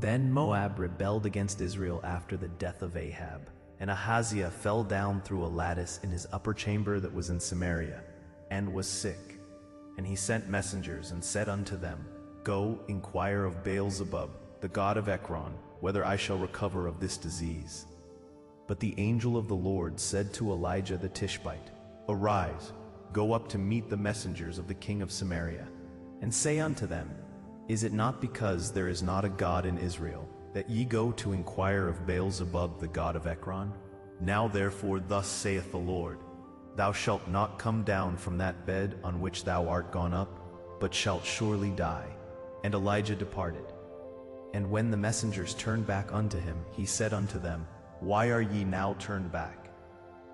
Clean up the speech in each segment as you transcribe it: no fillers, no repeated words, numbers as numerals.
Then Moab rebelled against Israel after the death of Ahab, and Ahaziah fell down through a lattice in his upper chamber that was in Samaria, and was sick. And he sent messengers and said unto them, Go, inquire of Baal-zebub, the god of Ekron, whether I shall recover of this disease. But the angel of the Lord said to Elijah the Tishbite, Arise, go up to meet the messengers of the king of Samaria, and say unto them, Is it not because there is not a God in Israel, that ye go to inquire of Baal-zebub the god of Ekron? Now therefore thus saith the Lord, Thou shalt not come down from that bed on which thou art gone up, but shalt surely die. And Elijah departed. And when the messengers turned back unto him, he said unto them, Why are ye now turned back?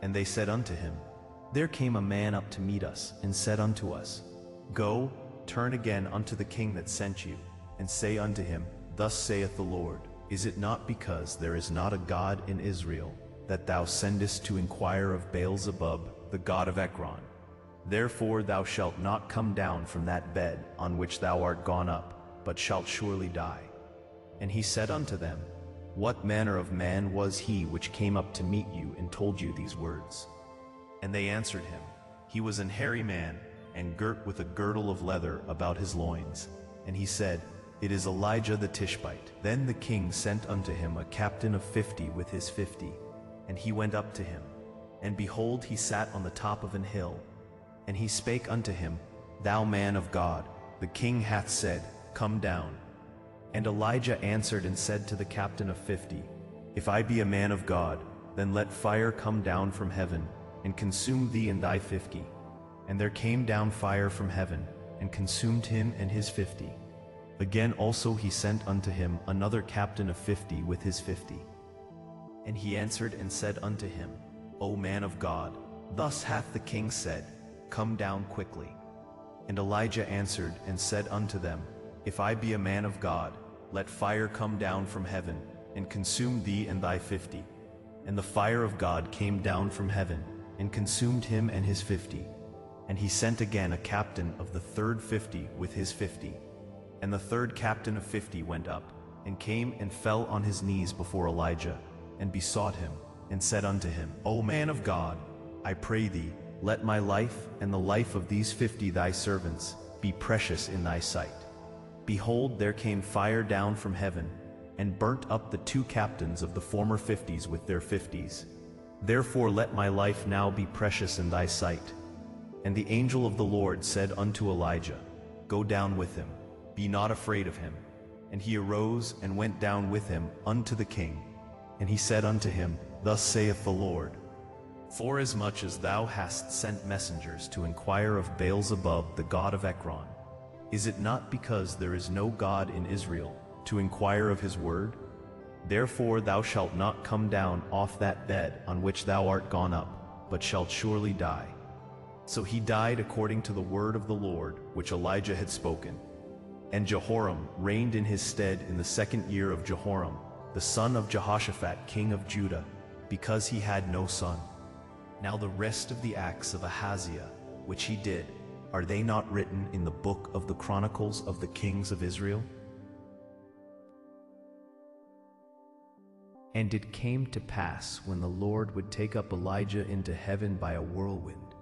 And they said unto him, There came a man up to meet us, and said unto us, Go, turn again unto the king that sent you, and say unto him, Thus saith the Lord, Is it not because there is not a God in Israel, that thou sendest to inquire of Baal-zebub, the god of Ekron? Therefore thou shalt not come down from that bed on which thou art gone up, but shalt surely die. And he said unto them, What manner of man was he which came up to meet you and told you these words? And they answered him, He was an hairy man, and girt with a girdle of leather about his loins. And he said, It is Elijah the Tishbite. Then the king sent unto him a captain of 50 with his 50, and he went up to him. And behold, he sat on the top of an hill. And he spake unto him, Thou man of God, the king hath said, Come down. And Elijah answered and said to the captain of 50, If I be a man of God, then let fire come down from heaven, and consume thee and thy 50. And there came down fire from heaven, and consumed him and his 50. Again also he sent unto him another captain of 50 with his 50. And he answered and said unto him, O man of God, thus hath the king said, Come down quickly. And Elijah answered and said unto them, If I be a man of God, let fire come down from heaven, and consume thee and thy 50. And the fire of God came down from heaven, and consumed him and his 50. And he sent again a captain of the third 50 with his 50. And the third captain of 50 went up, and came and fell on his knees before Elijah, and besought him, and said unto him, O man of God, I pray thee, let my life and the life of these 50 thy servants be precious in thy sight. Behold, there came fire down from heaven, and burnt up the 2 captains of the former 50s with their 50s. Therefore let my life now be precious in thy sight. And the angel of the Lord said unto Elijah, Go down with him, be not afraid of him. And he arose and went down with him unto the king. And he said unto him, Thus saith the Lord, Forasmuch as thou hast sent messengers to inquire of Baal-zebub the god of Ekron, is it not because there is no God in Israel, to inquire of his word? Therefore thou shalt not come down off that bed on which thou art gone up, but shalt surely die. So he died according to the word of the Lord which Elijah had spoken. And Jehoram reigned in his stead in the 2nd year of Jehoram, the son of Jehoshaphat king of Judah, because he had no son. Now the rest of the acts of Ahaziah, which he did, are they not written in the book of the Chronicles of the kings of Israel? And it came to pass, when the Lord would take up Elijah into heaven by a whirlwind,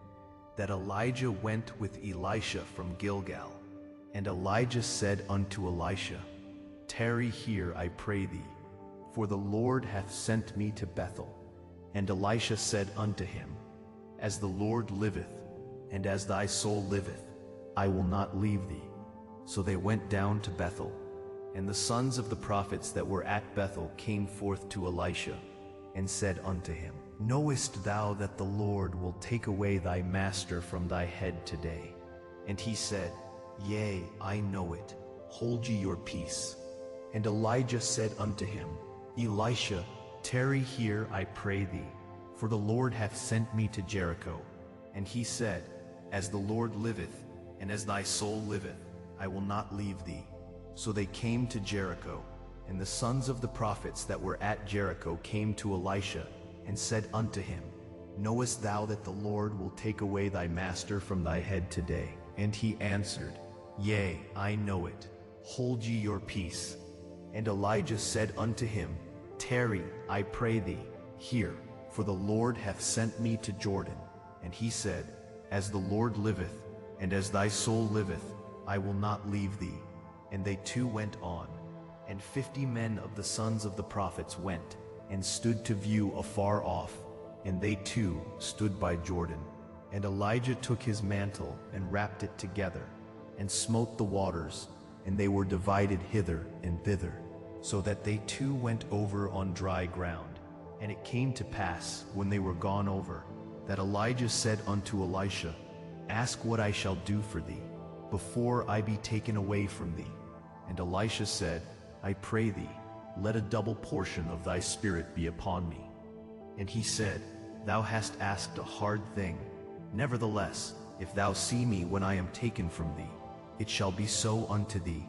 that Elijah went with Elisha from Gilgal. And Elijah said unto Elisha, Tarry here, I pray thee, for the Lord hath sent me to Bethel. And Elisha said unto him, As the Lord liveth, and as thy soul liveth, I will not leave thee. So they went down to Bethel. And the sons of the prophets that were at Bethel came forth to Elisha, and said unto him, Knowest thou that the Lord will take away thy master from thy head today? And he said, Yea, I know it. Hold ye your peace. And Elijah said unto him, Elisha, tarry here, I pray thee, for the Lord hath sent me to Jericho. And he said, As the Lord liveth, and as thy soul liveth, I will not leave thee. So they came to Jericho, and the sons of the prophets that were at Jericho came to Elisha, and said unto him, Knowest thou that the Lord will take away thy master from thy head today? And he answered, Yea, I know it. Hold ye your peace. And Elijah said unto him, Tarry, I pray thee, here, for the Lord hath sent me to Jordan. And he said, As the Lord liveth, and as thy soul liveth, I will not leave thee. And they two went on. And 50 men of the sons of the prophets went, and stood to view afar off, and they too stood by Jordan. And Elijah took his mantle, and wrapped it together, and smote the waters, and they were divided hither and thither, so that they too went over on dry ground. And it came to pass, when they were gone over, that Elijah said unto Elisha, Ask what I shall do for thee, before I be taken away from thee. And Elisha said, I pray thee, let a double portion of thy spirit be upon me. And he said, Thou hast asked a hard thing. Nevertheless, if thou see me when I am taken from thee, it shall be so unto thee.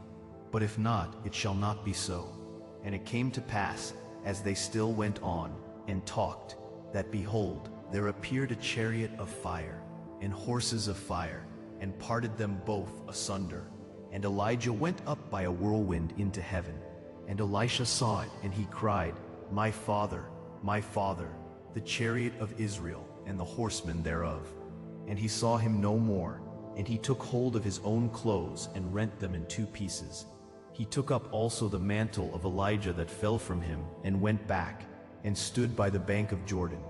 But if not, it shall not be so. And it came to pass, as they still went on, and talked, that behold, there appeared a chariot of fire, and horses of fire, and parted them both asunder. And Elijah went up by a whirlwind into heaven. And Elisha saw it, and he cried, My father, the chariot of Israel, and the horsemen thereof. And he saw him no more, and he took hold of his own clothes, and rent them in two pieces. He took up also the mantle of Elijah that fell from him, and went back, and stood by the bank of Jordan.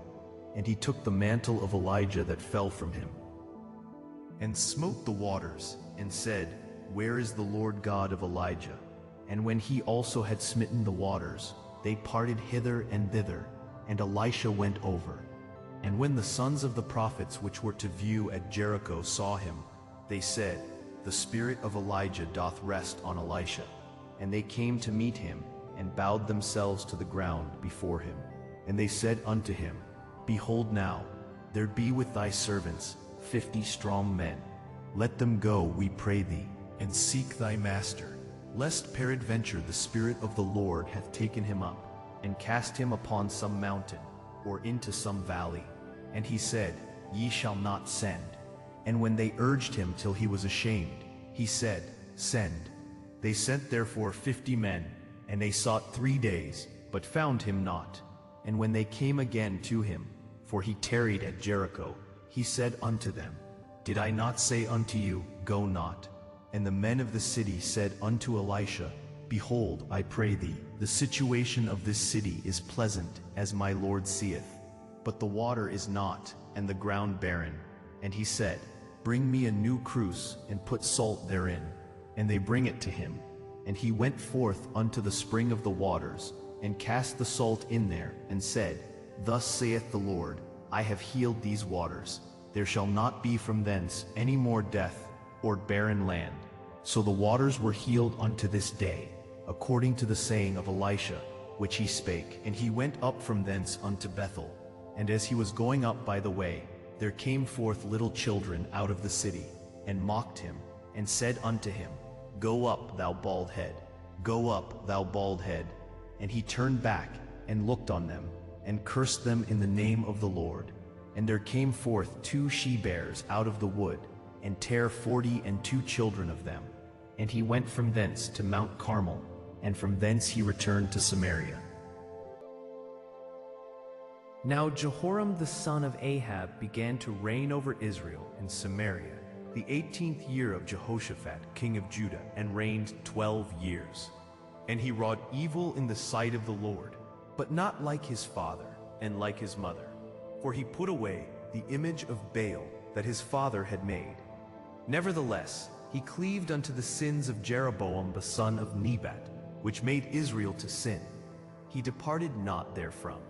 And he took the mantle of Elijah that fell from him, and smote the waters, and said, Where is the Lord God of Elijah? And when he also had smitten the waters, they parted hither and thither, and Elisha went over. And when the sons of the prophets which were to view at Jericho saw him, they said, The spirit of Elijah doth rest on Elisha. And they came to meet him, and bowed themselves to the ground before him. And they said unto him, Behold now, there be with thy servants 50 strong men. Let them go, we pray thee, and seek thy master, lest peradventure the Spirit of the Lord hath taken him up, and cast him upon some mountain, or into some valley. And he said, Ye shall not send. And when they urged him till he was ashamed, he said, Send. They sent therefore 50 men, and they sought 3 days, but found him not. And when they came again to him, for he tarried at Jericho, he said unto them, Did I not say unto you, Go not? And the men of the city said unto Elisha, Behold, I pray thee, the situation of this city is pleasant, as my Lord seeth. But the water is not, and the ground barren. And he said, Bring me a new cruse, and put salt therein. And they bring it to him. And he went forth unto the spring of the waters, and cast the salt in there, and said, Thus saith the Lord, I have healed these waters. There shall not be from thence any more death, or barren land. So the waters were healed unto this day, according to the saying of Elisha, which he spake. And he went up from thence unto Bethel. And as he was going up by the way, there came forth little children out of the city, and mocked him, and said unto him, Go up, thou bald head. Go up, thou bald head. And he turned back, and looked on them, and cursed them in the name of the Lord. And there came forth 2 she-bears out of the wood, and tare 42 children of them. And he went from thence to Mount Carmel, and from thence he returned to Samaria. Now Jehoram the son of Ahab began to reign over Israel in Samaria, the 18th year of Jehoshaphat king of Judah, and reigned 12 years. And he wrought evil in the sight of the Lord, but not like his father and like his mother. For he put away the image of Baal that his father had made. Nevertheless, he cleaved unto the sins of Jeroboam the son of Nebat, which made Israel to sin. He departed not therefrom.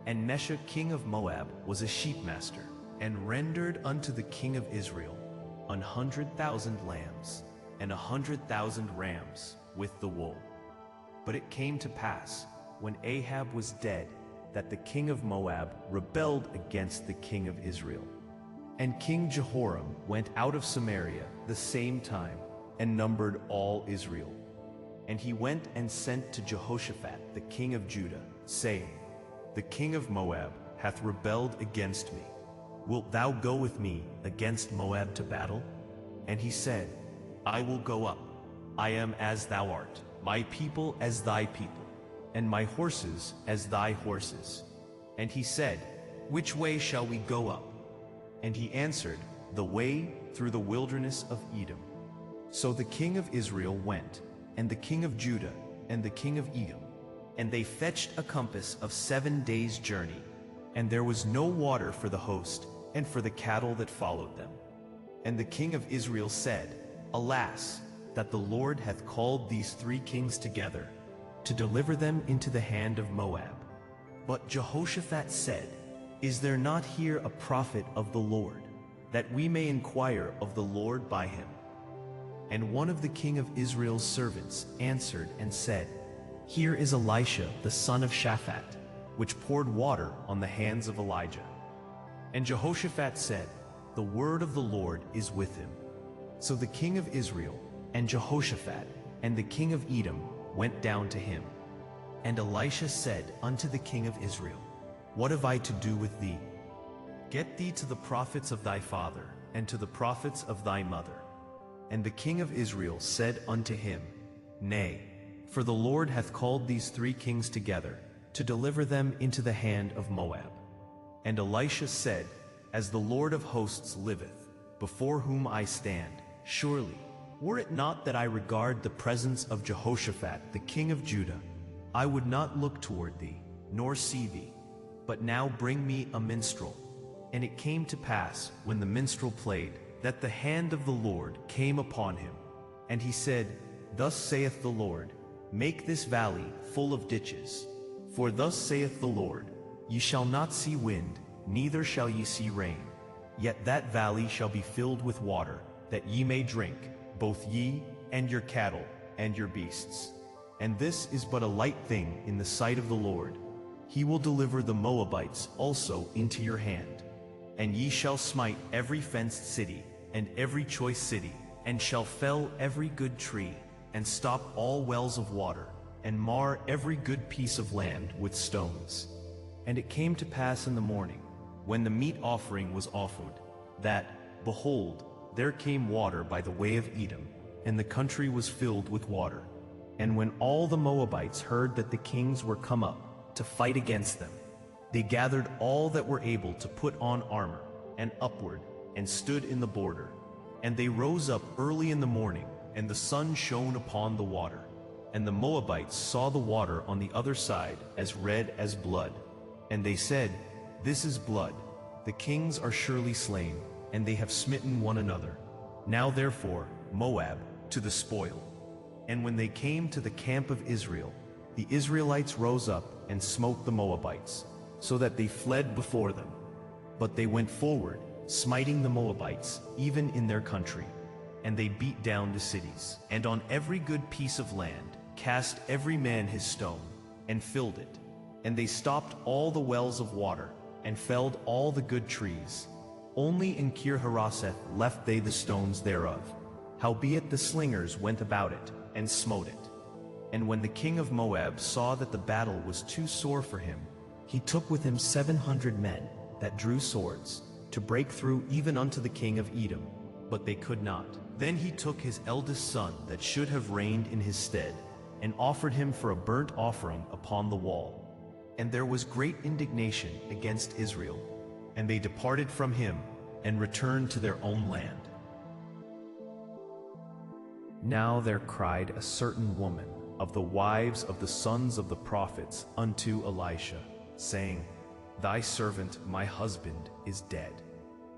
And Mesha king of Moab was a sheepmaster, and rendered unto the king of Israel 100,000 lambs, and 100,000 rams with the wool. But it came to pass, when Ahab was dead, that the king of Moab rebelled against the king of Israel. And King Jehoram went out of Samaria the same time, and numbered all Israel. And he went and sent to Jehoshaphat the king of Judah, saying, The king of Moab hath rebelled against me. Wilt thou go with me against Moab to battle? And he said, I will go up. I am as thou art, my people as thy people, and my horses as thy horses. And he said, Which way shall we go up? And he answered, The way through the wilderness of Edom. So the king of Israel went, and the king of Judah, and the king of Edom, and they fetched a compass of 7 days' journey, and there was no water for the host, and for the cattle that followed them. And the king of Israel said, Alas, that the Lord hath called these 3 kings together, to deliver them into the hand of Moab. But Jehoshaphat said, Is there not here a prophet of the Lord, that we may inquire of the Lord by him? And one of the king of Israel's servants answered and said, Here is Elisha the son of Shaphat, which poured water on the hands of Elijah. And Jehoshaphat said, The word of the Lord is with him. So the king of Israel, and Jehoshaphat, and the king of Edom went down to him. And Elisha said unto the king of Israel, What have I to do with thee? Get thee to the prophets of thy father, and to the prophets of thy mother. And the king of Israel said unto him, Nay, for the Lord hath called these 3 kings together, to deliver them into the hand of Moab. And Elisha said, As the Lord of hosts liveth, before whom I stand, surely, were it not that I regard the presence of Jehoshaphat the king of Judah, I would not look toward thee, nor see thee. But now bring me a minstrel. And it came to pass, when the minstrel played, that the hand of the Lord came upon him. And he said, Thus saith the Lord, Make this valley full of ditches. For thus saith the Lord, Ye shall not see wind, neither shall ye see rain. Yet that valley shall be filled with water, that ye may drink, both ye, and your cattle, and your beasts. And this is but a light thing in the sight of the Lord. He will deliver the Moabites also into your hand. And ye shall smite every fenced city, and every choice city, and shall fell every good tree, and stop all wells of water, and mar every good piece of land with stones. And it came to pass in the morning, when the meat offering was offered, that, behold, there came water by the way of Edom, and the country was filled with water. And when all the Moabites heard that the kings were come up to fight against them, they gathered all that were able to put on armor, and upward, and stood in the border. And they rose up early in the morning, and the sun shone upon the water. And the Moabites saw the water on the other side as red as blood. And they said, This is blood. The kings are surely slain, and they have smitten one another. Now therefore, Moab, to the spoil. And when they came to the camp of Israel, the Israelites rose up and smote the Moabites, so that they fled before them. But they went forward, smiting the Moabites, even in their country. And they beat down the cities, and on every good piece of land cast every man his stone, and filled it. And they stopped all the wells of water, and felled all the good trees. Only in Kir-Hareseth left they the stones thereof. Howbeit the slingers went about it, and smote it. And when the king of Moab saw that the battle was too sore for him, he took with him 700 men that drew swords, to break through even unto the king of Edom, but they could not. Then he took his eldest son that should have reigned in his stead, and offered him for a burnt offering upon the wall. And there was great indignation against Israel, and they departed from him, and returned to their own land. Now there cried a certain woman of the wives of the sons of the prophets unto Elisha, saying, Thy servant my husband is dead,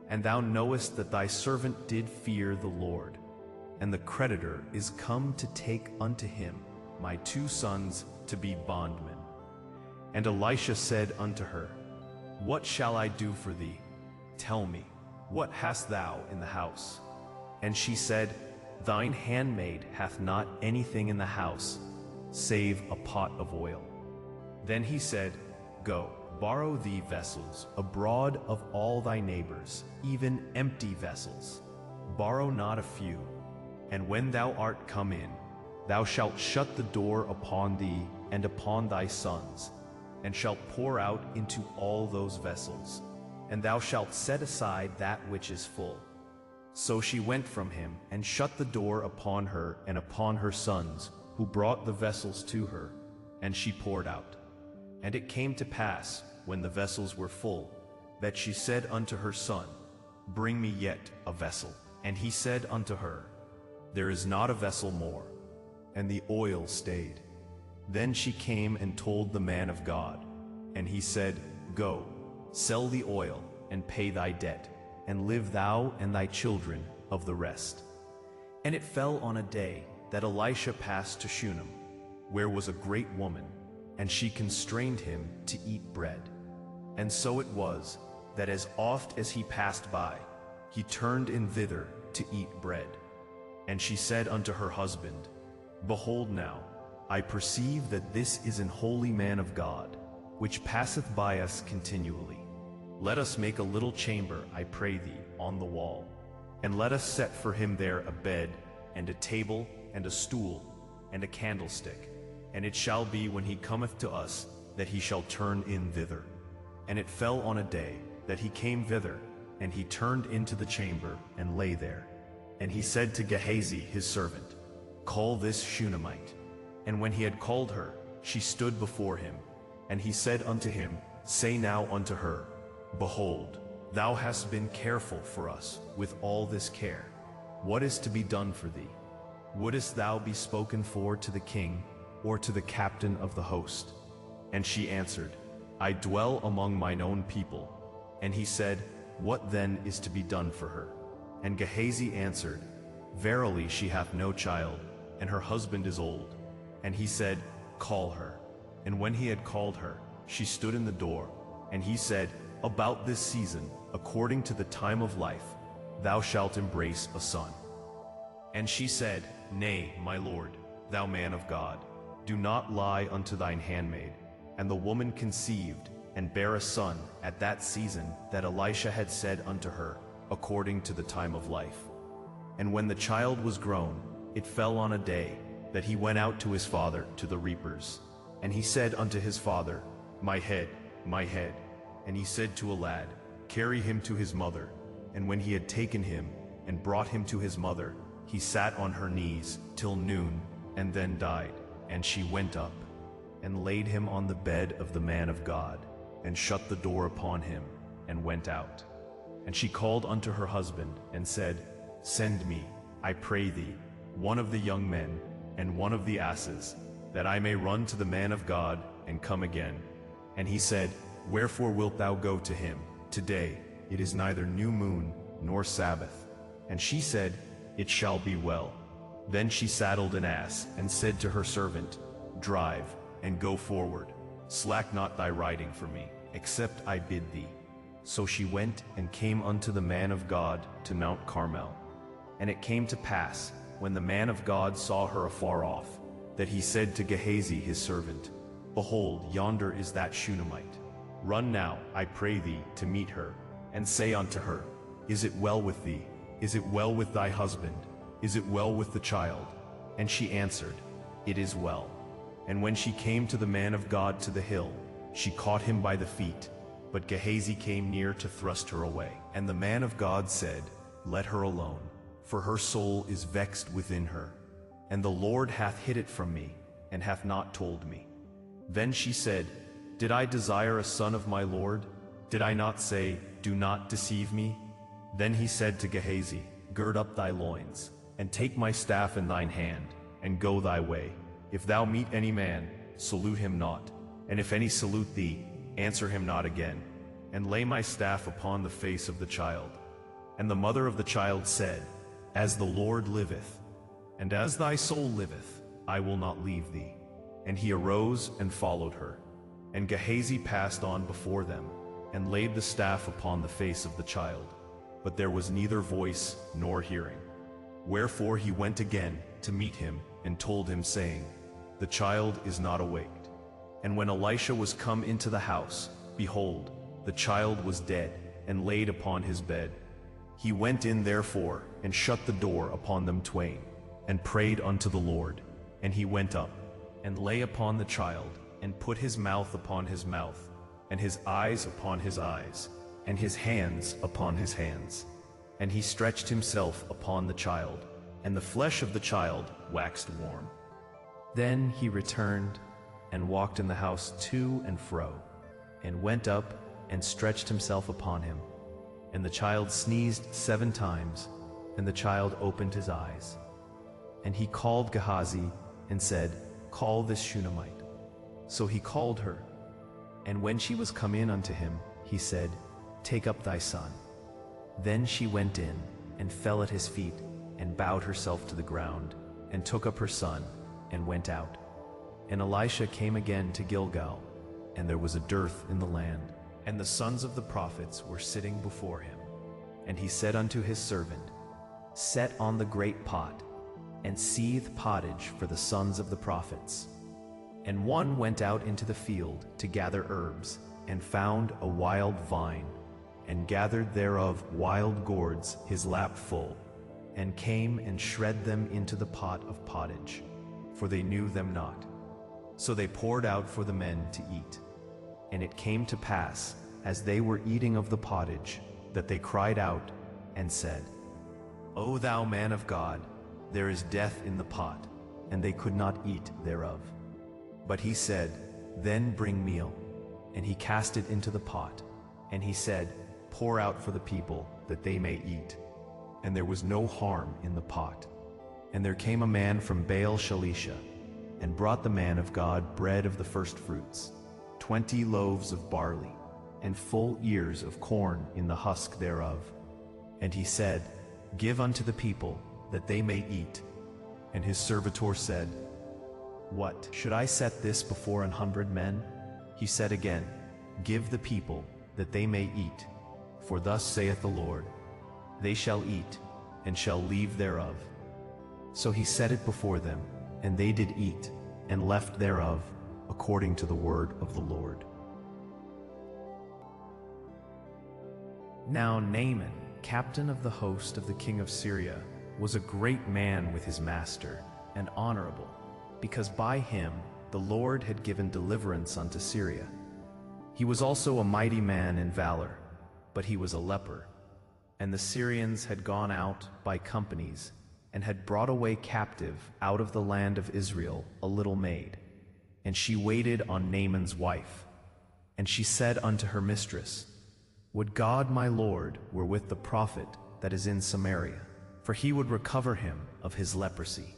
and thou knowest that thy servant did fear the Lord, and the creditor is come to take unto him my 2 sons to be bondmen. And Elisha said unto her, What shall I do for thee? Tell me, what hast thou in the house? And she said, Thine handmaid hath not anything in the house, save a pot of oil. Then he said, Go, borrow thee vessels abroad of all thy neighbors, even empty vessels. Borrow not a few. And when thou art come in, thou shalt shut the door upon thee and upon thy sons, and shalt pour out into all those vessels, and thou shalt set aside that which is full. So she went from him, and shut the door upon her and upon her sons, who brought the vessels to her, and she poured out. And it came to pass, when the vessels were full, that she said unto her son, Bring me yet a vessel. And he said unto her, There is not a vessel more. And the oil stayed. Then she came and told the man of God. And he said, Go, sell the oil, and pay thy debt, and live thou and thy children of the rest. And it fell on a day that Elisha passed to Shunem, where was a great woman, and she constrained him to eat bread. And so it was, that as oft as he passed by, he turned in thither to eat bread. And she said unto her husband, Behold now, I perceive that this is an holy man of God, which passeth by us continually. Let us make a little chamber, I pray thee, on the wall, and let us set for him there a bed, and a table, and a stool, and a candlestick. And it shall be, when he cometh to us, that he shall turn in thither. And it fell on a day that he came thither, and he turned into the chamber, and lay there. And he said to Gehazi his servant, Call this Shunammite. And when he had called her, she stood before him. And he said unto him, Say now unto her, Behold, thou hast been careful for us with all this care. What is to be done for thee? Wouldest thou be spoken for to the king, or to the captain of the host? And she answered, I dwell among mine own people. And he said, What then is to be done for her? And Gehazi answered, Verily she hath no child, and her husband is old. And he said, Call her. And when he had called her, she stood in the door. And he said, About this season, according to the time of life, thou shalt embrace a son. And she said, Nay, my lord, thou man of God, do not lie unto thine handmaid. And the woman conceived, and bare a son at that season that Elisha had said unto her, according to the time of life. And when the child was grown, it fell on a day that he went out to his father to the reapers. And he said unto his father, My head, my head. And he said to a lad, Carry him to his mother. And when he had taken him, and brought him to his mother, he sat on her knees till noon, and then died. And she went up, and laid him on the bed of the man of God, and shut the door upon him, and went out. And she called unto her husband, and said, Send me, I pray thee, one of the young men, and one of the asses, that I may run to the man of God, and come again. And he said, Wherefore wilt thou go to him? Today it is neither new moon, nor Sabbath. And she said, It shall be well. Then she saddled an ass, and said to her servant, Drive, and go forward. Slack not thy riding for me, except I bid thee. So she went and came unto the man of God to Mount Carmel. And it came to pass, when the man of God saw her afar off, that he said to Gehazi his servant, Behold, yonder is that Shunammite. Run now, I pray thee, to meet her, and say unto her, Is it well with thee? Is it well with thy husband? Is it well with the child? And she answered, It is well. And when she came to the man of God to the hill, she caught him by the feet. But Gehazi came near to thrust her away. And the man of God said, Let her alone, for her soul is vexed within her. And the Lord hath hid it from me, and hath not told me. Then she said, Did I desire a son of my Lord? Did I not say, Do not deceive me? Then he said to Gehazi, Gird up thy loins, and take my staff in thine hand, and go thy way. If thou meet any man, salute him not, and if any salute thee, answer him not again, and lay my staff upon the face of the child. And the mother of the child said, As the Lord liveth, and as thy soul liveth, I will not leave thee. And he arose and followed her. And Gehazi passed on before them, and laid the staff upon the face of the child. But there was neither voice nor hearing. Wherefore he went again to meet him, and told him, saying, The child is not awaked. And when Elisha was come into the house, behold, the child was dead, and laid upon his bed. He went in therefore, and shut the door upon them twain, and prayed unto the Lord. And he went up, and lay upon the child, and put his mouth upon his mouth, and his eyes upon his eyes, and his hands upon his hands. And he stretched himself upon the child, and the flesh of the child waxed warm. Then he returned and walked in the house to and fro, and went up and stretched himself upon him. And the child sneezed 7 times, and the child opened his eyes. And he called Gehazi and said, Call this Shunammite. So he called her. And when she was come in unto him, he said, Take up thy son. Then she went in, and fell at his feet, and bowed herself to the ground, and took up her son, and went out. And Elisha came again to Gilgal, and there was a dearth in the land, and the sons of the prophets were sitting before him. And he said unto his servant, Set on the great pot, and seethe pottage for the sons of the prophets. And one went out into the field to gather herbs, and found a wild vine, and gathered thereof wild gourds his lap full, and came and shred them into the pot of pottage, for they knew them not. So they poured out for the men to eat. And it came to pass, as they were eating of the pottage, that they cried out and said, O thou man of God, there is death in the pot, and they could not eat thereof. But he said, Then bring meal. And he cast it into the pot. And he said, Pour out for the people, that they may eat. And there was no harm in the pot. And there came a man from Baal Shalisha, and brought the man of God bread of the firstfruits, 20 loaves of barley, and full ears of corn in the husk thereof. And he said, Give unto the people, that they may eat. And his servitor said, What, should I set this before 100 men? He said again, Give the people, that they may eat. For thus saith the Lord, They shall eat, and shall leave thereof. So he set it before them, and they did eat, and left thereof, according to the word of the Lord. Now Naaman, captain of the host of the king of Syria, was a great man with his master, and honorable, because by him the Lord had given deliverance unto Syria. He was also a mighty man in valor, but he was a leper. And the Syrians had gone out by companies, and had brought away captive out of the land of Israel a little maid. And she waited on Naaman's wife. And she said unto her mistress, Would God my Lord were with the prophet that is in Samaria, for he would recover him of his leprosy.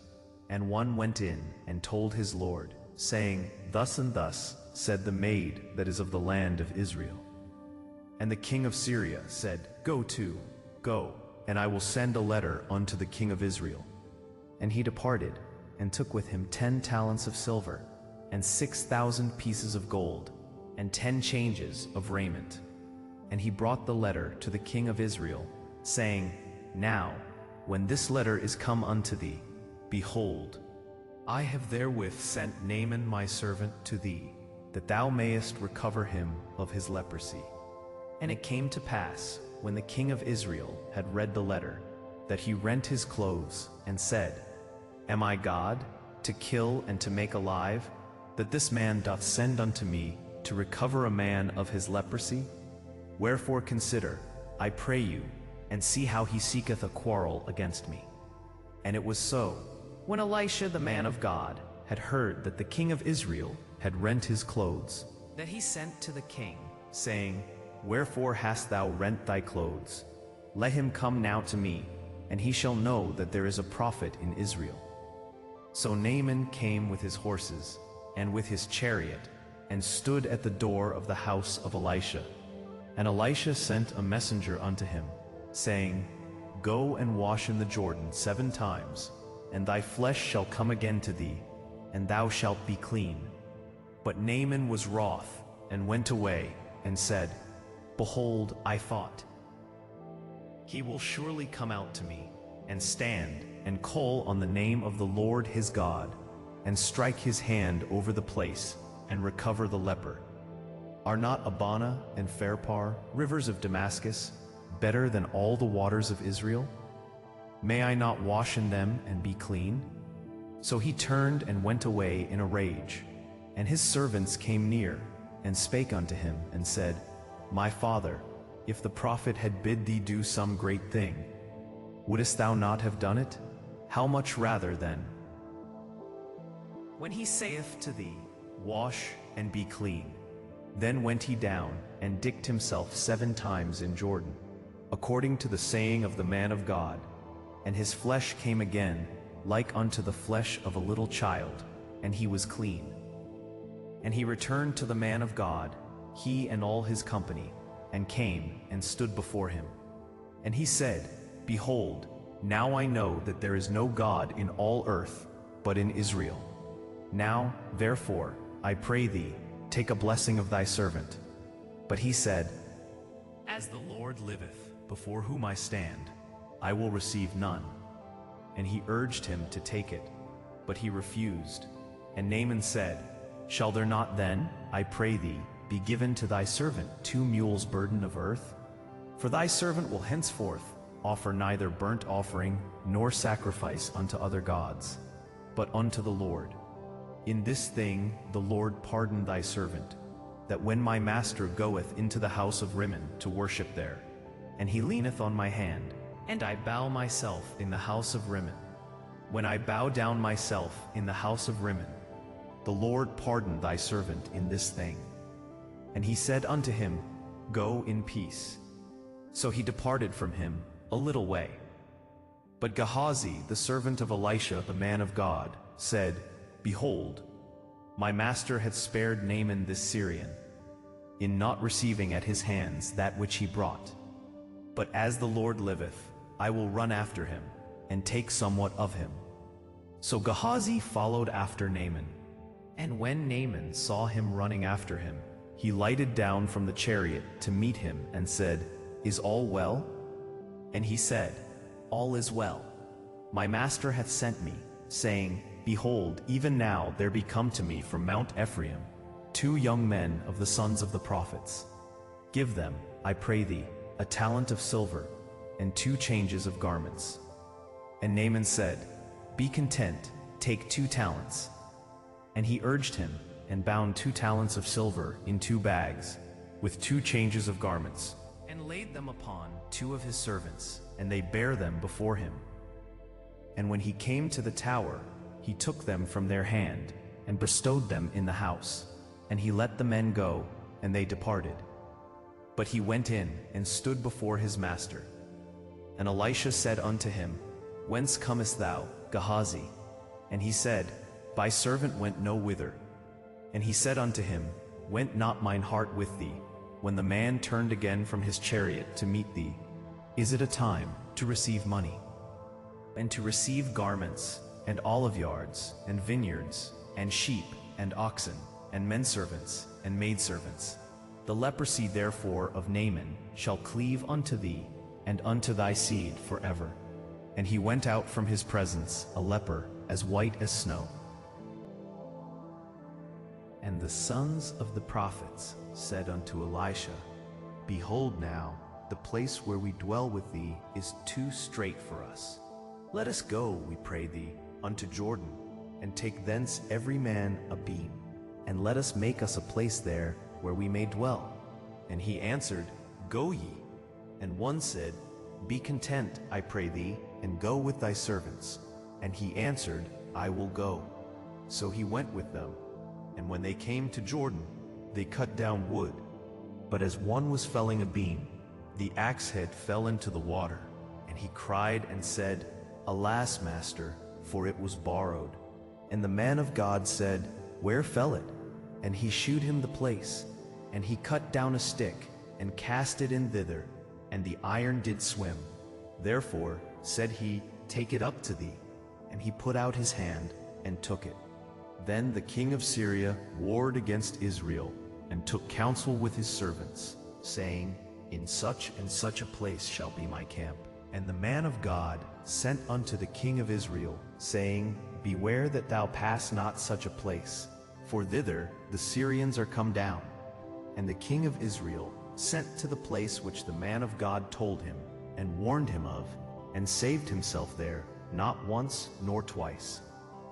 And one went in and told his Lord, saying, Thus and thus said the maid that is of the land of Israel. And the king of Syria said, Go, and I will send a letter unto the king of Israel. And he departed, and took with him 10 talents of silver, and 6,000 pieces of gold, and 10 changes of raiment. And he brought the letter to the king of Israel, saying, Now, when this letter is come unto thee, behold, I have therewith sent Naaman my servant to thee, that thou mayest recover him of his leprosy. And it came to pass, when the king of Israel had read the letter, that he rent his clothes, and said, Am I God, to kill and to make alive, that this man doth send unto me to recover a man of his leprosy? Wherefore consider, I pray you, and see how he seeketh a quarrel against me. And it was so, when Elisha the man of God had heard that the king of Israel had rent his clothes, that he sent to the king, saying, Wherefore hast thou rent thy clothes? Let him come now to me, and he shall know that there is a prophet in Israel. So Naaman came with his horses, and with his chariot, and stood at the door of the house of Elisha. And Elisha sent a messenger unto him, saying, Go and wash in the Jordan 7 times, and thy flesh shall come again to thee, and thou shalt be clean. But Naaman was wroth, and went away, and said, Behold, I thought, He will surely come out to me, and stand, and call on the name of the Lord his God, and strike his hand over the place, and recover the leper. Are not Abana and Pharpar, rivers of Damascus, better than all the waters of Israel? May I not wash in them and be clean? So he turned and went away in a rage. And his servants came near, and spake unto him, and said, My father, if the prophet had bid thee do some great thing, wouldest thou not have done it? How much rather then When he saith to thee, Wash and be clean, then went he down and dipped himself 7 times in Jordan, according to the saying of the man of God, and his flesh came again like unto the flesh of a little child, and he was clean. And he returned to the man of God, he and all his company, and came and stood before him. And he said, Behold, now I know that there is no God in all earth, but in Israel. Now, therefore, I pray thee, take a blessing of thy servant. But he said, As the Lord liveth, before whom I stand, I will receive none. And he urged him to take it, but he refused. And Naaman said, Shall there not then, I pray thee, be given to thy servant 2 mules' burden of earth? For thy servant will henceforth offer neither burnt offering nor sacrifice unto other gods, but unto the Lord. In this thing the Lord pardon thy servant, that when my master goeth into the house of Rimmon to worship there, and he leaneth on my hand, and I bow myself in the house of Rimmon, when I bow down myself in the house of Rimmon, the Lord pardon thy servant in this thing. And he said unto him, Go in peace. So he departed from him a little way. But Gehazi, the servant of Elisha the man of God, said, Behold, my master hath spared Naaman this Syrian, in not receiving at his hands that which he brought. But as the Lord liveth, I will run after him, and take somewhat of him. So Gehazi followed after Naaman. And when Naaman saw him running after him, he lighted down from the chariot to meet him, and said, Is all well? And he said, All is well. My master hath sent me, saying, Behold, even now there be come to me from Mount Ephraim 2 young men of the sons of the prophets. Give them, I pray thee, a talent of silver, and 2 changes of garments. And Naaman said, Be content, take 2 talents. And he urged him, and bound 2 talents of silver in 2 bags, with 2 changes of garments, and laid them upon 2 of his servants, and they bare them before him. And when he came to the tower, he took them from their hand, and bestowed them in the house. And he let the men go, and they departed. But he went in, and stood before his master. And Elisha said unto him, Whence comest thou, Gehazi? And he said, Thy servant went no whither. And he said unto him, Went not mine heart with thee, when the man turned again from his chariot to meet thee? Is it a time to receive money, and to receive garments, and olive yards, and vineyards, and sheep, and oxen, and menservants, and maidservants? The leprosy therefore of Naaman shall cleave unto thee, and unto thy seed forever. And he went out from his presence a leper, as white as snow. And the sons of the prophets said unto Elisha, Behold now, the place where we dwell with thee is too strait for us. Let us go, we pray thee, unto Jordan, and take thence every man a beam, and let us make us a place there where we may dwell. And he answered, Go ye. And one said, Be content, I pray thee, and go with thy servants. And he answered, I will go. So he went with them. And when they came to Jordan, they cut down wood. But as one was felling a beam, the axe head fell into the water. And he cried and said, Alas, master, for it was borrowed. And the man of God said, Where fell it? And he shewed him the place. And he cut down a stick, and cast it in thither, and the iron did swim. Therefore said he, Take it up to thee. And he put out his hand, and took it. Then the king of Syria warred against Israel, and took counsel with his servants, saying, In such and such a place shall be my camp. And the man of God sent unto the king of Israel, saying, Beware that thou pass not such a place, for thither the Syrians are come down. And the king of Israel sent to the place which the man of God told him, and warned him of, and saved himself there, not once nor twice.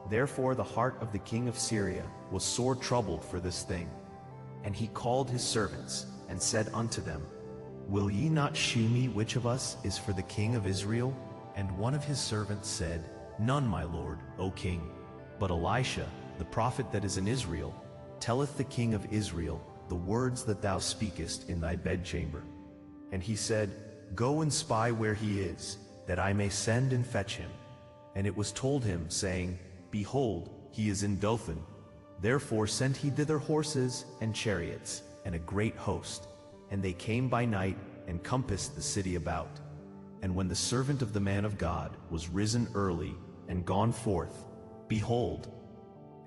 Therefore the heart of the king of Syria was sore troubled for this thing. And he called his servants, and said unto them, Will ye not shew me which of us is for the king of Israel? And one of his servants said, None, my lord, O king. But Elisha the prophet that is in Israel, telleth the king of Israel the words that thou speakest in thy bedchamber. And he said, Go and spy where he is, that I may send and fetch him. And it was told him, saying, Behold, he is in Dothan. Therefore sent he thither horses and chariots, and a great host. And they came by night, and compassed the city about. And when the servant of the man of God was risen early, and gone forth, behold,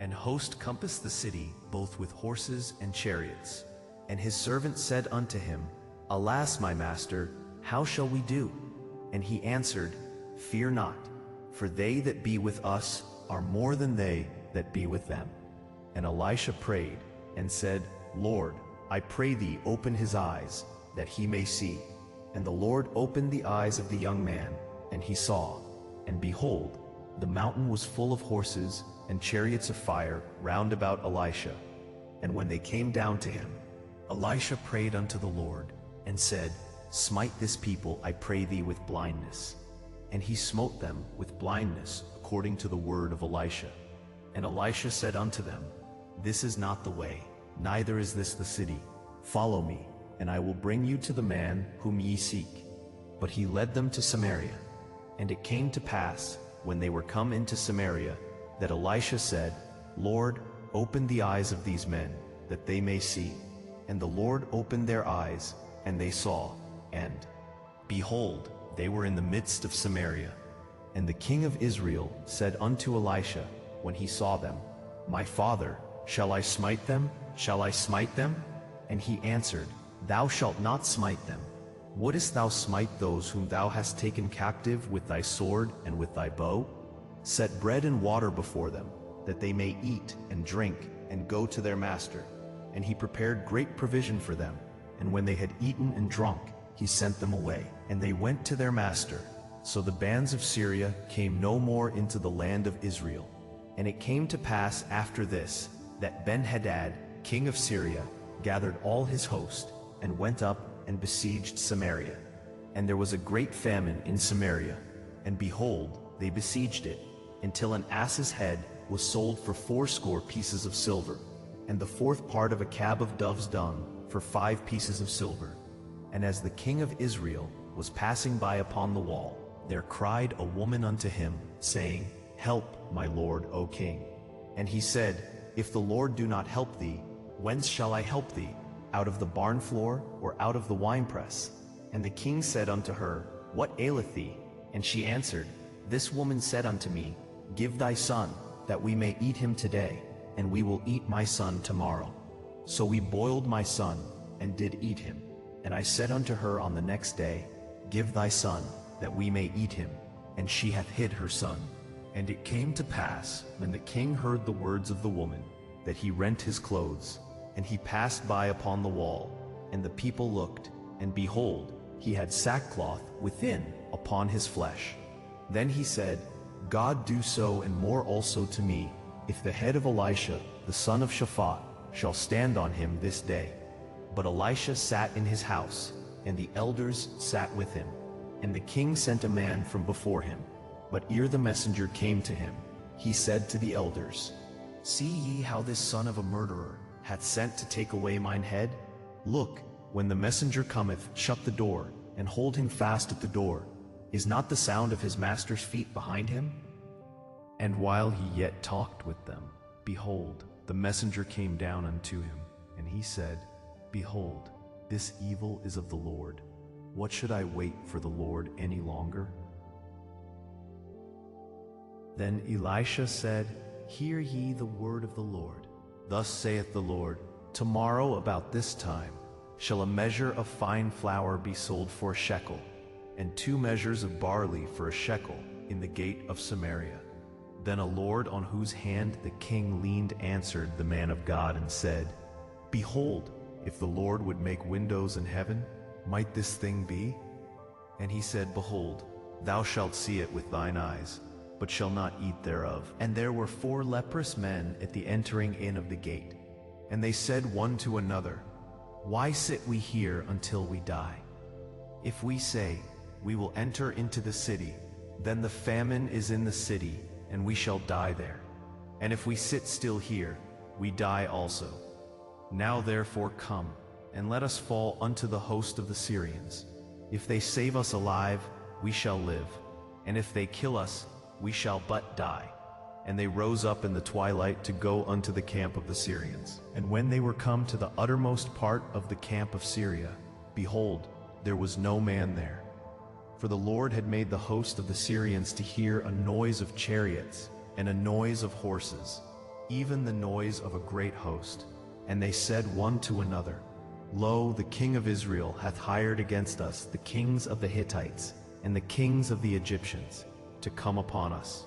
an host compassed the city, both with horses and chariots. And his servant said unto him, Alas, my master, how shall we do? And he answered, Fear not, for they that be with us are more than they that be with them. And Elisha prayed, and said, Lord, I pray thee, open his eyes, that he may see. And the Lord opened the eyes of the young man, and he saw. And behold, the mountain was full of horses and chariots of fire round about Elisha. And when they came down to him, Elisha prayed unto the Lord, and said, Smite this people, I pray thee, with blindness. And he smote them with blindness, according to the word of Elisha. And Elisha said unto them, This is not the way, neither is this the city. Follow me, and I will bring you to the man whom ye seek. But he led them to Samaria. And it came to pass, when they were come into Samaria, that Elisha said, Lord, open the eyes of these men, that they may see. And the Lord opened their eyes, and they saw. And, behold, they were in the midst of Samaria. And the king of Israel said unto Elisha, when he saw them, My father, shall I smite them? Shall I smite them? And he answered, Thou shalt not smite them. Wouldest thou smite those whom thou hast taken captive with thy sword and with thy bow? Set bread and water before them, that they may eat and drink and go to their master. And he prepared great provision for them. And when they had eaten and drunk, he sent them away, and they went to their master. So the bands of Syria came no more into the land of Israel. And it came to pass after this, that Ben-Hadad, king of Syria, gathered all his host, and went up and besieged Samaria. And there was a great famine in Samaria, and behold, they besieged it, until an ass's head was sold for 80 pieces of silver, and the 4th part of a cab of dove's dung for 5 pieces of silver. And as the king of Israel was passing by upon the wall, there cried a woman unto him, saying, Help, my lord, O king. And he said, If the Lord do not help thee, whence shall I help thee? Out of the barn floor, or out of the winepress? And the king said unto her, What aileth thee? And she answered, This woman said unto me, Give thy son, that we may eat him today, and we will eat my son tomorrow. So we boiled my son, and did eat him. And I said unto her on the next day, Give thy son, that we may eat him. And she hath hid her son. And it came to pass, when the king heard the words of the woman, that he rent his clothes, and he passed by upon the wall. And the people looked, and behold, he had sackcloth within upon his flesh. Then he said, God do so and more also to me, if the head of Elisha, the son of Shaphat, shall stand on him this day. But Elisha sat in his house, and the elders sat with him. And the king sent a man from before him. But ere the messenger came to him, he said to the elders, See ye how this son of a murderer hath sent to take away mine head? Look, when the messenger cometh, shut the door, and hold him fast at the door. Is not the sound of his master's feet behind him? And while he yet talked with them, behold, the messenger came down unto him, and he said, Behold, this evil is of the Lord. What should I wait for the Lord any longer? Then Elisha said, Hear ye the word of the Lord. Thus saith the Lord, Tomorrow about this time shall a measure of fine flour be sold for a shekel, and 2 measures of barley for a shekel in the gate of Samaria. Then a lord on whose hand the king leaned answered the man of God and said, Behold, if the Lord would make windows in heaven, might this thing be? And he said, Behold, thou shalt see it with thine eyes, but shall not eat thereof. And there were 4 leprous men at the entering in of the gate. And they said one to another, Why sit we here until we die? If we say, We will enter into the city, then the famine is in the city, and we shall die there. And if we sit still here, we die also. Now therefore come, and let us fall unto the host of the Syrians. If they save us alive, we shall live, and if they kill us, we shall but die. And they rose up in the twilight to go unto the camp of the Syrians. And when they were come to the uttermost part of the camp of Syria, behold, there was no man there. For the Lord had made the host of the Syrians to hear a noise of chariots, and a noise of horses, even the noise of a great host. And they said one to another, Lo, the king of Israel hath hired against us the kings of the Hittites, and the kings of the Egyptians, to come upon us.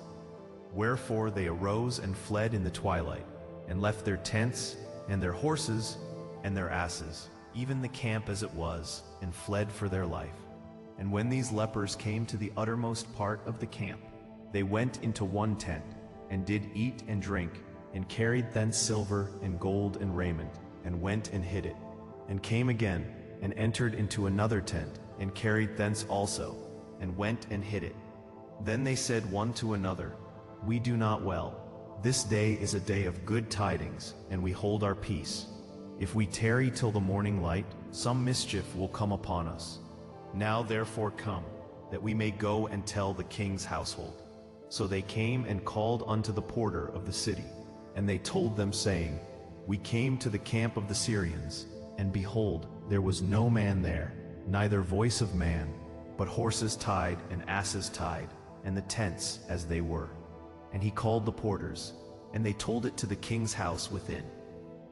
Wherefore they arose and fled in the twilight, and left their tents, and their horses, and their asses, even the camp as it was, and fled for their life. And when these lepers came to the uttermost part of the camp, they went into one tent, and did eat and drink, and carried thence silver and gold and raiment, and went and hid it, and came again, and entered into another tent, and carried thence also, and went and hid it. Then they said one to another, We do not well. This day is a day of good tidings, and we hold our peace. If we tarry till the morning light, some mischief will come upon us. Now therefore come, that we may go and tell the king's household. So they came and called unto the porter of the city, and they told them, saying, We came to the camp of the Syrians, and behold, there was no man there, neither voice of man, but horses tied and asses tied, and the tents as they were. And he called the porters, and they told it to the king's house within.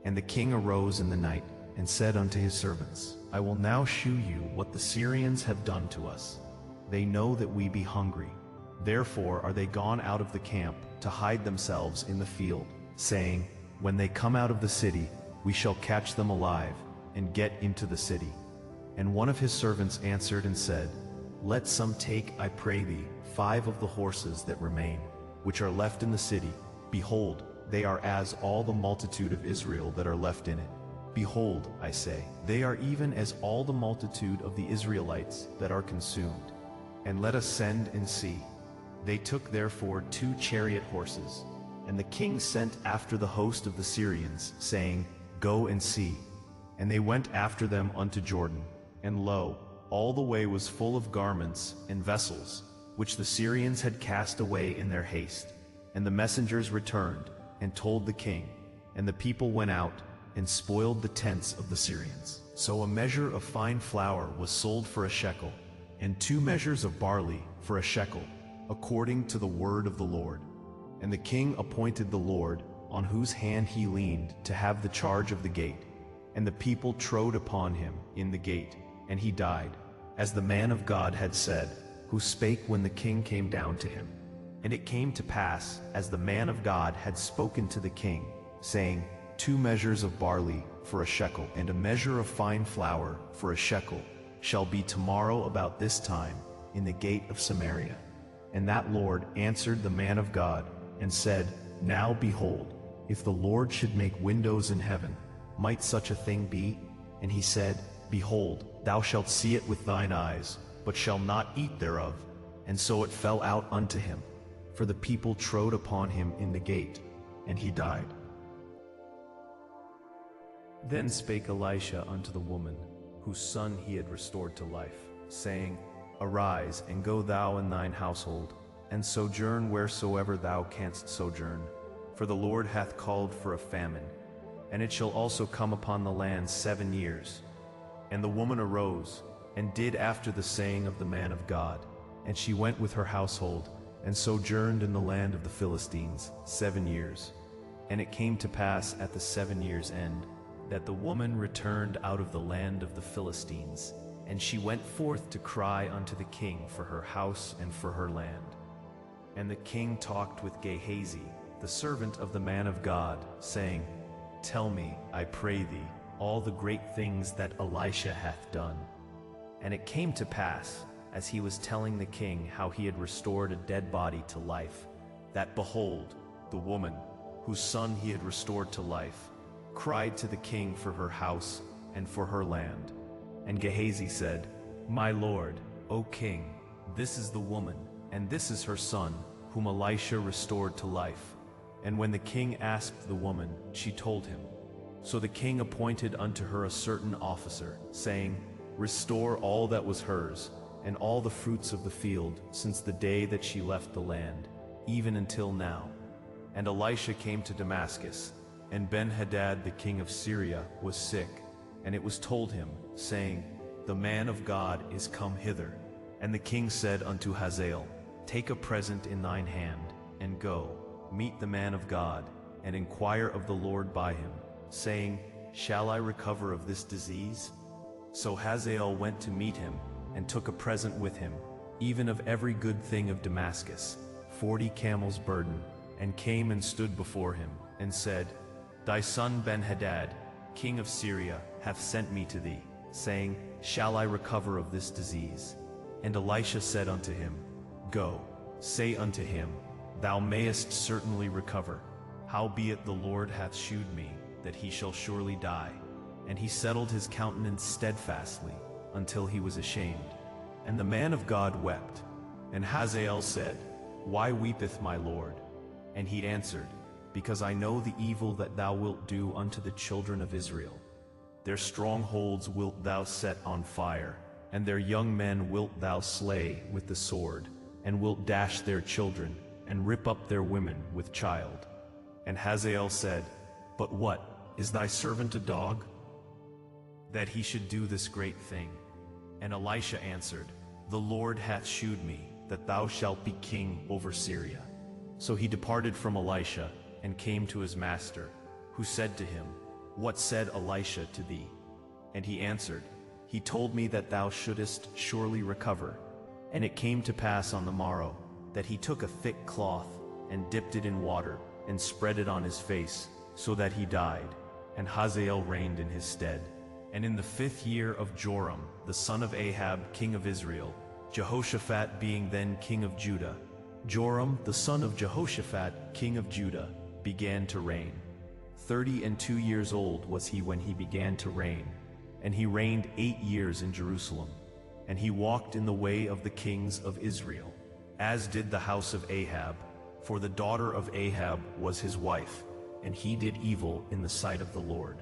And the king arose in the night, and said unto his servants, I will now shew you what the Syrians have done to us. They know that we be hungry. Therefore are they gone out of the camp to hide themselves in the field, saying, When they come out of the city, we shall catch them alive, and get into the city. And one of his servants answered and said, Let some take, I pray thee, 5 of the horses that remain, which are left in the city. Behold, they are as all the multitude of Israel that are left in it. Behold, I say, they are even as all the multitude of the Israelites that are consumed. And let us send and see. They took therefore 2 chariot horses, and the king sent after the host of the Syrians, saying, Go and see. And they went after them unto Jordan, and lo, all the way was full of garments and vessels, which the Syrians had cast away in their haste. And the messengers returned, and told the king, and the people went out, and spoiled the tents of the Syrians. So a measure of fine flour was sold for a shekel, and 2 measures of barley for a shekel, according to the word of the Lord. And the king appointed the Lord, on whose hand he leaned, to have the charge of the gate. And the people trode upon him in the gate, and he died, as the man of God had said, who spake when the king came down to him. And it came to pass, as the man of God had spoken to the king, saying, 2 measures of barley for a shekel, and a measure of fine flour for a shekel, shall be tomorrow about this time in the gate of Samaria. And that Lord answered the man of God, and said, Now behold, if the Lord should make windows in heaven, might such a thing be? And he said, Behold, thou shalt see it with thine eyes, but shalt not eat thereof. And so it fell out unto him. For the people trode upon him in the gate, and he died. Then spake Elisha unto the woman, whose son he had restored to life, saying, Arise, and go thou and thine household, and sojourn wheresoever thou canst sojourn. For the Lord hath called for a famine, and it shall also come upon the land 7 years. And the woman arose, and did after the saying of the man of God. And she went with her household, and sojourned in the land of the Philistines 7 years. And it came to pass at the 7 years' end, that the woman returned out of the land of the Philistines, and she went forth to cry unto the king for her house and for her land. And the king talked with Gehazi, the servant of the man of God, saying, Tell me, I pray thee, all the great things that Elisha hath done. And it came to pass, as he was telling the king how he had restored a dead body to life, that behold, the woman, whose son he had restored to life, cried to the king for her house and for her land. And Gehazi said, My lord, O king, this is the woman, and this is her son, whom Elisha restored to life. And when the king asked the woman, she told him. So the king appointed unto her a certain officer, saying, Restore all that was hers, and all the fruits of the field, since the day that she left the land, even until now. And Elisha came to Damascus, and Ben-Hadad the king of Syria was sick, and it was told him, saying, The man of God is come hither. And the king said unto Hazael, Take a present in thine hand, and go, meet the man of God, and inquire of the Lord by him, saying, Shall I recover of this disease? So Hazael went to meet him, and took a present with him, even of every good thing of Damascus, 40 camels' burden, and came and stood before him, and said, Thy son Ben-Hadad, king of Syria, hath sent me to thee, saying, Shall I recover of this disease? And Elisha said unto him, Go, say unto him, Thou mayest certainly recover. Howbeit the Lord hath shewed me that he shall surely die. And he settled his countenance steadfastly, until he was ashamed. And the man of God wept. And Hazael said, Why weepeth my Lord? And he answered, Because I know the evil that thou wilt do unto the children of Israel. Their strongholds wilt thou set on fire, and their young men wilt thou slay with the sword, and wilt dash their children, and rip up their women with child. And Hazael said, But what, is thy servant a dog, that he should do this great thing? And Elisha answered, The Lord hath shewed me that thou shalt be king over Syria. So he departed from Elisha, and came to his master, who said to him, What said Elisha to thee? And he answered, He told me that thou shouldest surely recover. And it came to pass on the morrow, that he took a thick cloth, and dipped it in water, and spread it on his face, so that he died. And Hazael reigned in his stead. And in the 5th year of Joram, the son of Ahab, king of Israel, Jehoshaphat being then king of Judah, Joram, the son of Jehoshaphat, king of Judah, began to reign. 32 years old was he when he began to reign, and he reigned 8 years in Jerusalem. And he walked in the way of the kings of Israel, as did the house of Ahab, for the daughter of Ahab was his wife, and he did evil in the sight of the Lord.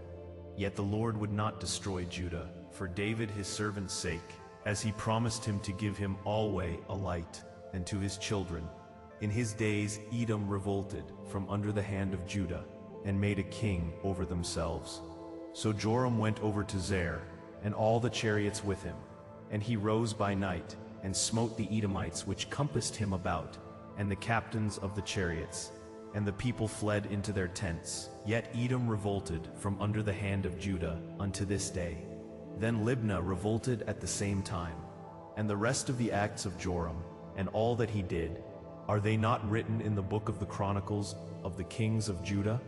Yet the Lord would not destroy Judah, for David his servant's sake, as he promised him to give him alway a light, and to his children. In his days Edom revolted from under the hand of Judah, and made a king over themselves. So Joram went over to Zair, and all the chariots with him. And he rose by night, and smote the Edomites which compassed him about, and the captains of the chariots. And the people fled into their tents. Yet Edom revolted from under the hand of Judah unto this day. Then Libnah revolted at the same time. And the rest of the acts of Joram, and all that he did, are they not written in the book of the Chronicles of the kings of Judah?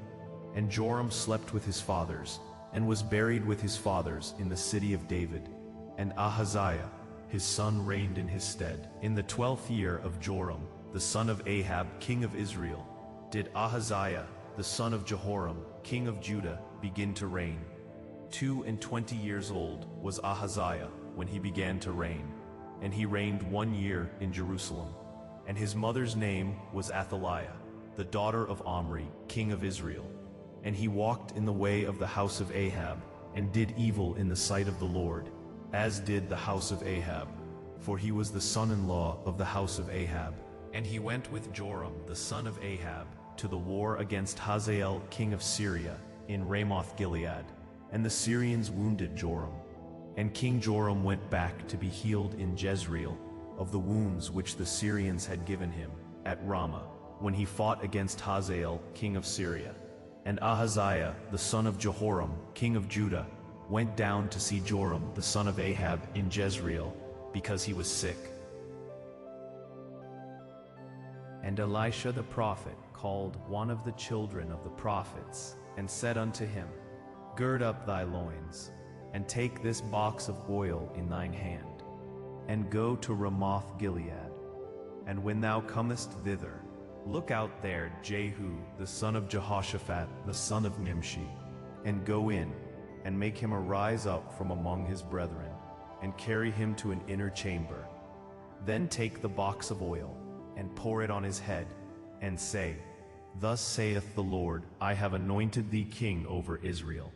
And Joram slept with his fathers, and was buried with his fathers in the city of David. And Ahaziah, his son, reigned in his stead. In the 12th year of Joram, the son of Ahab, king of Israel, did Ahaziah, the son of Jehoram, king of Judah, begin to reign. 22 years old was Ahaziah when he began to reign, and he reigned 1 year in Jerusalem. And his mother's name was Athaliah, the daughter of Omri, king of Israel. And he walked in the way of the house of Ahab, and did evil in the sight of the Lord, as did the house of Ahab, for he was the son-in-law of the house of Ahab. And he went with Joram the son of Ahab to the war against Hazael king of Syria in Ramoth-Gilead, and the Syrians wounded Joram. And King Joram went back to be healed in Jezreel of the wounds which the Syrians had given him at Ramah, when he fought against Hazael king of Syria. And Ahaziah the son of Jehoram king of Judah went down to see Joram the son of Ahab in Jezreel, because he was sick. And Elisha the prophet called one of the children of the prophets, and said unto him, Gird up thy loins, and take this box of oil in thine hand, and go to Ramoth-Gilead. And when thou comest thither, look out there Jehu the son of Jehoshaphat the son of Nimshi, and go in, and make him arise up from among his brethren, and carry him to an inner chamber. Then take the box of oil, and pour it on his head, and say, Thus saith the Lord, I have anointed thee king over Israel.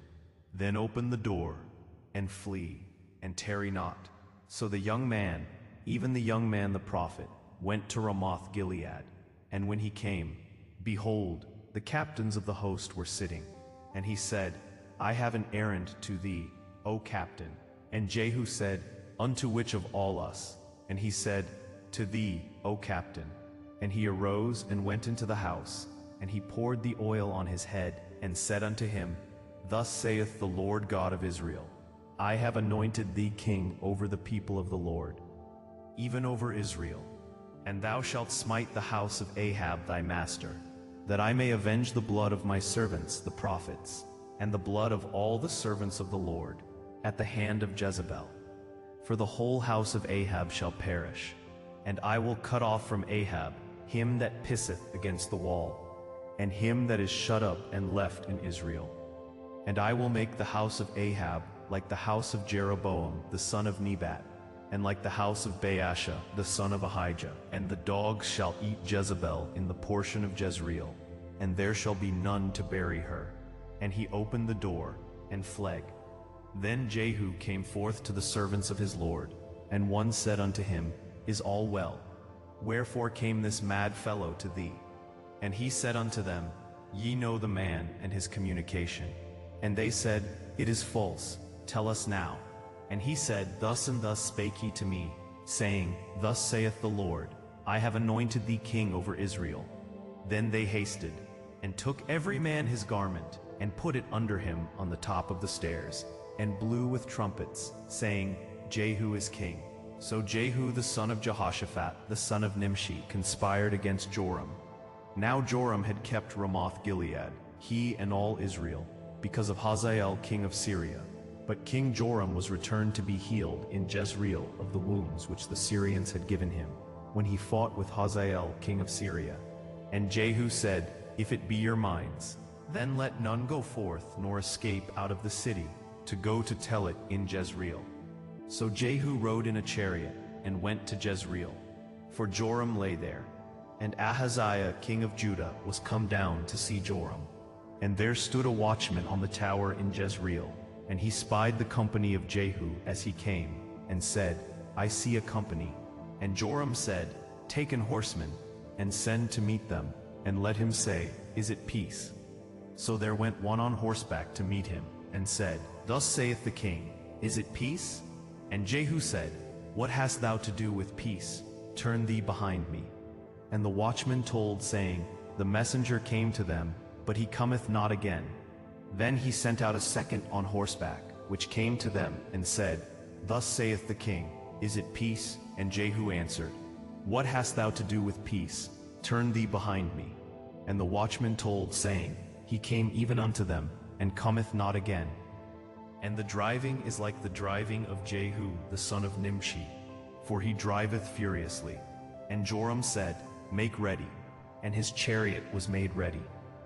Then open the door, and flee, and tarry not. So the young man, even the young man the prophet, went to Ramoth Gilead. And when he came, behold, the captains of the host were sitting. And he said, I have an errand to thee, O captain. And Jehu said, Unto which of all us? And he said, To thee, O captain. And he arose and went into the house, and he poured the oil on his head, and said unto him, Thus saith the Lord God of Israel, I have anointed thee king over the people of the Lord, even over Israel. And thou shalt smite the house of Ahab thy master, that I may avenge the blood of my servants the prophets, and the blood of all the servants of the Lord, at the hand of Jezebel. For the whole house of Ahab shall perish, and I will cut off from Ahab him that pisseth against the wall, and him that is shut up and left in Israel. And I will make the house of Ahab like the house of Jeroboam the son of Nebat, and like the house of Baasha the son of Ahijah. And the dogs shall eat Jezebel in the portion of Jezreel, and there shall be none to bury her. And he opened the door, and fled. Then Jehu came forth to the servants of his lord, and one said unto him, Is all well? Wherefore came this mad fellow to thee? And he said unto them, Ye know the man and his communication. And they said, It is false, tell us now. And he said, Thus and thus spake he to me, saying, Thus saith the Lord, I have anointed thee king over Israel. Then they hasted, and took every man his garment, and put it under him on the top of the stairs, and blew with trumpets, saying, Jehu is king. So Jehu the son of Jehoshaphat, the son of Nimshi, conspired against Joram. Now Joram had kept Ramoth Gilead, he and all Israel, because of Hazael king of Syria. But King Joram was returned to be healed in Jezreel of the wounds which the Syrians had given him, when he fought with Hazael king of Syria. And Jehu said, If it be your minds, then let none go forth nor escape out of the city, to go to tell it in Jezreel. So Jehu rode in a chariot, and went to Jezreel, for Joram lay there. And Ahaziah king of Judah was come down to see Joram. And there stood a watchman on the tower in Jezreel, and he spied the company of Jehu as he came, and said, I see a company. And Joram said, Take an horseman, and send to meet them, and let him say, Is it peace? So there went one on horseback to meet him, and said, Thus saith the king, Is it peace? And Jehu said, What hast thou to do with peace? Turn thee behind me. And the watchman told, saying, The messenger came to them, but he cometh not again. Then he sent out a second on horseback, which came to them, and said, Thus saith the king, Is it peace? And Jehu answered, What hast thou to do with peace? Turn thee behind me. And the watchman told, saying, He came even unto them, and cometh not again. And the driving is like the driving of Jehu the son of Nimshi, for he driveth furiously. And Joram said, Make ready. And his chariot was made ready.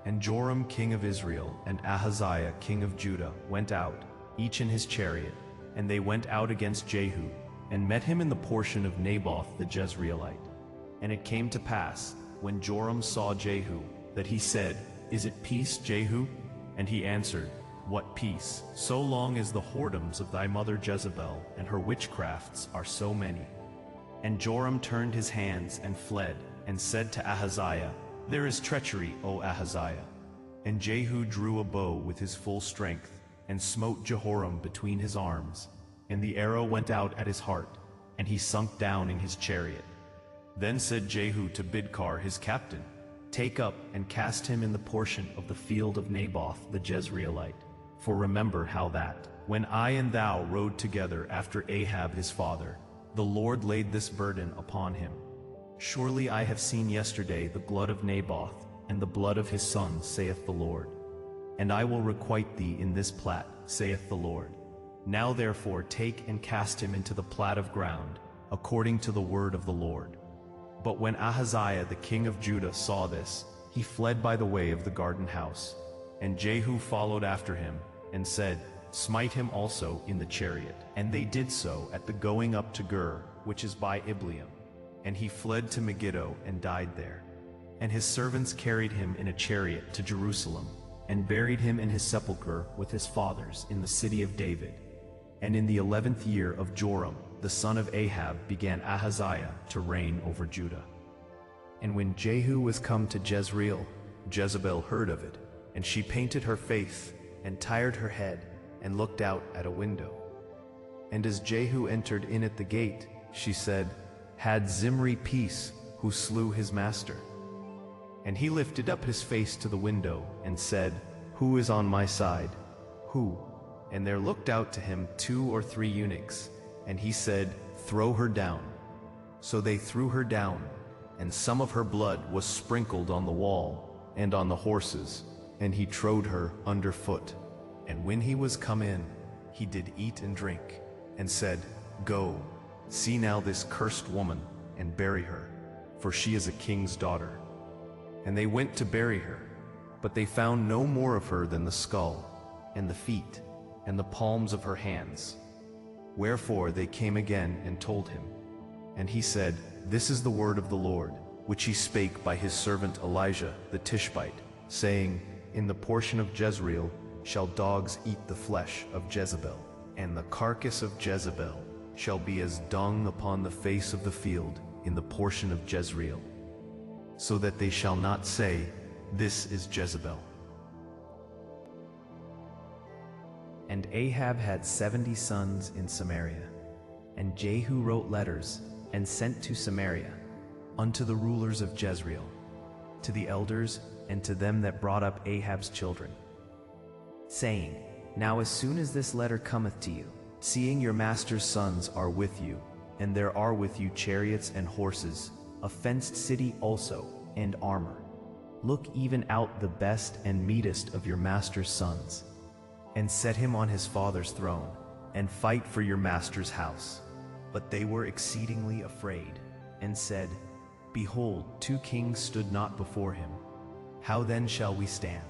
And Joram king of Israel and Ahaziah king of Judah went out, each in his chariot, and they went out against Jehu, and met him in the portion of Naboth the Jezreelite. And it came to pass, when Joram saw Jehu, that he said, Is it peace, Jehu? And he answered, What peace, so long as the whoredoms of thy mother Jezebel and her witchcrafts are so many? And Joram turned his hands and fled, and said to Ahaziah, There is treachery, O Ahaziah. And Jehu drew a bow with his full strength, and smote Jehoram between his arms, and the arrow went out at his heart, and he sunk down in his chariot. Then said Jehu to Bidkar his captain, Take up and cast him in the portion of the field of Naboth the Jezreelite. For remember how that, when I and thou rode together after Ahab his father, the Lord laid this burden upon him. Surely I have seen yesterday the blood of Naboth, and the blood of his sons, saith the Lord. And I will requite thee in this plat, saith the Lord. Now therefore take and cast him into the plat of ground, according to the word of the Lord. But when Ahaziah the king of Judah saw this, he fled by the way of the garden house. And Jehu followed after him, and said, Smite him also in the chariot. And they did so at the going up to Gur, which is by Ibleam. And he fled to Megiddo and died there. And his servants carried him in a chariot to Jerusalem, and buried him in his sepulchre with his fathers in the city of David. And in the 11th year of Joram, the son of Ahab, began Ahaziah to reign over Judah. And when Jehu was come to Jezreel, Jezebel heard of it, and she painted her face, and tired her head, and looked out at a window. And as Jehu entered in at the gate, she said, Had Zimri peace, who slew his master? And he lifted up his face to the window, and said, Who is on my side? Who? And there looked out to him 2 or 3 eunuchs, and he said, Throw her down. So they threw her down, and some of her blood was sprinkled on the wall, and on the horses, and he trode her under foot. And when he was come in, he did eat and drink, and said, Go, see now this cursed woman, and bury her, for she is a king's daughter. And they went to bury her, but they found no more of her than the skull, and the feet, and the palms of her hands. Wherefore they came again and told him. And he said, This is the word of the Lord, which he spake by his servant Elijah the Tishbite, saying, In the portion of Jezreel shall dogs eat the flesh of Jezebel, and the carcass of Jezebel shall be as dung upon the face of the field in the portion of Jezreel, so that they shall not say, This is Jezebel. And Ahab had 70 sons in Samaria. And Jehu wrote letters, and sent to Samaria, unto the rulers of Jezreel, to the elders, and to them that brought up Ahab's children, saying, Now as soon as this letter cometh to you, seeing your master's sons are with you, and there are with you chariots and horses, a fenced city also, and armor, look even out the best and meetest of your master's sons, and set him on his father's throne, and fight for your master's house. But they were exceedingly afraid, and said, Behold, 2 kings stood not before him. How then shall we stand?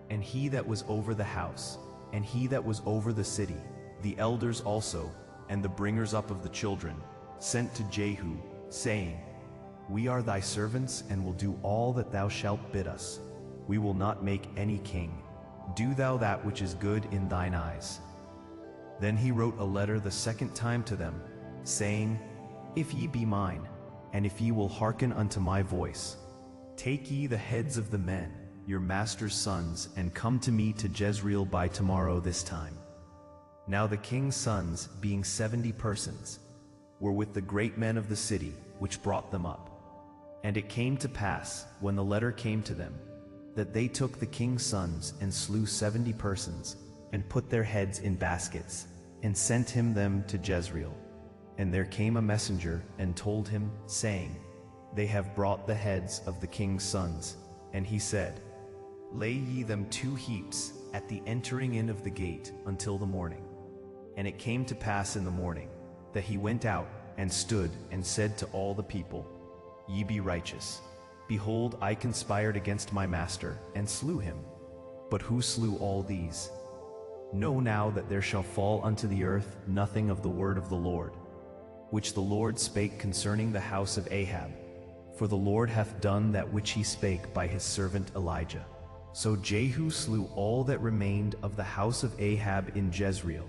And he that was over the house, and he that was over the city, the elders also, and the bringers up of the children, sent to Jehu, saying, We are thy servants, and will do all that thou shalt bid us. We will not make any king. Do thou that which is good in thine eyes. Then he wrote a letter the 2nd time to them, saying, If ye be mine, and if ye will hearken unto my voice, take ye the heads of the men, your master's sons, and come to me to Jezreel by tomorrow this time. Now the king's sons, being 70 persons, were with the great men of the city, which brought them up. And it came to pass, when the letter came to them, that they took the king's sons and slew 70 persons, and put their heads in baskets, and sent him them to Jezreel. And there came a messenger, and told him, saying, They have brought the heads of the king's sons. And he said, Lay ye them 2 heaps at the entering in of the gate until the morning. And it came to pass in the morning, that he went out, and stood, and said to all the people, Ye be righteous. Behold, I conspired against my master, and slew him. But who slew all these? Know now that there shall fall unto the earth nothing of the word of the Lord, which the Lord spake concerning the house of Ahab. For the Lord hath done that which he spake by his servant Elijah. So Jehu slew all that remained of the house of Ahab in Jezreel,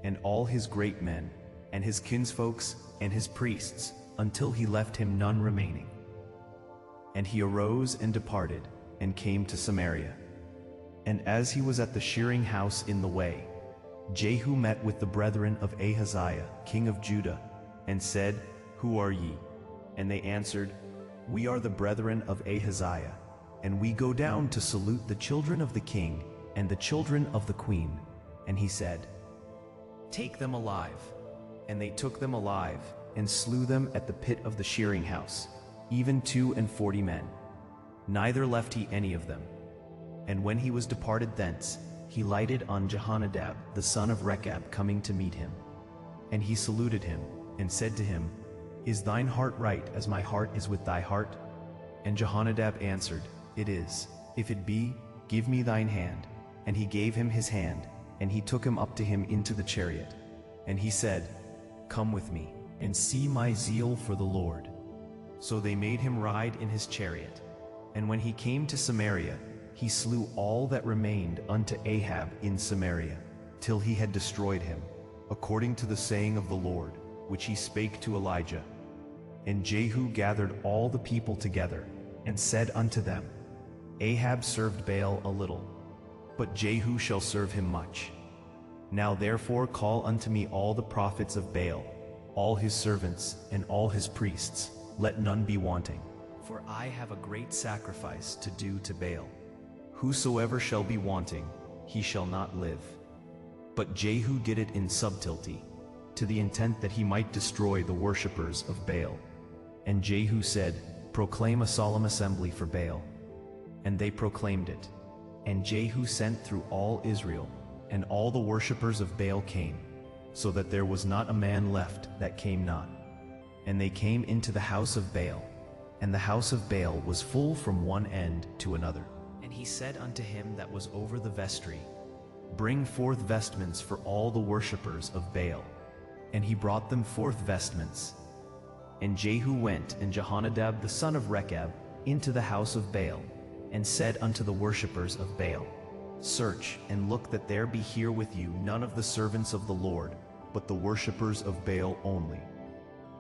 and all his great men, and his kinsfolks, and his priests, until he left him none remaining. And he arose and departed, and came to Samaria. And as he was at the shearing house in the way, Jehu met with the brethren of Ahaziah, king of Judah, and said, Who are ye? And they answered, We are the brethren of Ahaziah, and we go down to salute the children of the king and the children of the queen. And he said, Take them alive. And they took them alive, and slew them at the pit of the shearing house, even 42 men. Neither left he any of them. And when he was departed thence, he lighted on Jehonadab the son of Rechab coming to meet him. And he saluted him, and said to him, Is thine heart right as my heart is with thy heart? And Jehonadab answered, It is. If it be, give me thine hand. And he gave him his hand, and he took him up to him into the chariot. And he said, Come with me, and see my zeal for the Lord. So they made him ride in his chariot. And when he came to Samaria, he slew all that remained unto Ahab in Samaria, till he had destroyed him, according to the saying of the Lord, which he spake to Elijah. And Jehu gathered all the people together, and said unto them, Ahab served Baal a little, but Jehu shall serve him much. Now therefore call unto me all the prophets of Baal, all his servants, and all his priests, let none be wanting. For I have a great sacrifice to do to Baal. Whosoever shall be wanting, he shall not live. But Jehu did it in subtlety, to the intent that he might destroy the worshippers of Baal. And Jehu said, Proclaim a solemn assembly for Baal. And they proclaimed it. And Jehu sent through all Israel, and all the worshippers of Baal came, so that there was not a man left that came not. And they came into the house of Baal, and the house of Baal was full from one end to another. And he said unto him that was over the vestry, Bring forth vestments for all the worshippers of Baal. And he brought them forth vestments. And Jehu went, and Jehonadab the son of Rechab, into the house of Baal, and said unto the worshippers of Baal, Search, and look that there be here with you none of the servants of the Lord, but the worshippers of Baal only.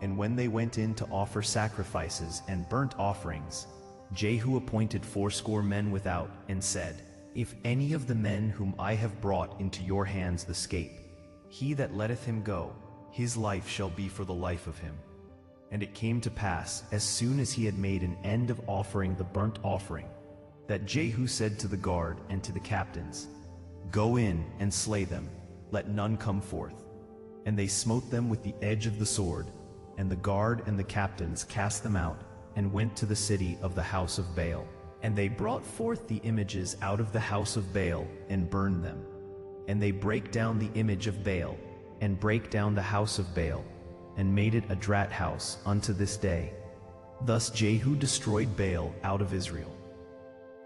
And when they went in to offer sacrifices and burnt offerings, Jehu appointed 80 men without, and said, If any of the men whom I have brought into your hands escape, he that letteth him go, his life shall be for the life of him. And it came to pass, as soon as he had made an end of offering the burnt offering, that Jehu said to the guard and to the captains, Go in and slay them, let none come forth. And they smote them with the edge of the sword, and the guard and the captains cast them out, and went to the city of the house of Baal. And they brought forth the images out of the house of Baal, and burned them. And they brake down the image of Baal, and brake down the house of Baal, and made it a draught house unto this day. Thus Jehu destroyed Baal out of Israel.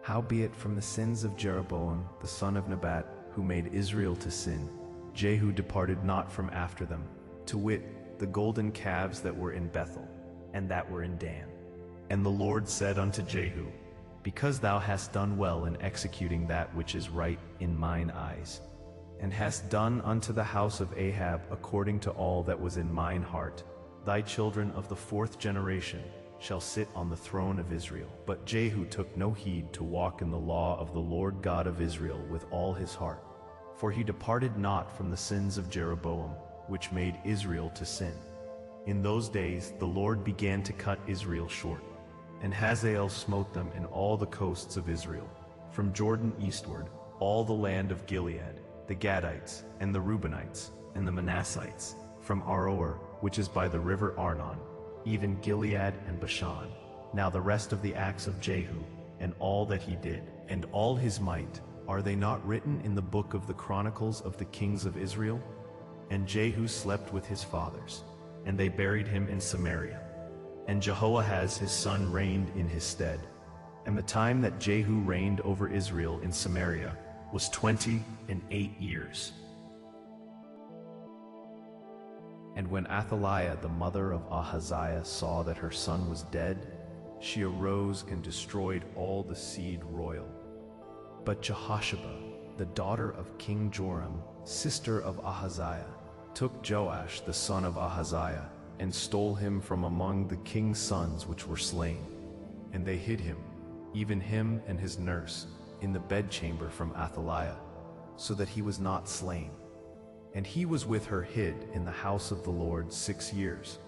Howbeit from the sins of Jeroboam the son of Nebat, who made Israel to sin, Jehu departed not from after them, to wit, the golden calves that were in Bethel, and that were in Dan. And the Lord said unto Jehu, Because thou hast done well in executing that which is right in mine eyes, and hast done unto the house of Ahab according to all that was in mine heart, thy children of the 4th generation shall sit on the throne of Israel. But Jehu took no heed to walk in the law of the Lord God of Israel with all his heart, for he departed not from the sins of Jeroboam, which made Israel to sin. In those days the Lord began to cut Israel short, and Hazael smote them in all the coasts of Israel, from Jordan eastward, all the land of Gilead, the Gadites, and the Reubenites, and the Manassites, from Aroer, which is by the river Arnon, even Gilead and Bashan. Now the rest of the acts of Jehu, and all that he did, and all his might, are they not written in the book of the chronicles of the kings of Israel? And Jehu slept with his fathers, and they buried him in Samaria. And Jehoahaz his son reigned in his stead. And the time that Jehu reigned over Israel in Samaria was 28 years. And when Athaliah the mother of Ahaziah saw that her son was dead, she arose and destroyed all the seed royal. But Jehosheba, the daughter of King Joram, sister of Ahaziah, took Joash the son of Ahaziah, and stole him from among the king's sons which were slain. And they hid him, even him and his nurse, in the bedchamber from Athaliah, so that he was not slain. And he was with her hid in the house of the Lord 6 years.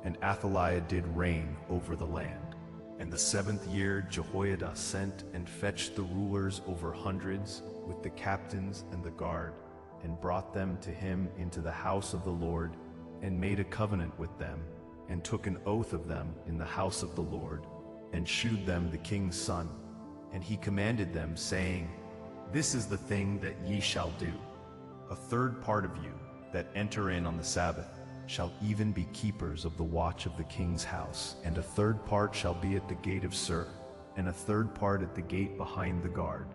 And Athaliah did reign over the land. And the 7th year Jehoiada sent and fetched the rulers over hundreds, with the captains and the guard, and brought them to him into the house of the Lord, and made a covenant with them, and took an oath of them in the house of the Lord, and shewed them the king's son. And he commanded them, saying, This is the thing that ye shall do. A 3rd part of you that enter in on the Sabbath shall even be keepers of the watch of the king's house, and a 3rd part shall be at the gate of Sur, and a 3rd part at the gate behind the guard.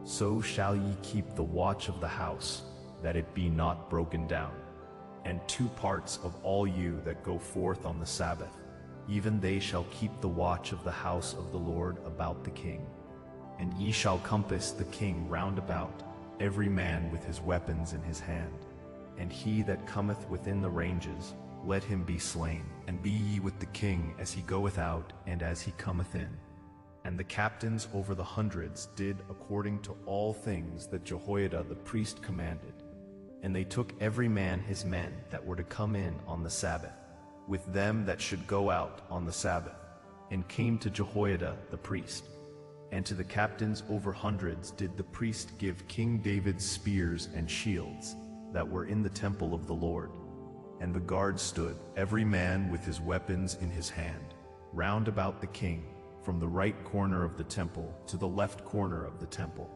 So shall ye keep the watch of the house, that it be not broken down. And 2 parts of all you that go forth on the Sabbath even they shall keep the watch of the house of the Lord about the king. And ye shall compass the king round about, every man with his weapons in his hand. And he that cometh within the ranges, let him be slain, and be ye with the king as he goeth out and as he cometh in. And the captains over the hundreds did according to all things that Jehoiada the priest commanded. And they took every man his men that were to come in on the Sabbath, with them that should go out on the Sabbath, and came to Jehoiada the priest. And to the captains over hundreds did the priest give King David's spears and shields that were in the temple of the Lord. And the guard stood, every man with his weapons in his hand, round about the king, from the right corner of the temple to the left corner of the temple,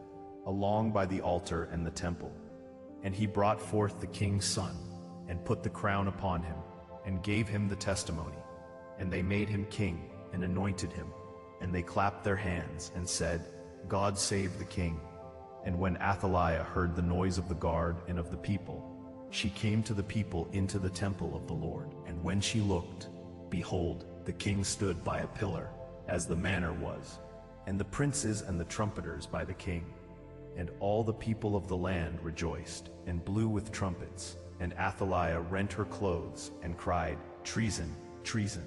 along by the altar and the temple. And he brought forth the king's son, and put the crown upon him, and gave him the testimony. And they made him king, and anointed him. And they clapped their hands, and said, God save the king. And when Athaliah heard the noise of the guard and of the people, she came to the people into the temple of the Lord. And when she looked, behold, the king stood by a pillar, as the manner was, and the princes and the trumpeters by the king. And all the people of the land rejoiced, and blew with trumpets. And Athaliah rent her clothes, and cried, Treason, treason.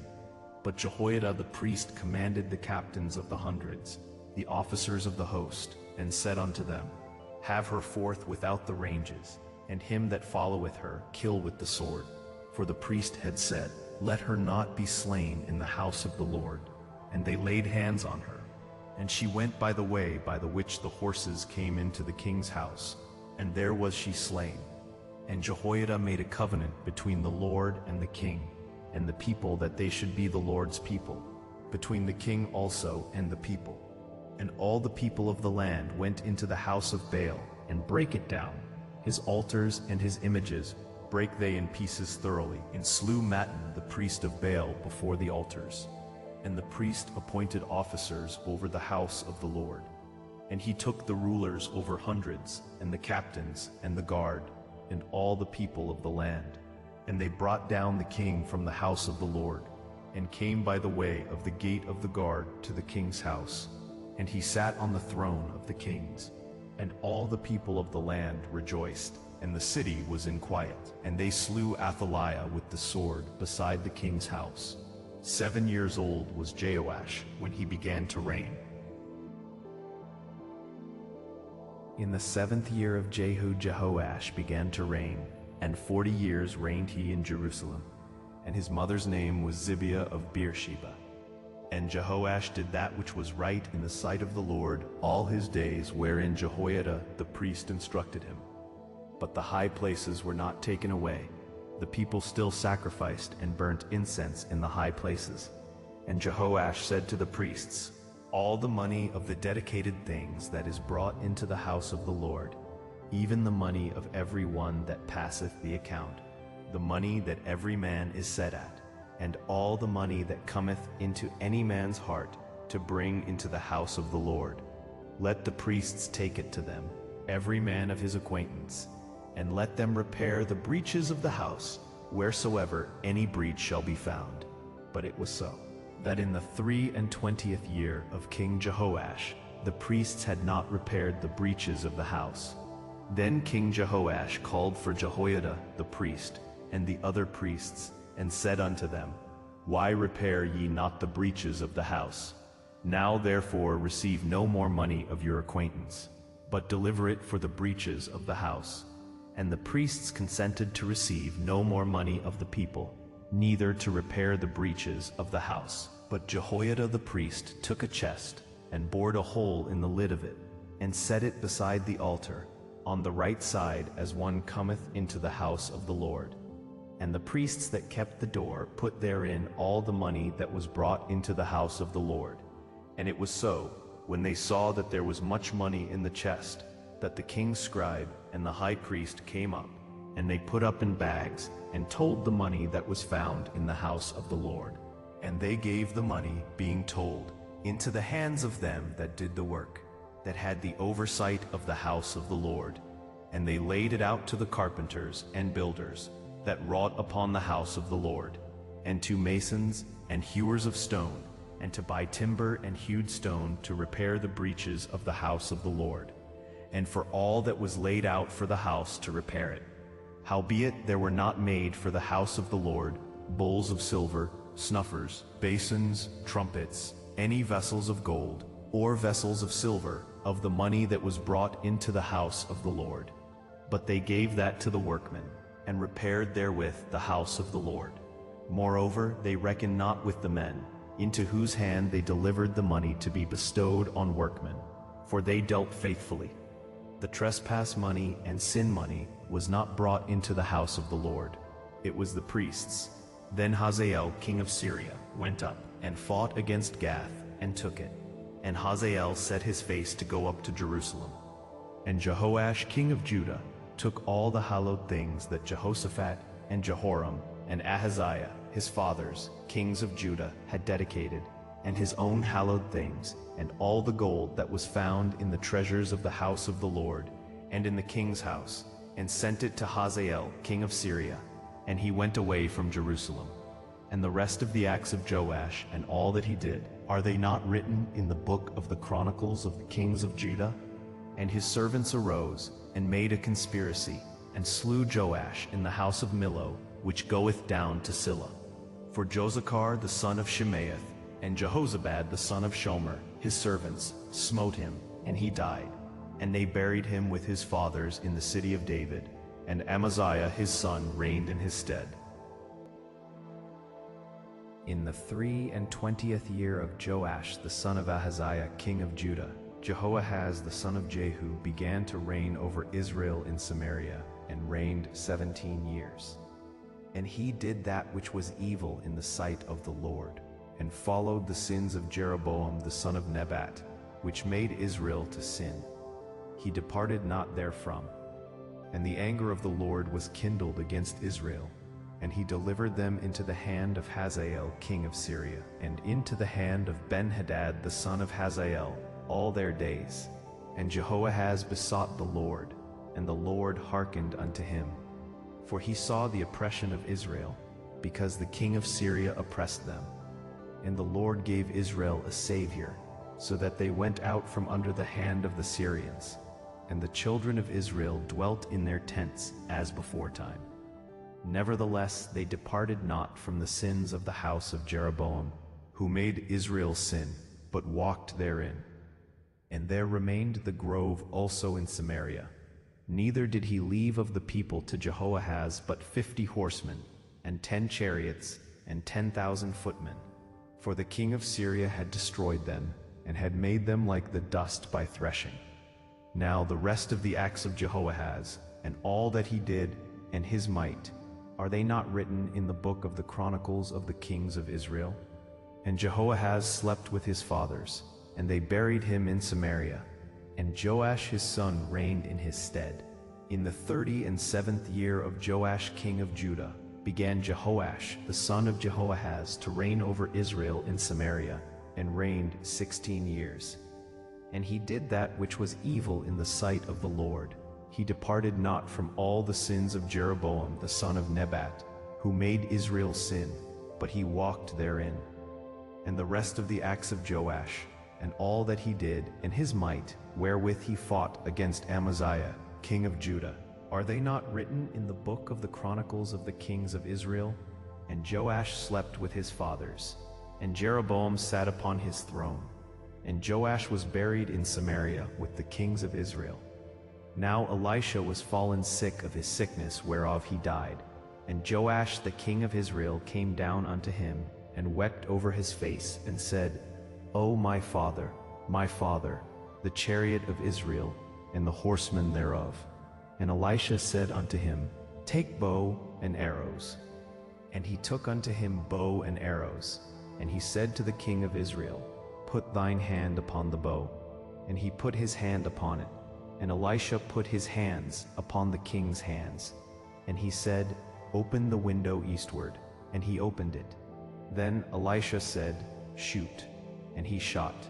But Jehoiada the priest commanded the captains of the hundreds, the officers of the host, and said unto them, Have her forth without the ranges, and him that followeth her kill with the sword. For the priest had said, Let her not be slain in the house of the Lord. And they laid hands on her. And she went by the way by the which the horses came into the king's house, and there was she slain. And Jehoiada made a covenant between the Lord and the king, and the people, that they should be the Lord's people, between the king also and the people. And all the people of the land went into the house of Baal, and brake it down. His altars and his images brake they in pieces thoroughly, and slew Mattan the priest of Baal before the altars. And the priest appointed officers over the house of the Lord. And he took the rulers over hundreds, and the captains, and the guard, and all the people of the land. And they brought down the king from the house of the Lord, and came by the way of the gate of the guard to the king's house. And he sat on the throne of the kings. And all the people of the land rejoiced, and the city was in quiet. And they slew Athaliah with the sword beside the king's house. 7 years old was Jehoash when he began to reign. In the 7th year of Jehu, Jehoash began to reign, and 40 years reigned he in Jerusalem. And his mother's name was Zibiah of Beersheba. And Jehoash did that which was right in the sight of the Lord all his days, wherein Jehoiada the priest instructed him. But the high places were not taken away. The people still sacrificed and burnt incense in the high places. And Jehoash said to the priests, All the money of the dedicated things that is brought into the house of the Lord, even the money of every one that passeth the account, the money that every man is set at, and all the money that cometh into any man's heart to bring into the house of the Lord, let the priests take it to them, every man of his acquaintance, and let them repair the breaches of the house, wheresoever any breach shall be found. But it was so, that in the 23rd year of King Jehoash, the priests had not repaired the breaches of the house. Then King Jehoash called for Jehoiada the priest, and the other priests, and said unto them, Why repair ye not the breaches of the house? Now therefore receive no more money of your acquaintance, but deliver it for the breaches of the house. And the priests consented to receive no more money of the people, neither to repair the breaches of the house. But Jehoiada the priest took a chest, and bored a hole in the lid of it, and set it beside the altar, on the right side as one cometh into the house of the Lord. And the priests that kept the door put therein all the money that was brought into the house of the Lord. And it was so, when they saw that there was much money in the chest, that the king's scribe and the high priest came up, and they put up in bags, and told the money that was found in the house of the Lord. And they gave the money, being told, into the hands of them that did the work, that had the oversight of the house of the Lord. And they laid it out to the carpenters and builders, that wrought upon the house of the Lord. and 2 masons and hewers of stone, and to buy timber and hewed stone to repair the breaches of the house of the Lord, and for all that was laid out for the house to repair it. Howbeit there were not made for the house of the Lord bowls of silver, snuffers, basins, trumpets, any vessels of gold, or vessels of silver, of the money that was brought into the house of the Lord. But they gave that to the workmen, and repaired therewith the house of the Lord. Moreover, they reckoned not with the men, into whose hand they delivered the money to be bestowed on workmen, for they dealt faithfully. The trespass money and sin money was not brought into the house of the Lord. It was the priests. Then Hazael king of Syria went up and fought against Gath and took it. And Hazael set his face to go up to Jerusalem. And Jehoash king of Judah took all the hallowed things that Jehoshaphat and Jehoram and Ahaziah his fathers, kings of Judah, had dedicated, and his own hallowed things, and all the gold that was found in the treasures of the house of the Lord, and in the king's house, and sent it to Hazael king of Syria, and he went away from Jerusalem. And the rest of the acts of Joash and all that he did, are they not written in the book of the chronicles of the kings of Judah? And his servants arose, and made a conspiracy, and slew Joash in the house of Millo, which goeth down to Silla. For Josachar the son of Shemaeth, and Jehozabad the son of Shomer, his servants, smote him, and he died. And they buried him with his fathers in the city of David, and Amaziah his son reigned in his stead. In the 23rd year of Joash the son of Ahaziah king of Judah, Jehoahaz the son of Jehu began to reign over Israel in Samaria, and reigned 17 years. And he did that which was evil in the sight of the Lord, and followed the sins of Jeroboam the son of Nebat, which made Israel to sin. He departed not therefrom. And the anger of the Lord was kindled against Israel, and he delivered them into the hand of Hazael king of Syria, and into the hand of Ben-Hadad the son of Hazael, all their days. And Jehoahaz besought the Lord, and the Lord hearkened unto him. For he saw the oppression of Israel, because the king of Syria oppressed them. And the Lord gave Israel a savior, so that they went out from under the hand of the Syrians. And the children of Israel dwelt in their tents as beforetime. Nevertheless they departed not from the sins of the house of Jeroboam, who made Israel sin, but walked therein. And there remained the grove also in Samaria. Neither did he leave of the people to Jehoahaz but 50 horsemen, and 10 chariots, and 10,000 footmen. For the king of Syria had destroyed them, and had made them like the dust by threshing. Now the rest of the acts of Jehoahaz, and all that he did, and his might, are they not written in the book of the chronicles of the kings of Israel? And Jehoahaz slept with his fathers, and they buried him in Samaria. And Joash his son reigned in his stead. In the 37th year of Joash king of Judah began Jehoash the son of Jehoahaz to reign over Israel in Samaria, and reigned 16 years. And he did that which was evil in the sight of the Lord. He departed not from all the sins of Jeroboam the son of Nebat, who made Israel sin, but he walked therein. And the rest of the acts of Joash, and all that he did, and his might, wherewith he fought against Amaziah, king of Judah, are they not written in the book of the chronicles of the kings of Israel? And Joash slept with his fathers, and Jeroboam sat upon his throne. And Joash was buried in Samaria with the kings of Israel. Now Elisha was fallen sick of his sickness whereof he died. And Joash the king of Israel came down unto him, and wept over his face, and said, O my father, the chariot of Israel, and the horsemen thereof. And Elisha said unto him, Take bow and arrows. And he took unto him bow and arrows. And he said to the king of Israel, Put thine hand upon the bow. And he put his hand upon it. And Elisha put his hands upon the king's hands. And he said, Open the window eastward. And he opened it. Then Elisha said, Shoot. And he shot.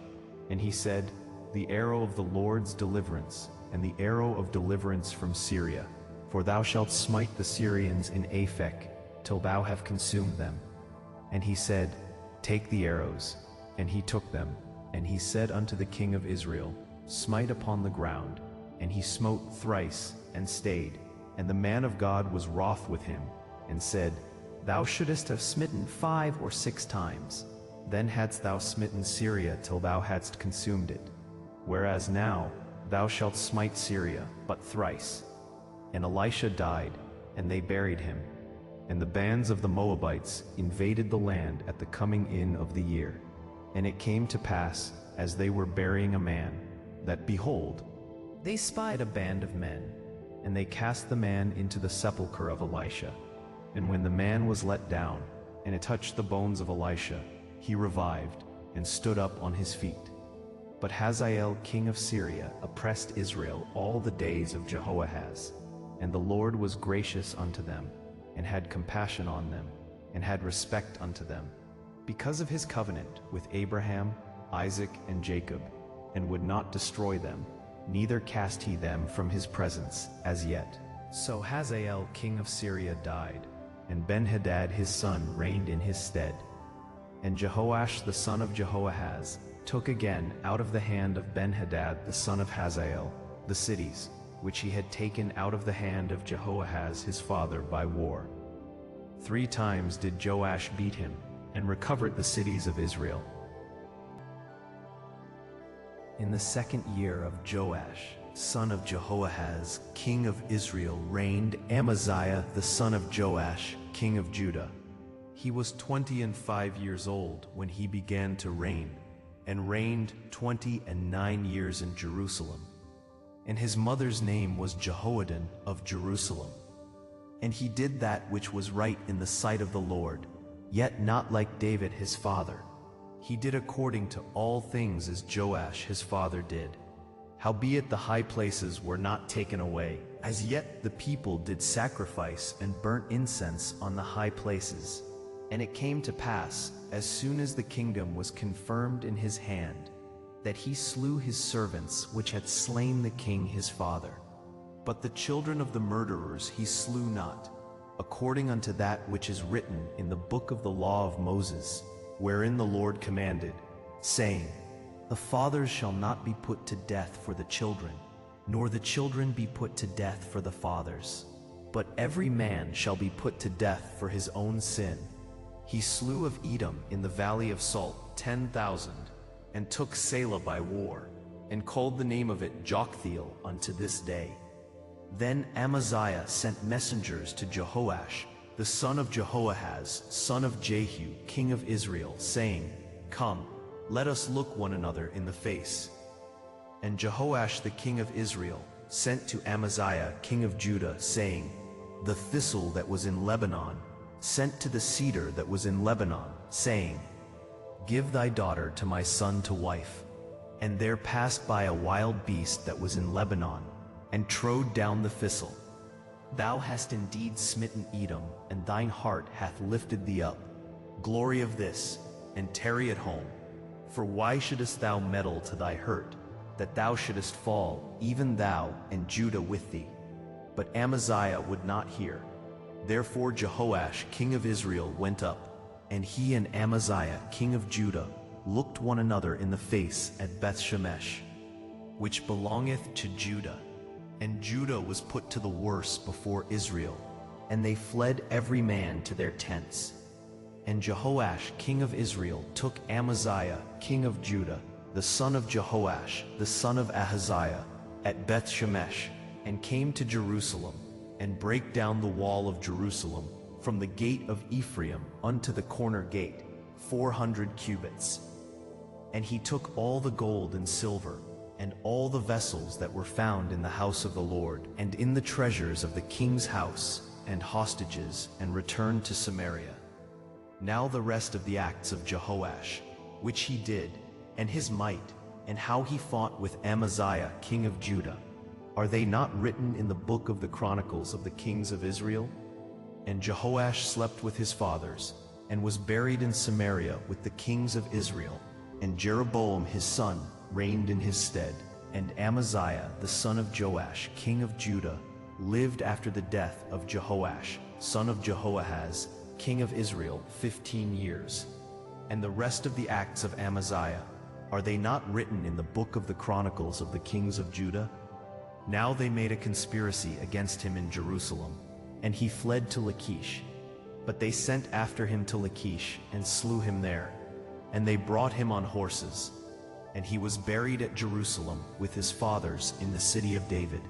And he said, The arrow of the Lord's deliverance, and the arrow of deliverance from Syria. For thou shalt smite the Syrians in Aphek, till thou have consumed them. And he said, Take the arrows. And he took them. And he said unto the king of Israel, Smite upon the ground. And he smote thrice, and stayed. And the man of God was wroth with him, and said, Thou shouldest have smitten 5 or 6 times. Then hadst thou smitten Syria till thou hadst consumed it. Whereas now thou shalt smite Syria but thrice. And Elisha died, and they buried him. And the bands of the Moabites invaded the land at the coming in of the year. And it came to pass, as they were burying a man, that, behold, they spied a band of men, and they cast the man into the sepulchre of Elisha. And when the man was let down, and it touched the bones of Elisha, he revived, and stood up on his feet. But Hazael king of Syria oppressed Israel all the days of Jehoahaz. And the Lord was gracious unto them, and had compassion on them, and had respect unto them, because of his covenant with Abraham, Isaac, and Jacob, and would not destroy them, neither cast he them from his presence as yet. So Hazael king of Syria died, and Ben-Hadad his son reigned in his stead. And Jehoash the son of Jehoahaz took again out of the hand of Ben-Hadad the son of Hazael the cities, which he had taken out of the hand of Jehoahaz his father by war. 3 times did Joash beat him, and recovered the cities of Israel. In the 2nd year of Joash, son of Jehoahaz, king of Israel, reigned Amaziah the son of Joash, king of Judah. He was 25 years old when he began to reign, and reigned 29 years in Jerusalem. And his mother's name was Jehoadan of Jerusalem. And he did that which was right in the sight of the Lord, yet not like David his father. He did according to all things as Joash his father did. Howbeit the high places were not taken away. As yet the people did sacrifice and burnt incense on the high places. And it came to pass, as soon as the kingdom was confirmed in his hand, that he slew his servants which had slain the king his father. But the children of the murderers he slew not, according unto that which is written in the book of the law of Moses, wherein the Lord commanded, saying, The fathers shall not be put to death for the children, nor the children be put to death for the fathers, but every man shall be put to death for his own sin. He slew of Edom in the valley of Salt 10,000, and took Selah by war, and called the name of it Joktheel unto this day. Then Amaziah sent messengers to Jehoash, the son of Jehoahaz, son of Jehu, king of Israel, saying, Come, let us look one another in the face. And Jehoash the king of Israel sent to Amaziah king of Judah, saying, The thistle that was in Lebanon sent to the cedar that was in Lebanon, saying, Give thy daughter to my son to wife. And there passed by a wild beast that was in Lebanon, and trode down the thistle. Thou hast indeed smitten Edom, and thine heart hath lifted thee up. Glory of this, and tarry at home. For why shouldest thou meddle to thy hurt, that thou shouldest fall, even thou and Judah with thee? But Amaziah would not hear. Therefore Jehoash king of Israel went up, and he and Amaziah king of Judah looked one another in the face at Bethshemesh, which belongeth to Judah. And Judah was put to the worse before Israel, and they fled every man to their tents. And Jehoash king of Israel took Amaziah king of Judah, the son of Jehoash, the son of Ahaziah, at Bethshemesh, and came to Jerusalem, and brake down the wall of Jerusalem, from the gate of Ephraim unto the corner gate, 400 cubits. And he took all the gold and silver, and all the vessels that were found in the house of the Lord, and in the treasures of the king's house, and hostages, and returned to Samaria. Now the rest of the acts of Jehoash, which he did, and his might, and how he fought with Amaziah king of Judah, are they not written in the book of the Chronicles of the kings of Israel? And Jehoash slept with his fathers, and was buried in Samaria with the kings of Israel, and Jeroboam his son reigned in his stead. And Amaziah the son of Joash king of Judah lived after the death of Jehoash son of Jehoahaz king of Israel, 15 years. And the rest of the acts of Amaziah, are they not written in the book of the chronicles of the kings of Judah? Now they made a conspiracy against him in Jerusalem, and he fled to Lachish. But they sent after him to Lachish and slew him there, and they brought him on horses. And he was buried at Jerusalem with his fathers in the city of David.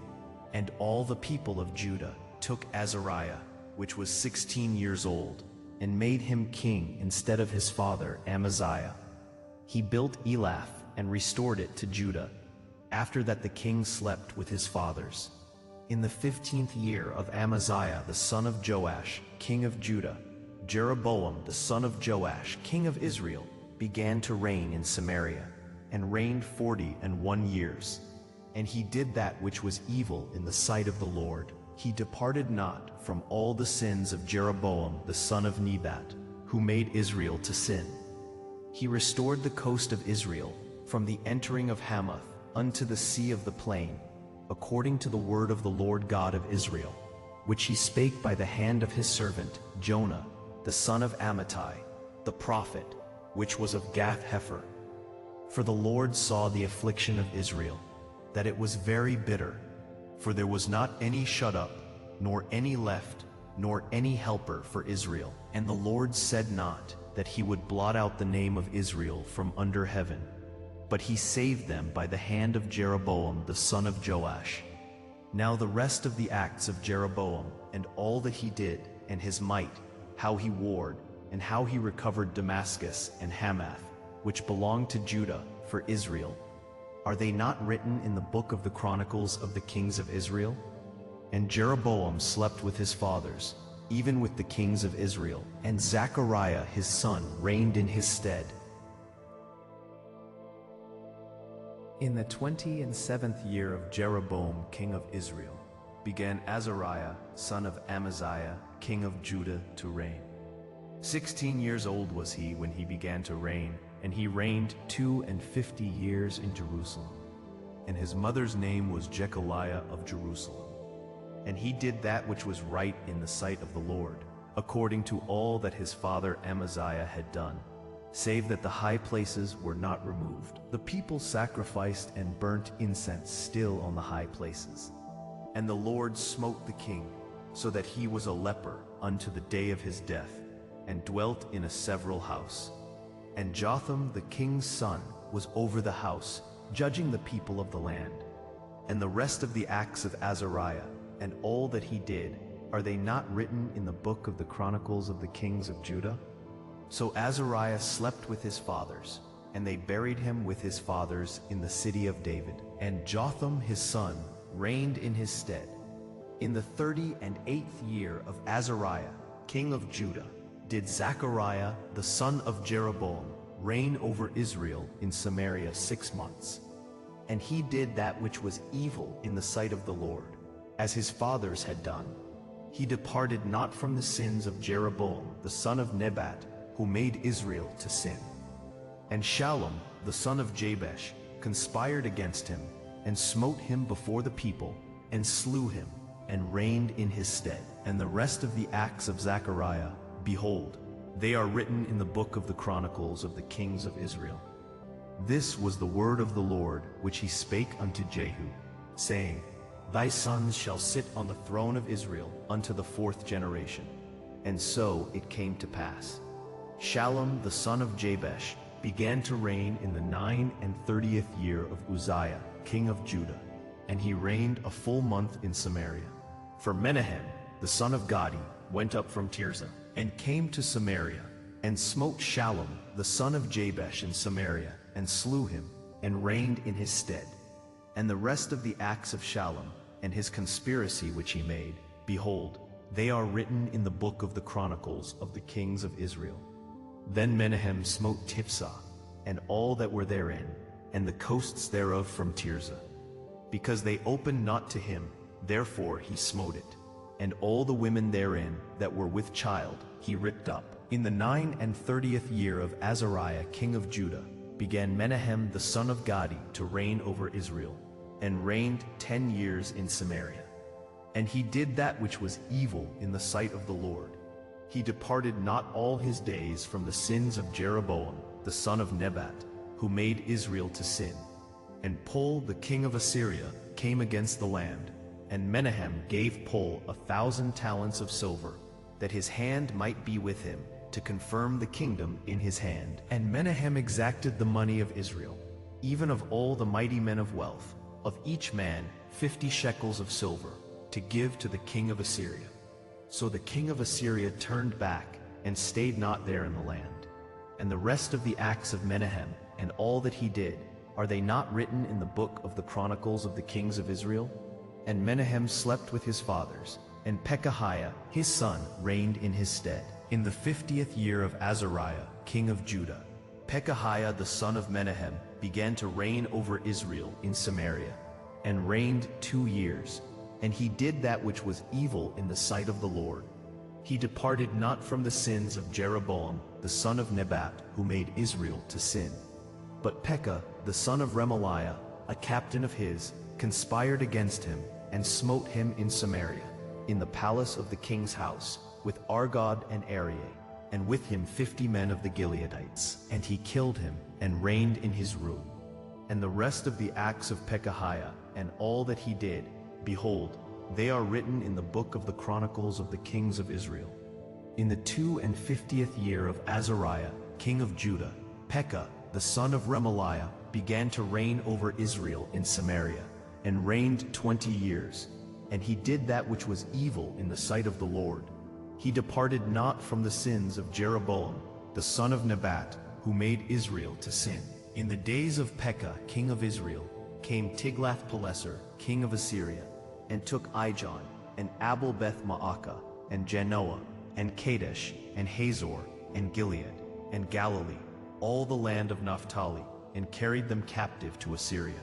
And all the people of Judah took Azariah, which was 16 years old, and made him king instead of his father Amaziah. He built Elath and restored it to Judah. After that the king slept with his fathers. In the 15th year of Amaziah the son of Joash, king of Judah, Jeroboam the son of Joash, king of Israel, began to reign in Samaria, and reigned 41 years. And he did that which was evil in the sight of the Lord. He departed not from all the sins of Jeroboam the son of Nebat, who made Israel to sin. He restored the coast of Israel, from the entering of Hamath unto the sea of the plain, according to the word of the Lord God of Israel, which he spake by the hand of his servant Jonah, the son of Amittai, the prophet, which was of Gath-hepher. For the Lord saw the affliction of Israel, that it was very bitter, for there was not any shut up, nor any left, nor any helper for Israel. And the Lord said not that he would blot out the name of Israel from under heaven, but he saved them by the hand of Jeroboam the son of Joash. Now the rest of the acts of Jeroboam, and all that he did, and his might, how he warred, and how he recovered Damascus and Hamath, which belonged to Judah, for Israel, are they not written in the book of the chronicles of the kings of Israel? And Jeroboam slept with his fathers, even with the kings of Israel, and Zechariah his son reigned in his stead. In the 27th year of Jeroboam king of Israel, began Azariah son of Amaziah king of Judah to reign. 16 years old was he when he began to reign, and he reigned 52 years in Jerusalem. And his mother's name was Jechaliah of Jerusalem. And he did that which was right in the sight of the Lord, according to all that his father Amaziah had done, save that the high places were not removed. The people sacrificed and burnt incense still on the high places. And the Lord smote the king, so that he was a leper unto the day of his death, and dwelt in a several house. And Jotham the king's son was over the house, judging the people of the land. And the rest of the acts of Azariah, and all that he did, are they not written in the book of the chronicles of the kings of Judah? So Azariah slept with his fathers, and they buried him with his fathers in the city of David. And Jotham his son reigned in his stead. In the 38th year of Azariah, king of Judah, did Zechariah the son of Jeroboam reign over Israel in Samaria 6 months. And he did that which was evil in the sight of the Lord, as his fathers had done. He departed not from the sins of Jeroboam the son of Nebat, who made Israel to sin. And Shallum the son of Jabesh conspired against him, and smote him before the people, and slew him, and reigned in his stead. And the rest of the acts of Zechariah, behold, they are written in the book of the chronicles of the kings of Israel. This was the word of the Lord which he spake unto Jehu, saying, Thy sons shall sit on the throne of Israel unto the 4th generation. And so it came to pass. Shallum the son of Jabesh began to reign in the 39th year of Uzziah, king of Judah, and he reigned a full month in Samaria. For Menahem the son of Gadi went up from Tirzah, and came to Samaria, and smote Shallum the son of Jabesh in Samaria, and slew him, and reigned in his stead. And the rest of the acts of Shallum, and his conspiracy which he made, behold, they are written in the book of the chronicles of the kings of Israel. Then Menahem smote Tiphsah, and all that were therein, and the coasts thereof from Tirzah. Because they opened not to him, therefore he smote it. And all the women therein that were with child he ripped up. In the 39th year of Azariah king of Judah, began Menahem the son of Gadi to reign over Israel, and reigned 10 years in Samaria. And he did that which was evil in the sight of the Lord. He departed not all his days from the sins of Jeroboam, the son of Nebat, who made Israel to sin. And Pul the king of Assyria came against the land, and Menahem gave Pul 1,000 talents of silver, that his hand might be with him, to confirm the kingdom in his hand. And Menahem exacted the money of Israel, even of all the mighty men of wealth, of each man 50 shekels of silver, to give to the king of Assyria. So the king of Assyria turned back, and stayed not there in the land. And the rest of the acts of Menahem, and all that he did, are they not written in the book of the chronicles of the kings of Israel? And Menahem slept with his fathers, and Pekahiah his son reigned in his stead. In the 50th year of Azariah, king of Judah, Pekahiah the son of Menahem began to reign over Israel in Samaria, and reigned 2 years. And he did that which was evil in the sight of the Lord. He departed not from the sins of Jeroboam the son of Nebat, who made Israel to sin. But Pekah the son of Remaliah, a captain of his, conspired against him, and smote him in Samaria, in the palace of the king's house, with Argod and Arieh, and with him 50 men of the Gileadites. And he killed him, and reigned in his room. And the rest of the acts of Pekahiah, and all that he did, behold, they are written in the book of the chronicles of the kings of Israel. In the 52nd year of Azariah, king of Judah, Pekah, the son of Remaliah, began to reign over Israel in Samaria, and reigned 20 years. And he did that which was evil in the sight of the Lord. He departed not from the sins of Jeroboam, the son of Nebat, who made Israel to sin. In the days of Pekah, king of Israel, came Tiglath-Pileser, king of Assyria, and took Ijon, and Abel-Beth-Maacah, and Janoah, and Kadesh, and Hazor, and Gilead, and Galilee, all the land of Naphtali, and carried them captive to Assyria.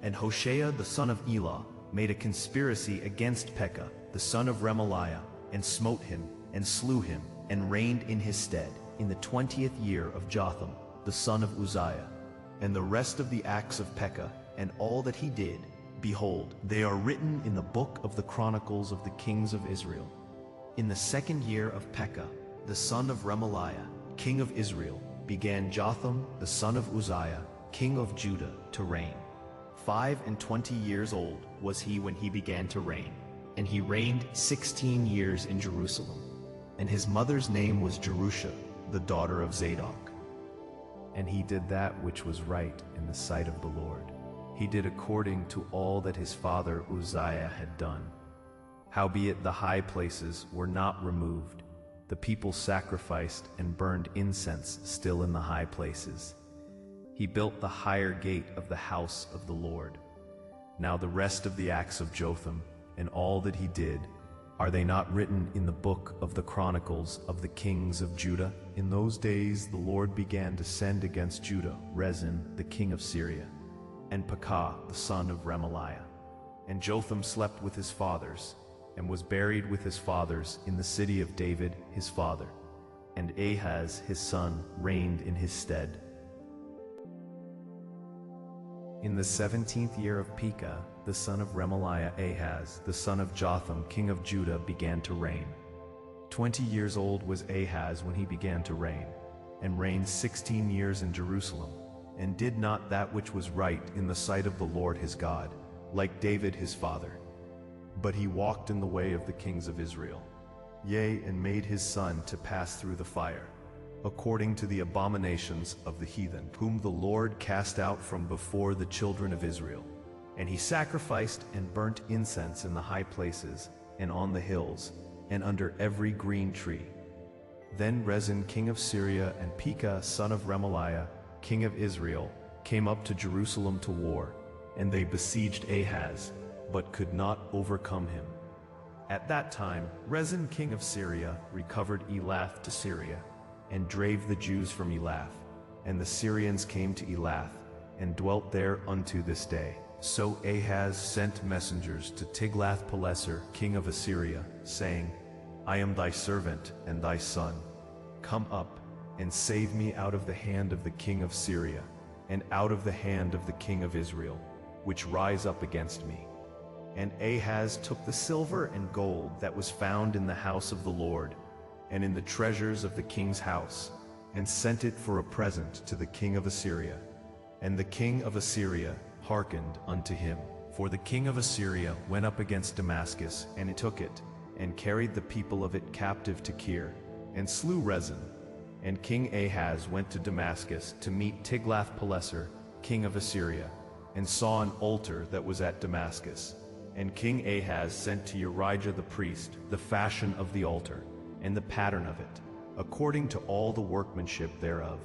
And Hoshea the son of Elah made a conspiracy against Pekah, the son of Remaliah, and smote him, and slew him, and reigned in his stead, in the 20th year of Jotham, the son of Uzziah. And the rest of the acts of Pekah, and all that he did, behold, they are written in the book of the chronicles of the kings of Israel. In the 2nd year of Pekah, the son of Remaliah, king of Israel, began Jotham, the son of Uzziah, king of Judah, to reign. 25 years old was he when he began to reign, and he reigned 16 years in Jerusalem. And his mother's name was Jerusha, the daughter of Zadok. And he did that which was right in the sight of the Lord. He did according to all that his father Uzziah had done. Howbeit the high places were not removed. The people sacrificed and burned incense still in the high places. He built the higher gate of the house of the Lord. Now the rest of the acts of Jotham, and all that he did, are they not written in the book of the chronicles of the kings of Judah? In those days the Lord began to send against Judah Rezin the king of Syria, and Pekah the son of Remaliah. And Jotham slept with his fathers, and was buried with his fathers in the city of David his father. And Ahaz his son reigned in his stead. In the 17th year of Pekah, the son of Remaliah, Ahaz, the son of Jotham, king of Judah, began to reign. 20 years old was Ahaz when he began to reign, and reigned 16 years in Jerusalem, and did not that which was right in the sight of the Lord his God, like David his father. But he walked in the way of the kings of Israel, yea, and made his son to pass through the fire, according to the abominations of the heathen, whom the Lord cast out from before the children of Israel. And he sacrificed and burnt incense in the high places, and on the hills, and under every green tree. Then Rezin king of Syria and Pekah son of Remaliah, king of Israel, came up to Jerusalem to war, and they besieged Ahaz, but could not overcome him. At that time Rezin king of Syria recovered Elath to Syria, and drave the Jews from Elath. And the Syrians came to Elath, and dwelt there unto this day. So Ahaz sent messengers to Tiglath-Pileser king of Assyria, saying, I am thy servant and thy son. Come up, and save me out of the hand of the king of Syria, and out of the hand of the king of Israel, which rise up against me. And Ahaz took the silver and gold that was found in the house of the Lord, and in the treasures of the king's house, and sent it for a present to the king of Assyria. And the king of Assyria hearkened unto him. For the king of Assyria went up against Damascus, and it took it, and carried the people of it captive to Kir, and slew Rezin. And King Ahaz went to Damascus to meet Tiglath-Pileser, king of Assyria, and saw an altar that was at Damascus. And King Ahaz sent to Urijah the priest the fashion of the altar, and the pattern of it, according to all the workmanship thereof.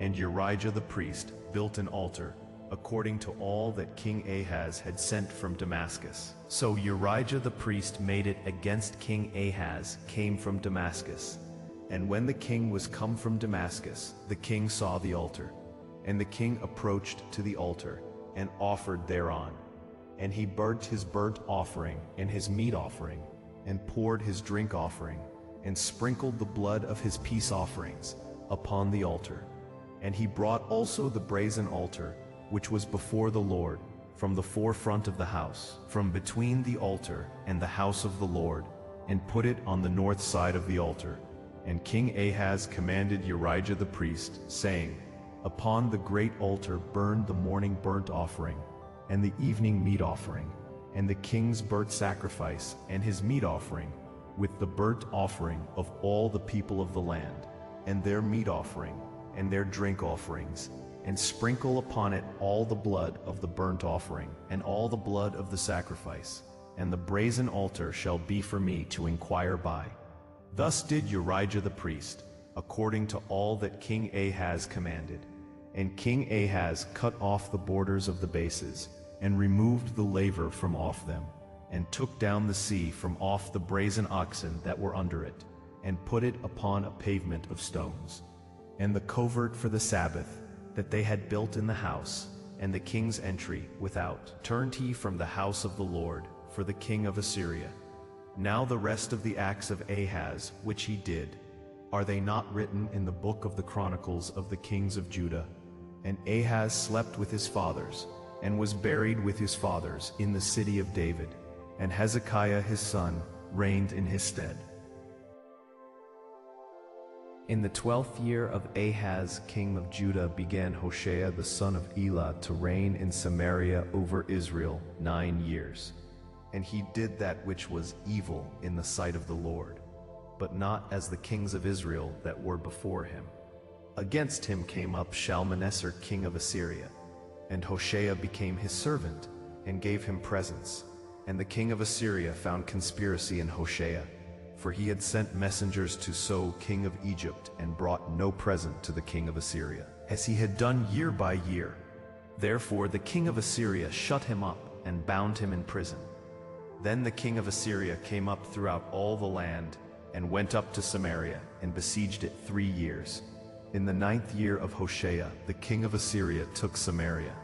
And Urijah the priest built an altar, according to all that King Ahaz had sent from Damascus. So Urijah the priest made it against King Ahaz came from Damascus. And when the king was come from Damascus, the king saw the altar. And the king approached to the altar, and offered thereon. And he burnt his burnt offering and his meat offering, and poured his drink offering, and sprinkled the blood of his peace offerings upon the altar. And he brought also the brazen altar, which was before the Lord, from the forefront of the house, from between the altar and the house of the Lord, and put it on the north side of the altar. And King Ahaz commanded Urijah the priest, saying, Upon the great altar burn the morning burnt offering, and the evening meat offering, and the king's burnt sacrifice, and his meat offering, with the burnt offering of all the people of the land, and their meat offering, and their drink offerings, and sprinkle upon it all the blood of the burnt offering, and all the blood of the sacrifice, and the brazen altar shall be for me to inquire by. Thus did Urijah the priest, according to all that King Ahaz commanded. And King Ahaz cut off the borders of the bases, and removed the laver from off them, and took down the sea from off the brazen oxen that were under it, and put it upon a pavement of stones. And the covert for the Sabbath, that they had built in the house, and the king's entry without, turned he from the house of the Lord, for the king of Assyria. Now the rest of the acts of Ahaz, which he did, are they not written in the book of the chronicles of the kings of Judah? And Ahaz slept with his fathers, and was buried with his fathers in the city of David, and Hezekiah his son reigned in his stead. In the 12th year of Ahaz king of Judah began Hoshea the son of Elah to reign in Samaria over Israel 9 years. And he did that which was evil in the sight of the Lord, but not as the kings of Israel that were before him. Against him came up Shalmaneser king of Assyria, and Hoshea became his servant, and gave him presents. And the king of Assyria found conspiracy in Hoshea, for he had sent messengers to So king of Egypt, and brought no present to the king of Assyria, as he had done year by year. Therefore the king of Assyria shut him up, and bound him in prison. Then the king of Assyria came up throughout all the land, and went up to Samaria, and besieged it 3 years. In the 9th year of Hoshea, the king of Assyria took Samaria,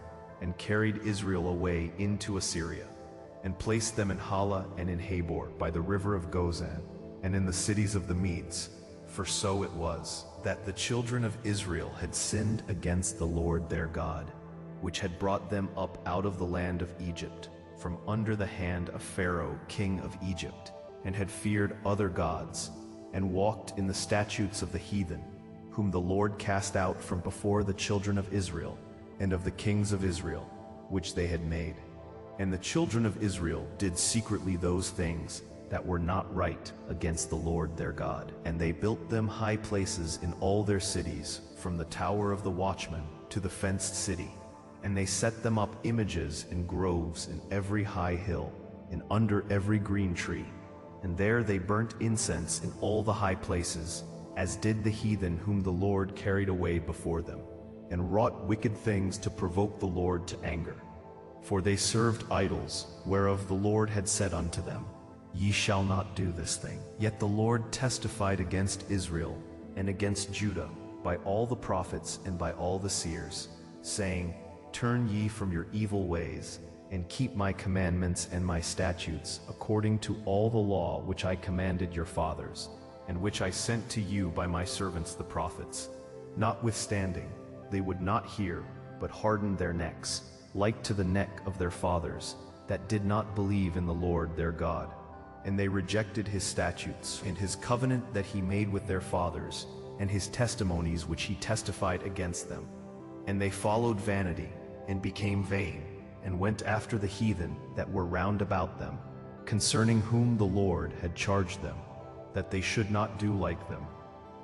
and carried Israel away into Assyria, and placed them in Hala and in Habor by the river of Gozan, and in the cities of the Medes. For so it was, that the children of Israel had sinned against the Lord their God, which had brought them up out of the land of Egypt, from under the hand of Pharaoh king of Egypt, and had feared other gods, and walked in the statutes of the heathen, whom the Lord cast out from before the children of Israel, and of the kings of Israel, which they had made. And the children of Israel did secretly those things that were not right against the Lord their God. And they built them high places in all their cities, from the tower of the watchman to the fenced city. And they set them up images in groves in every high hill, and under every green tree. And there they burnt incense in all the high places, as did the heathen whom the Lord carried away before them, and wrought wicked things to provoke the Lord to anger. For they served idols, whereof the Lord had said unto them, Ye shall not do this thing. Yet the Lord testified against Israel and against Judah by all the prophets and by all the seers, saying, Turn ye from your evil ways, and keep my commandments and my statutes, according to all the law which I commanded your fathers, and which I sent to you by my servants the prophets. Notwithstanding, they would not hear, but hardened their necks, like to the neck of their fathers, that did not believe in the Lord their God. and they rejected his statutes, and his covenant that he made with their fathers, and his testimonies which he testified against them. And they followed vanity, and became vain, and went after the heathen that were round about them, concerning whom the Lord had charged them, that they should not do like them.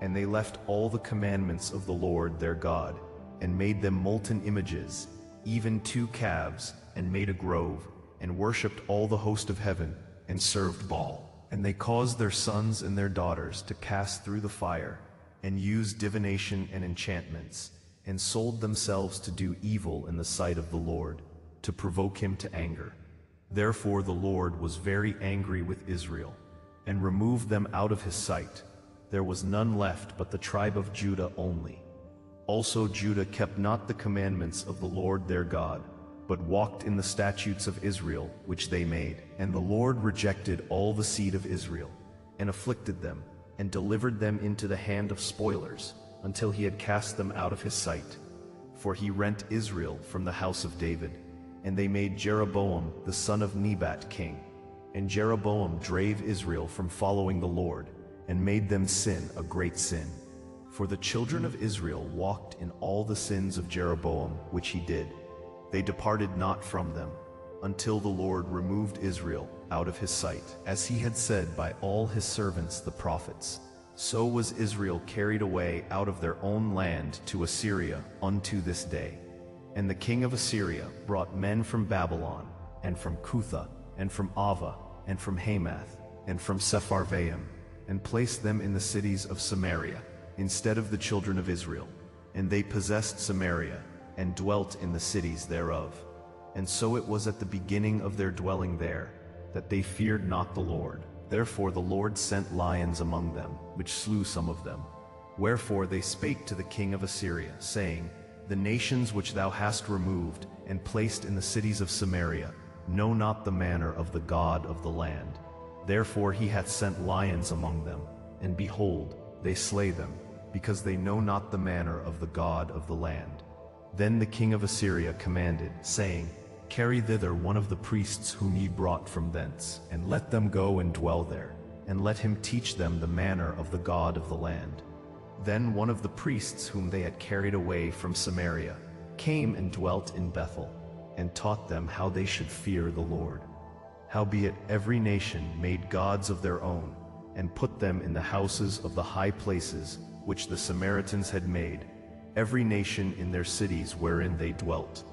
And they left all the commandments of the Lord their God, and made them molten images, even 2 calves, and made a grove, and worshipped all the host of heaven, and served Baal. And they caused their sons and their daughters to pass through the fire, and used divination and enchantments, and sold themselves to do evil in the sight of the Lord, to provoke him to anger. Therefore the Lord was very angry with Israel, and removed them out of his sight. There was none left but the tribe of Judah only. Also Judah kept not the commandments of the Lord their God, but walked in the statutes of Israel which they made. And the Lord rejected all the seed of Israel, and afflicted them, and delivered them into the hand of spoilers, until he had cast them out of his sight. For he rent Israel from the house of David, and they made Jeroboam the son of Nebat king. And Jeroboam drave Israel from following the Lord, and made them sin a great sin. For the children of Israel walked in all the sins of Jeroboam which he did. They departed not from them, until the Lord removed Israel out of his sight, as he had said by all his servants the prophets. So was Israel carried away out of their own land to Assyria unto this day. And the king of Assyria brought men from Babylon, and from Cutha, and from Ava, and from Hamath, and from Sepharvaim, and placed them in the cities of Samaria, instead of the children of Israel. And they possessed Samaria, and dwelt in the cities thereof. And so it was at the beginning of their dwelling there, that they feared not the Lord. Therefore the Lord sent lions among them, which slew some of them. Wherefore they spake to the king of Assyria, saying, The nations which thou hast removed, and placed in the cities of Samaria, know not the manner of the God of the land. Therefore he hath sent lions among them, and behold, they slay them, because they know not the manner of the God of the land. Then the king of Assyria commanded, saying, Carry thither one of the priests whom ye brought from thence, and let them go and dwell there, and let him teach them the manner of the God of the land. Then one of the priests whom they had carried away from Samaria came and dwelt in Bethel, and taught them how they should fear the Lord. Howbeit every nation made gods of their own, and put them in the houses of the high places which the Samaritans had made, every nation in their cities wherein they dwelt.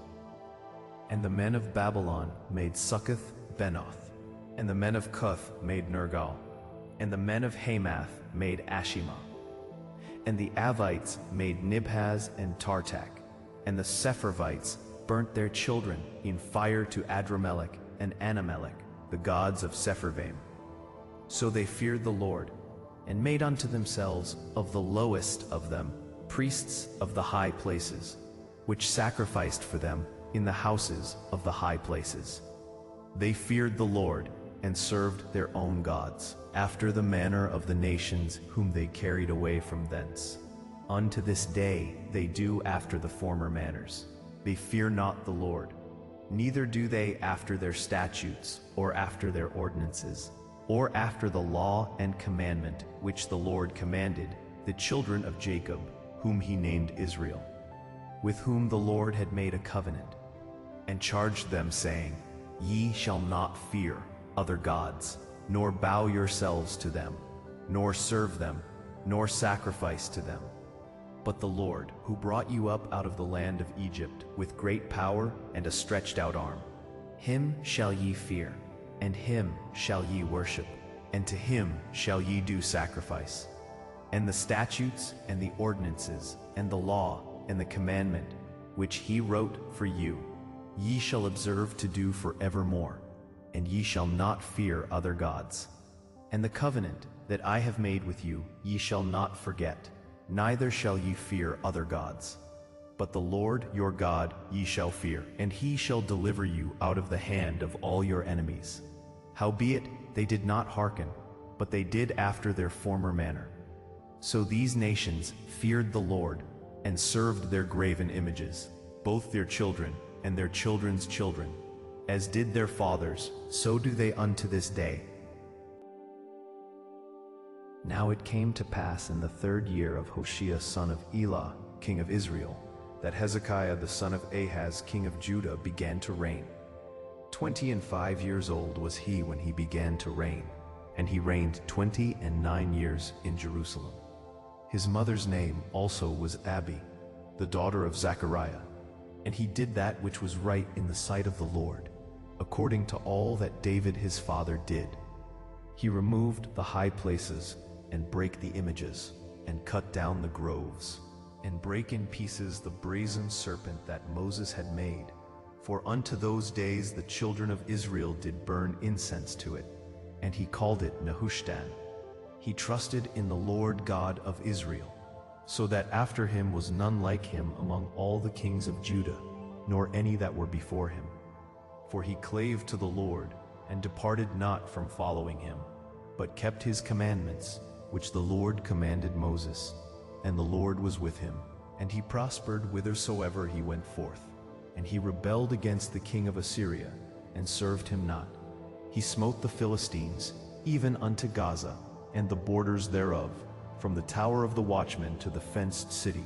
And the men of Babylon made Succoth Benoth, and the men of Cuth made Nergal, and the men of Hamath made Ashima. And the Avites made Nibhaz and Tartak, and the Sepharvites burnt their children in fire to Adramelech and Anamelech, the gods of Sepharvaim. So they feared the Lord, and made unto themselves of the lowest of them priests of the high places, which sacrificed for them in the houses of the high places. They feared the Lord, and served their own gods, after the manner of the nations whom they carried away from thence. Unto this day they do after the former manners. They fear not the Lord, neither do they after their statutes, or after their ordinances, or after the law and commandment which the Lord commanded the children of Jacob, whom he named Israel, with whom the Lord had made a covenant, and charged them, saying, Ye shall not fear other gods, nor bow yourselves to them, nor serve them, nor sacrifice to them. But the Lord, who brought you up out of the land of Egypt with great power and a stretched out arm, him shall ye fear, and him shall ye worship, and to him shall ye do sacrifice. And the statutes and the ordinances and the law and the commandment which he wrote for you, ye shall observe to do for evermore, and ye shall not fear other gods. And the covenant that I have made with you ye shall not forget, neither shall ye fear other gods. But the Lord your God ye shall fear, and he shall deliver you out of the hand of all your enemies. Howbeit they did not hearken, but they did after their former manner. So these nations feared the Lord, and served their graven images, both their children and their children's children. As did their fathers, so do they unto this day. Now it came to pass in the 3rd year of Hoshea son of Elah, king of Israel, that Hezekiah the son of Ahaz, king of Judah, began to reign. 25 years old was he when he began to reign, and he reigned 29 years in Jerusalem. His mother's name also was Abi, the daughter of Zechariah, and he did that which was right in the sight of the Lord, according to all that David his father did. He removed the high places, and brake the images, and cut down the groves, and brake in pieces the brazen serpent that Moses had made. For unto those days the children of Israel did burn incense to it, and he called it Nehushtan. He trusted in the Lord God of Israel, so that after him was none like him among all the kings of Judah, nor any that were before him. For he clave to the Lord, and departed not from following him, but kept his commandments, which the Lord commanded Moses. And the Lord was with him, and he prospered whithersoever he went forth. And he rebelled against the king of Assyria, and served him not. He smote the Philistines, even unto Gaza, and the borders thereof, from the tower of the watchman to the fenced city.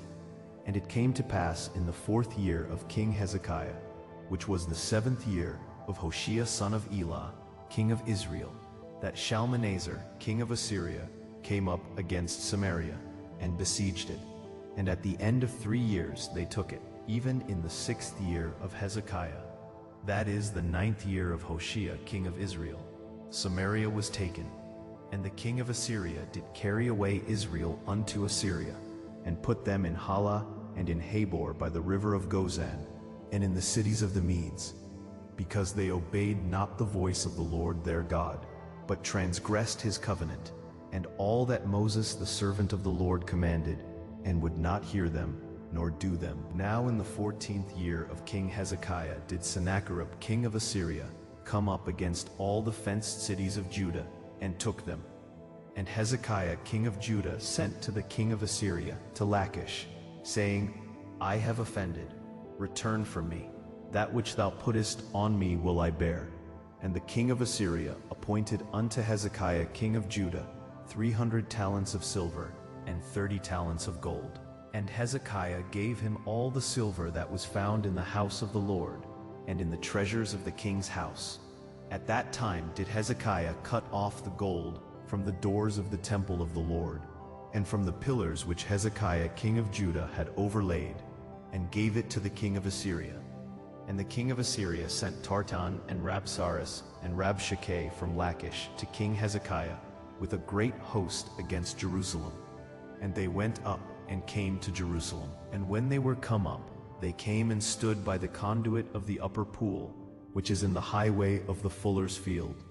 And it came to pass in the 4th year of King Hezekiah, which was the 7th year of Hoshea son of Elah, king of Israel, that Shalmaneser, king of Assyria, came up against Samaria, and besieged it. And at the end of 3 years they took it, even in the 6th year of Hezekiah, that is the 9th year of Hoshea king of Israel. Samaria was taken, and the king of Assyria did carry away Israel unto Assyria, and put them in Halah and in Habor by the river of Gozan, and in the cities of the Medes, because they obeyed not the voice of the Lord their God, but transgressed his covenant, and all that Moses the servant of the Lord commanded, and would not hear them, nor do them. Now in the 14th year of King Hezekiah did Sennacherib king of Assyria come up against all the fenced cities of Judah, and took them. And Hezekiah king of Judah sent to the king of Assyria, to Lachish, saying, I have offended, return from me. That which thou puttest on me will I bear. And the king of Assyria appointed unto Hezekiah king of Judah 300 talents of silver, and 30 talents of gold. And Hezekiah gave him all the silver that was found in the house of the Lord, and in the treasures of the king's house. At that time did Hezekiah cut off the gold from the doors of the temple of the Lord, and from the pillars which Hezekiah king of Judah had overlaid, and gave it to the king of Assyria. And the king of Assyria sent Tartan and Rabsaris and Rabshakeh from Lachish to King Hezekiah with a great host against Jerusalem. And they went up and came to Jerusalem. And when they were come up, they came and stood by the conduit of the upper pool, which is in the highway of the fuller's field.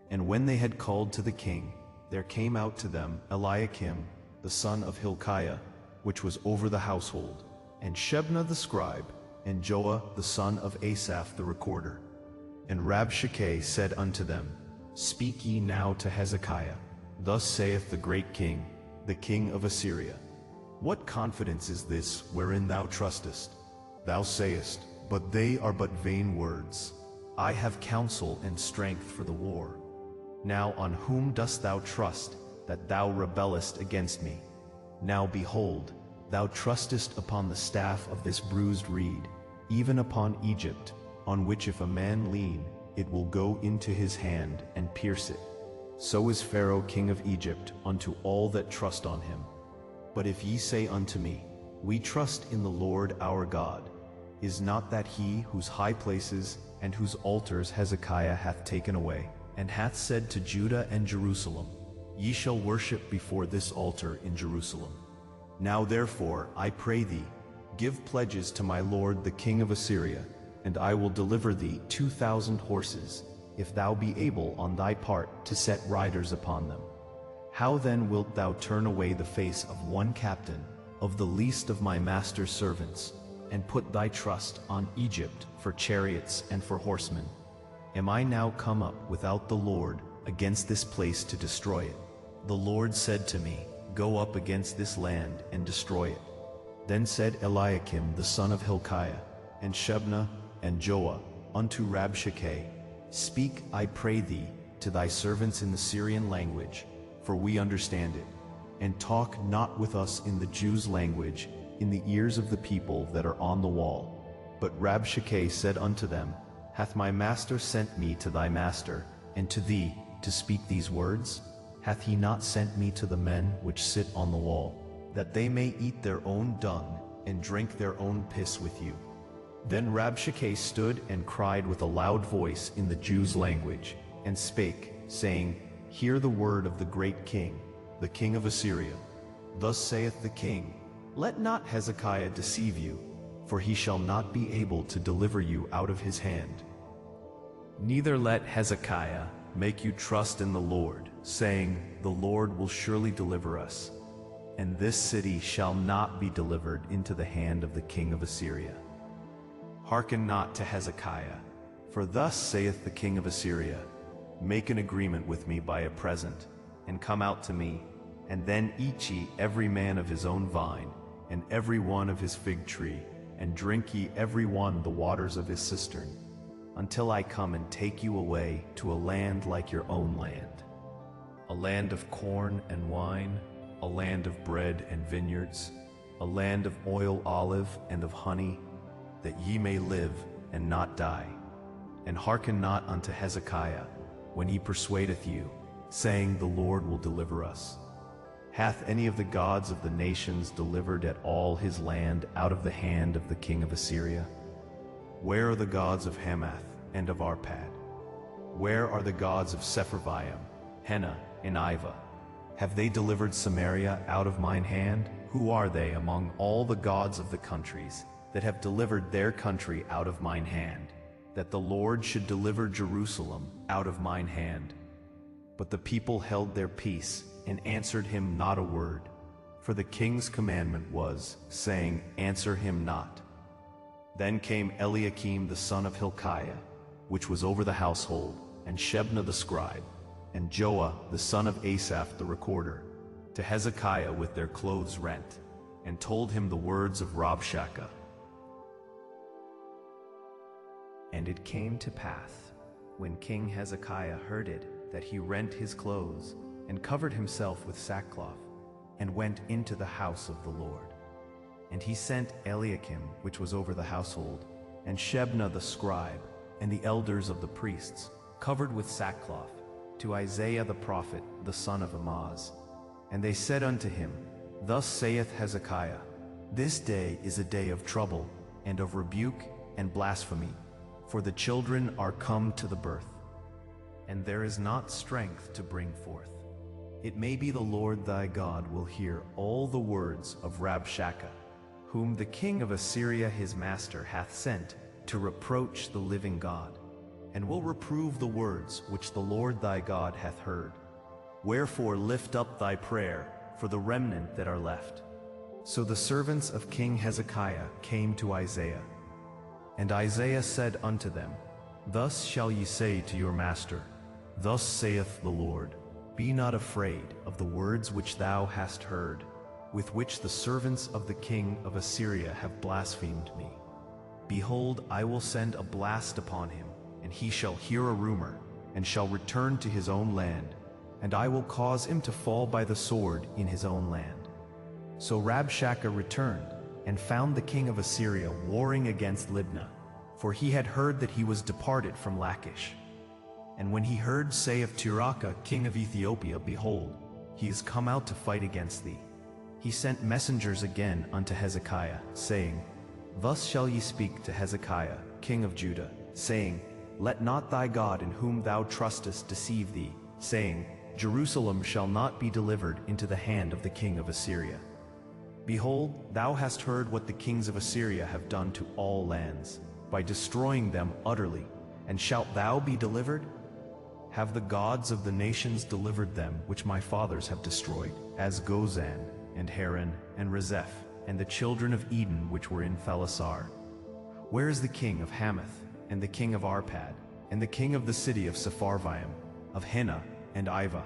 And when they had called to the king, there came out to them Eliakim, the son of Hilkiah, which was over the household, and Shebna the scribe, and Joah the son of Asaph the recorder. And Rabshakeh said unto them, Speak ye now to Hezekiah, Thus saith the great king, the king of Assyria, What confidence is this wherein thou trustest? Thou sayest, But they are but vain words. I have counsel and strength for the war. Now on whom dost thou trust, that thou rebellest against me? Now behold, thou trustest upon the staff of this bruised reed, even upon Egypt, on which if a man lean, it will go into his hand and pierce it. So is Pharaoh king of Egypt unto all that trust on him. But if ye say unto me, We trust in the Lord our God, is not that he whose high places and whose altars Hezekiah hath taken away, and hath said to Judah and Jerusalem, Ye shall worship before this altar in Jerusalem? Now therefore, I pray thee, give pledges to my lord the king of Assyria, and I will deliver thee 2,000 horses, if thou be able on thy part to set riders upon them. How then wilt thou turn away the face of one captain, of the least of my master's servants, and put thy trust on Egypt for chariots and for horsemen? Am I now come up without the Lord against this place to destroy it? The Lord said to me, Go up against this land and destroy it. Then said Eliakim the son of Hilkiah, and Shebna, and Joah, unto Rabshakeh, Speak, I pray thee, to thy servants in the Syrian language, for we understand it. And talk not with us in the Jews' language, in the ears of the people that are on the wall. But Rabshakeh said unto them, Hath my master sent me to thy master, and to thee, to speak these words? Hath he not sent me to the men which sit on the wall, that they may eat their own dung, and drink their own piss with you? Then Rabshakeh stood and cried with a loud voice in the Jews' language, and spake, saying, Hear the word of the great king, the king of Assyria. Thus saith the king, Let not Hezekiah deceive you, for he shall not be able to deliver you out of his hand. Neither let Hezekiah make you trust in the Lord, saying, The Lord will surely deliver us, and this city shall not be delivered into the hand of the king of Assyria. Hearken not to Hezekiah, for thus saith the king of Assyria, Make an agreement with me by a present, and come out to me, and then eat ye every man of his own vine, and every one of his fig tree, and drink ye every one the waters of his cistern, until I come and take you away to a land like your own land, a land of corn and wine, a land of bread and vineyards, a land of oil, olive, and of honey, that ye may live and not die. And hearken not unto Hezekiah, when he persuadeth you, saying, The Lord will deliver us. Hath any of the gods of the nations delivered at all his land out of the hand of the king of Assyria? Where are the gods of Hamath and of Arpad? Where are the gods of Sepharvaim, Hena, and Ivah? Have they delivered Samaria out of mine hand? Who are they among all the gods of the countries that have delivered their country out of mine hand, that the Lord should deliver Jerusalem out of mine hand? But the people held their peace, and answered him not a word. For the king's commandment was, saying, Answer him not. Then came Eliakim the son of Hilkiah, which was over the household, and Shebna the scribe, and Joah the son of Asaph the recorder, to Hezekiah with their clothes rent, and told him the words of Rabshakeh. And it came to pass, when King Hezekiah heard it, that he rent his clothes, and covered himself with sackcloth, and went into the house of the Lord. And he sent Eliakim, which was over the household, and Shebna the scribe, and the elders of the priests, covered with sackcloth, to Isaiah the prophet, the son of Amoz. And they said unto him, Thus saith Hezekiah, This day is a day of trouble, and of rebuke and blasphemy, for the children are come to the birth, and there is not strength to bring forth. It may be the Lord thy God will hear all the words of Rabshakeh, whom the king of Assyria his master hath sent to reproach the living God, and will reprove the words which the Lord thy God hath heard. Wherefore lift up thy prayer for the remnant that are left. So the servants of King Hezekiah came to Isaiah. And Isaiah said unto them, Thus shall ye say to your master, Thus saith the Lord, Be not afraid of the words which thou hast heard, with which the servants of the king of Assyria have blasphemed me. Behold, I will send a blast upon him, and he shall hear a rumor, and shall return to his own land, and I will cause him to fall by the sword in his own land. So Rabshakeh returned, and found the king of Assyria warring against Libnah, for he had heard that he was departed from Lachish. And when he heard say of Tirachah king of Ethiopia, Behold, he is come out to fight against thee, he sent messengers again unto Hezekiah, saying, Thus shall ye speak to Hezekiah king of Judah, saying, Let not thy God in whom thou trustest deceive thee, saying, Jerusalem shall not be delivered into the hand of the king of Assyria. Behold, thou hast heard what the kings of Assyria have done to all lands, by destroying them utterly, and shalt thou be delivered? Have the gods of the nations delivered them which my fathers have destroyed, as Gozan, and Haran, and Rezeph, and the children of Eden which were in Phalasar? Where is the king of Hamath, and the king of Arpad, and the king of the city of Sepharvaim, of Hena and Ivah?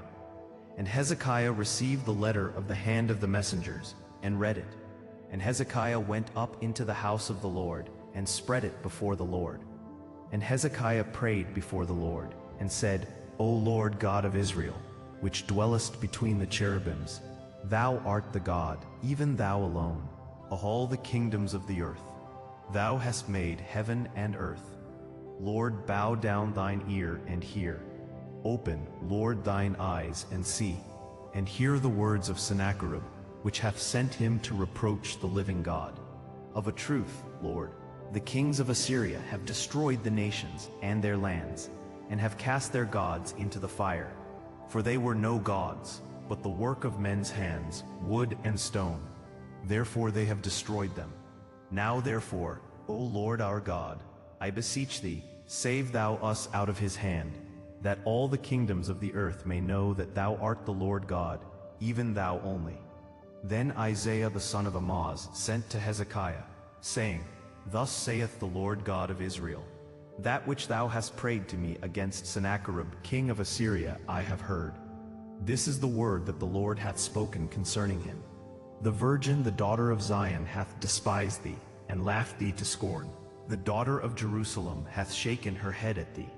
And Hezekiah received the letter of the hand of the messengers, and read it. And Hezekiah went up into the house of the Lord, and spread it before the Lord. And Hezekiah prayed before the Lord, and said, O Lord God of Israel, which dwellest between the cherubims. Thou art the God, even thou alone, of all the kingdoms of the earth. Thou hast made heaven and earth. Lord, bow down thine ear and hear. Open, Lord, thine eyes and see, and hear the words of Sennacherib, which hath sent him to reproach the living God. Of a truth, Lord, the kings of Assyria have destroyed the nations and their lands, and have cast their gods into the fire. For they were no gods, but the work of men's hands, wood and stone. Therefore they have destroyed them. Now therefore, O Lord our God, I beseech thee, save thou us out of his hand, that all the kingdoms of the earth may know that thou art the Lord God, even thou only. Then Isaiah the son of Amoz sent to Hezekiah, saying, Thus saith the Lord God of Israel, That which thou hast prayed to me against Sennacherib king of Assyria I have heard. This is the word that the Lord hath spoken concerning him. The virgin, the daughter of Zion, hath despised thee, and laughed thee to scorn. The daughter of Jerusalem hath shaken her head at thee.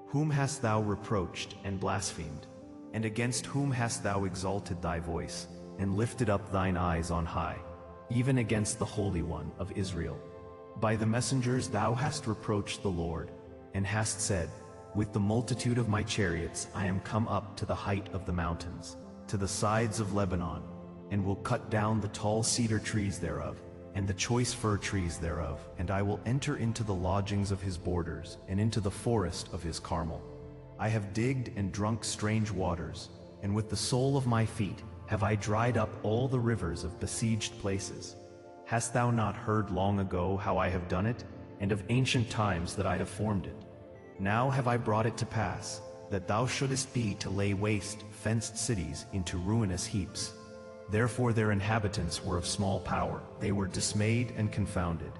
Whom hast thou reproached and blasphemed? And against whom hast thou exalted thy voice, and lifted up thine eyes on high? Even against the Holy One of Israel. By the messengers thou hast reproached the Lord, and hast said, With the multitude of my chariots I am come up to the height of the mountains, to the sides of Lebanon, and will cut down the tall cedar trees thereof, and the choice fir trees thereof, and I will enter into the lodgings of his borders, and into the forest of his Carmel. I have digged and drunk strange waters, and with the sole of my feet have I dried up all the rivers of besieged places. Hast thou not heard long ago how I have done it, and of ancient times that I have formed it? Now have I brought it to pass, that thou shouldest be to lay waste fenced cities into ruinous heaps. Therefore their inhabitants were of small power, they were dismayed and confounded.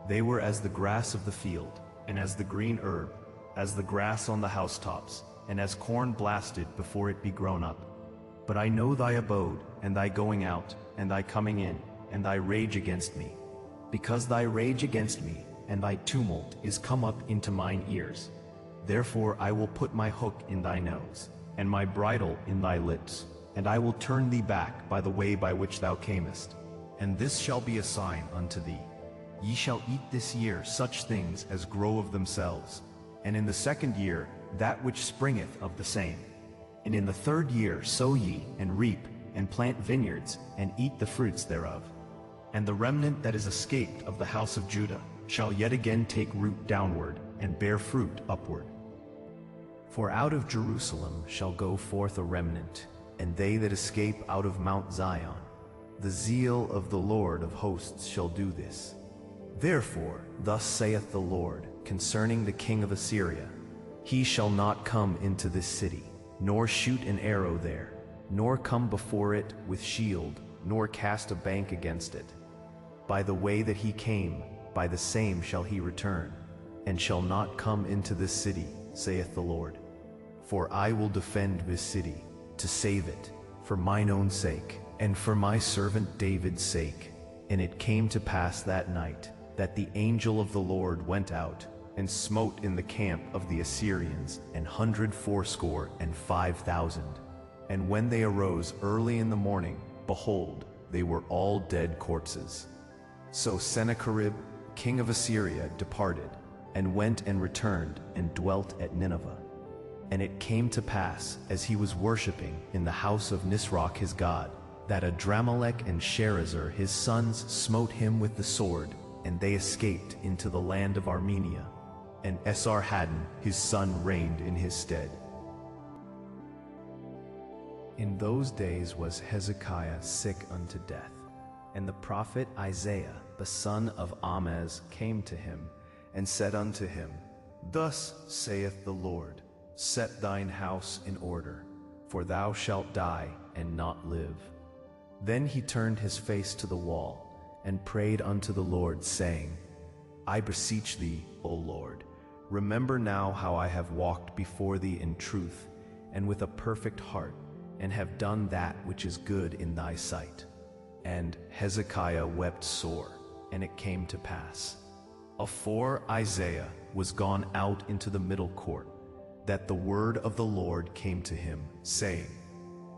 They were as the grass of the field, and as the green herb, as the grass on the housetops, and as corn blasted before it be grown up. But I know thy abode, and thy going out, and thy coming in, and thy rage against me. Because thy rage against me, and thy tumult is come up into mine ears. Therefore I will put my hook in thy nose, and my bridle in thy lips, and I will turn thee back by the way by which thou camest. And this shall be a sign unto thee. Ye shall eat this year such things as grow of themselves, and in the second year that which springeth of the same. And in the third year sow ye, and reap, and plant vineyards, and eat the fruits thereof. And the remnant that is escaped of the house of Judah shall yet again take root downward, and bear fruit upward. For out of Jerusalem shall go forth a remnant, and they that escape out of Mount Zion. The zeal of the Lord of hosts shall do this. Therefore thus saith the Lord concerning the king of Assyria, He shall not come into this city, nor shoot an arrow there, nor come before it with shield, nor cast a bank against it. By the way that he came, by the same shall he return, and shall not come into this city, saith the Lord. For I will defend this city, to save it, for mine own sake, and for my servant David's sake. And it came to pass that night, that the angel of the Lord went out, and smote in the camp of the Assyrians 185,000. And when they arose early in the morning, behold, they were all dead corpses. So Sennacherib, king of Assyria, departed, and went and returned, and dwelt at Nineveh. And it came to pass, as he was worshipping in the house of Nisroch his god, that Adramelech and Sharezer his sons smote him with the sword, and they escaped into the land of Armenia. And Esarhaddon his son reigned in his stead. In those days was Hezekiah sick unto death. And the prophet Isaiah the son of Amoz came to him, and said unto him, Thus saith the Lord, Set thine house in order, for thou shalt die and not live. Then he turned his face to the wall, and prayed unto the Lord, saying, I beseech thee, O Lord, remember now how I have walked before thee in truth, and with a perfect heart, and have done that which is good in thy sight. And Hezekiah wept sore, and it came to pass, afore Isaiah was gone out into the middle court, that the word of the Lord came to him, saying,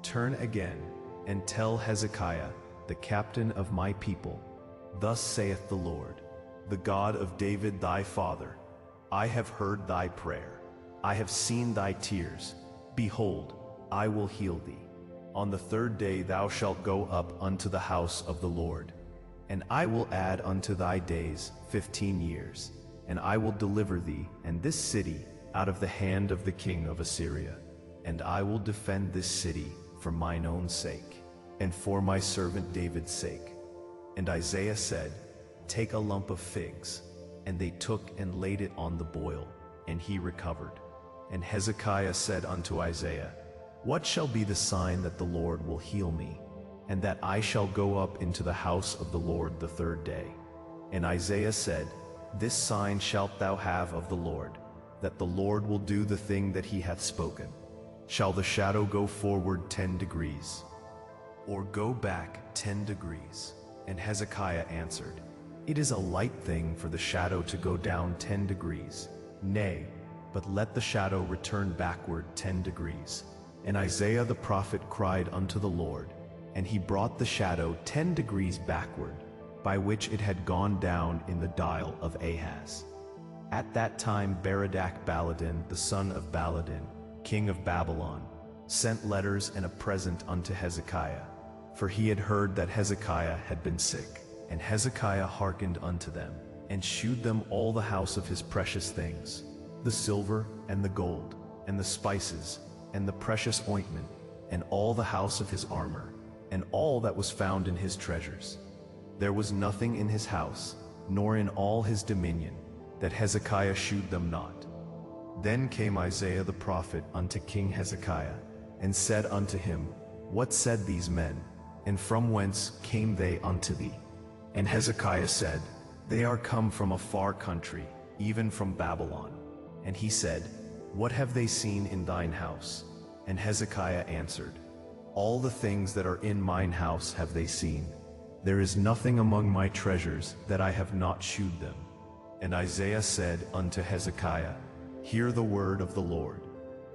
Turn again, and tell Hezekiah, the captain of my people, Thus saith the Lord, the God of David thy father, I have heard thy prayer, I have seen thy tears, behold, I will heal thee. On the third day thou shalt go up unto the house of the Lord, and I will add unto thy days 15 years, and I will deliver thee and this city out of the hand of the king of Assyria, and I will defend this city for mine own sake, and for my servant David's sake. And Isaiah said, Take a lump of figs. And they took and laid it on the boil, and he recovered. And Hezekiah said unto Isaiah, What shall be the sign that the Lord will heal me, and that I shall go up into the house of the Lord the third day? And Isaiah said, This sign shalt thou have of the Lord, that the Lord will do the thing that he hath spoken. Shall the shadow go forward 10 degrees, or go back 10 degrees? And Hezekiah answered, It is a light thing for the shadow to go down 10 degrees. Nay, but let the shadow return backward 10 degrees. And Isaiah the prophet cried unto the Lord, and he brought the shadow 10 degrees backward, by which it had gone down in the dial of Ahaz. At that time Berodach-Baladan, the son of Baladan, king of Babylon, sent letters and a present unto Hezekiah, for he had heard that Hezekiah had been sick. And Hezekiah hearkened unto them, and shewed them all the house of his precious things, the silver and the gold, and the spices, and the precious ointment, and all the house of his armor, and all that was found in his treasures. There was nothing in his house, nor in all his dominion, that Hezekiah shewed them not. Then came Isaiah the prophet unto King Hezekiah, and said unto him, What said these men, and from whence came they unto thee? And Hezekiah said, They are come from a far country, even from Babylon. And he said, What have they seen in thine house? And Hezekiah answered, All the things that are in mine house have they seen. There is nothing among my treasures that I have not shewed them. And Isaiah said unto Hezekiah, Hear the word of the Lord.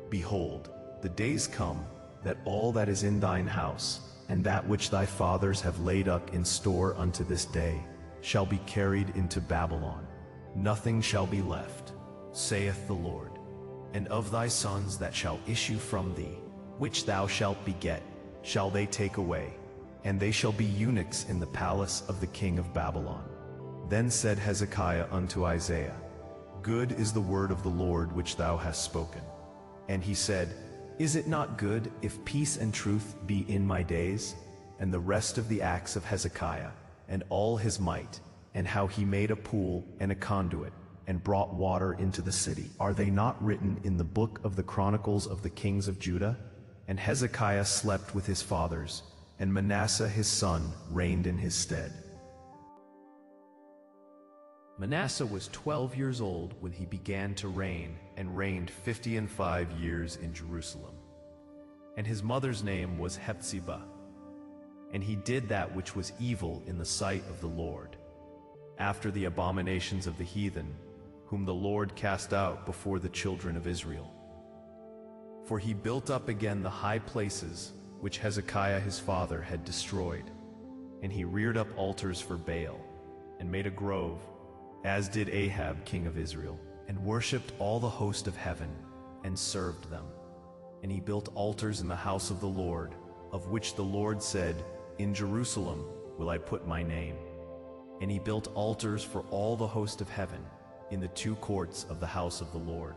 Behold, the days come, that all that is in thine house, and that which thy fathers have laid up in store unto this day, shall be carried into Babylon. Nothing shall be left, saith the Lord. And of thy sons that shall issue from thee, which thou shalt beget, shall they take away, and they shall be eunuchs in the palace of the king of Babylon. Then said Hezekiah unto Isaiah, Good is the word of the Lord which thou hast spoken. And he said, Is it not good if peace and truth be in my days? And the rest of the acts of Hezekiah, and all his might, and how he made a pool and a conduit, and brought water into the city, are they not written in the book of the chronicles of the kings of Judah? And Hezekiah slept with his fathers, and Manasseh his son reigned in his stead. Manasseh was 12 years old when he began to reign, and reigned 55 years in Jerusalem. And his mother's name was Hephzibah. And he did that which was evil in the sight of the Lord, after the abominations of the heathen, whom the Lord cast out before the children of Israel. For he built up again the high places which Hezekiah his father had destroyed, and he reared up altars for Baal, and made a grove, as did Ahab king of Israel, and worshipped all the host of heaven, and served them. And he built altars in the house of the Lord, of which the Lord said, In Jerusalem will I put my name. And he built altars for all the host of heaven, in the 2 courts of the house of the Lord.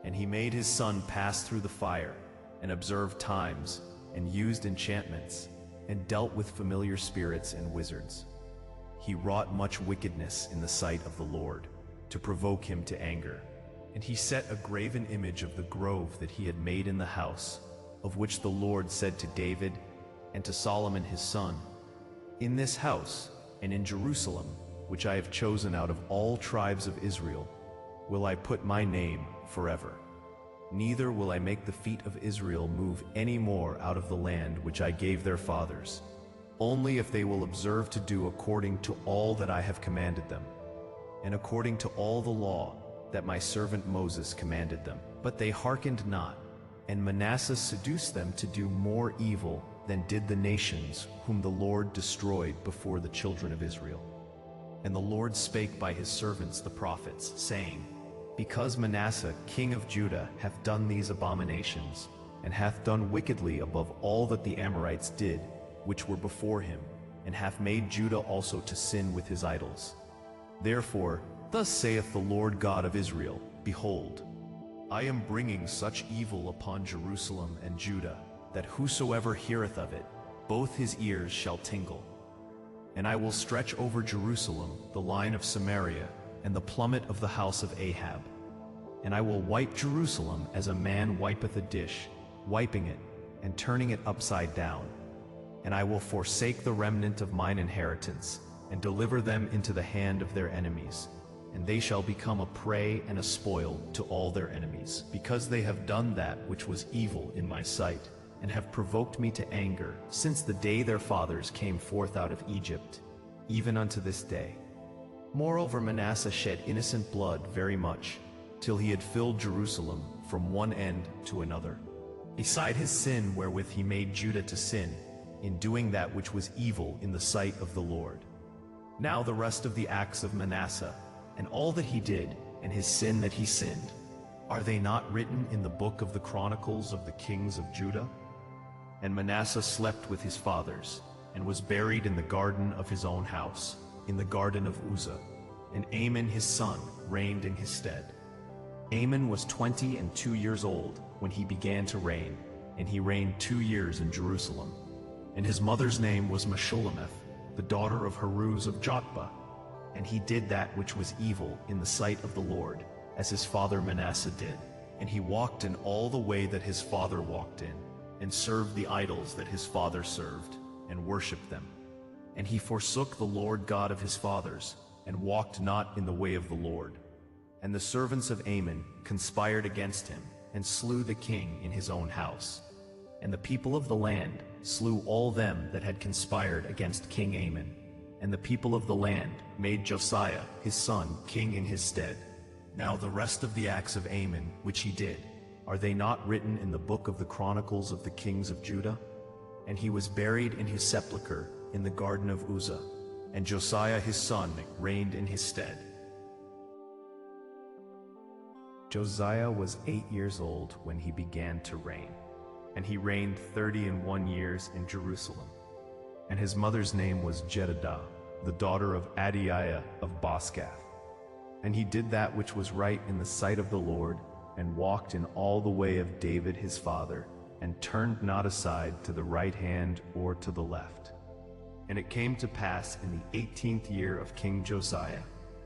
And he made his son pass through the fire, and observed times, and used enchantments, and dealt with familiar spirits and wizards. He wrought much wickedness in the sight of the Lord, to provoke him to anger. And he set a graven image of the grove that he had made in the house, of which the Lord said to David and to Solomon his son, In this house, and in Jerusalem, which I have chosen out of all tribes of Israel, will I put my name forever. Neither will I make the feet of Israel move any more out of the land which I gave their fathers, only if they will observe to do according to all that I have commanded them, and according to all the law that my servant Moses commanded them. But they hearkened not, And Manasseh seduced them to do more evil than did the nations whom the Lord destroyed before the children of Israel. And the Lord spake by his servants the prophets, saying, Because Manasseh king of Judah hath done these abominations, and hath done wickedly above all that the Amorites did, which were before him, and hath made Judah also to sin with his idols. Therefore, thus saith the Lord God of Israel, Behold, I am bringing such evil upon Jerusalem and Judah, that whosoever heareth of it, both his ears shall tingle. And I will stretch over Jerusalem the line of Samaria, and the plummet of the house of Ahab. And I will wipe Jerusalem as a man wipeth a dish, wiping it, and turning it upside down. And I will forsake the remnant of mine inheritance, and deliver them into the hand of their enemies. And they shall become a prey and a spoil to all their enemies, because they have done that which was evil in my sight, and have provoked me to anger, since the day their fathers came forth out of Egypt, even unto this day. Moreover, Manasseh shed innocent blood very much, till he had filled Jerusalem from one end to another. Beside his sin wherewith he made Judah to sin, in doing that which was evil in the sight of the Lord. Now the rest of the acts of Manasseh, and all that he did, and his sin that he sinned, are they not written in the book of the chronicles of the kings of Judah? And Manasseh slept with his fathers, and was buried in the garden of his own house, in the garden of Uzzah, and Amon his son reigned in his stead. Amon was 22 years old when he began to reign, and he reigned 2 years in Jerusalem. And his mother's name was Meshullemeth, the daughter of Haruz of Jotbah. And he did that which was evil in the sight of the Lord, as his father Manasseh did. And he walked in all the way that his father walked in, and served the idols that his father served, and worshipped them. And he forsook the Lord God of his fathers, and walked not in the way of the Lord. And the servants of Amon conspired against him, and slew the king in his own house. And the people of the land slew all them that had conspired against King Amon. And the people of the land made Josiah his son king in his stead. Now the rest of the acts of Amon which he did, are they not written in the book of the chronicles of the kings of Judah? And he was buried in his sepulchre in the garden of Uzzah, and Josiah his son reigned in his stead. Josiah was 8 years old when he began to reign, and he reigned 31 years in Jerusalem. And his mother's name was Jedidah, the daughter of Adiah of Boskath. And he did that which was right in the sight of the Lord, and walked in all the way of David his father, and turned not aside to the right hand or to the left. And it came to pass in the 18th year of King Josiah,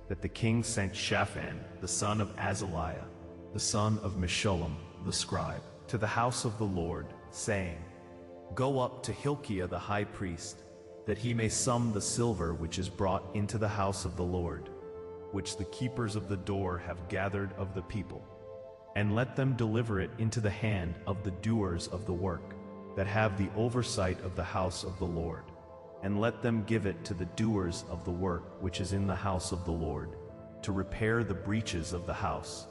that the king sent Shaphan the son of Azaliah, the son of Meshullam the scribe, to the house of the Lord, saying, Go up to Hilkiah the high priest, that he may sum the silver which is brought into the house of the Lord, which the keepers of the door have gathered of the people. And let them deliver it into the hand of the doers of the work, that have the oversight of the house of the Lord. And let them give it to the doers of the work which is in the house of the Lord, to repair the breaches of the house,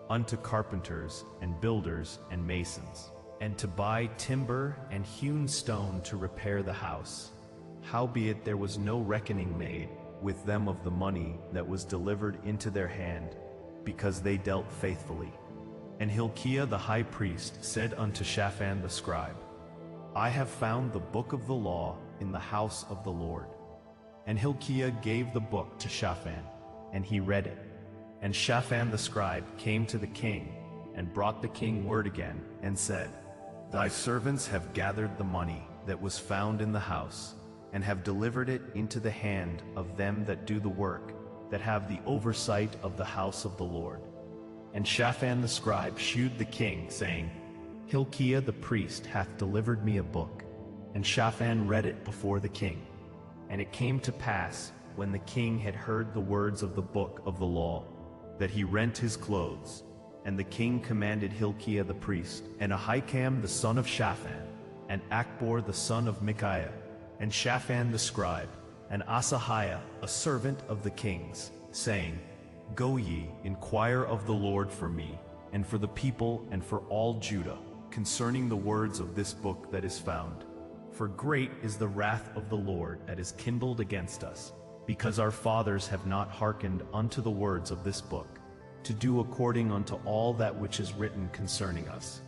unto carpenters and builders and masons, and to buy timber and hewn stone to repair the house. Howbeit there was no reckoning made with them of the money that was delivered into their hand, because they dealt faithfully. And Hilkiah the high priest said unto Shaphan the scribe, I have found the book of the law in the house of the Lord. And Hilkiah gave the book to Shaphan, and he read it. And Shaphan the scribe came to the king, and brought the king word again, and said, Thy servants have gathered the money that was found in the house, and have delivered it into the hand of them that do the work, that have the oversight of the house of the Lord. And Shaphan the scribe shewed the king, saying, Hilkiah the priest hath delivered me a book. And Shaphan read it before the king. And it came to pass, when the king had heard the words of the book of the law, that he rent his clothes. And the king commanded Hilkiah the priest, and Ahikam the son of Shaphan, and Achbor the son of Micaiah, and Shaphan the scribe, and Asahiah, a servant of the king's, saying, Go ye, inquire of the Lord for me, and for the people, and for all Judah, concerning the words of this book that is found. For great is the wrath of the Lord that is kindled against us, because our fathers have not hearkened unto the words of this book, to do according unto all that which is written concerning us.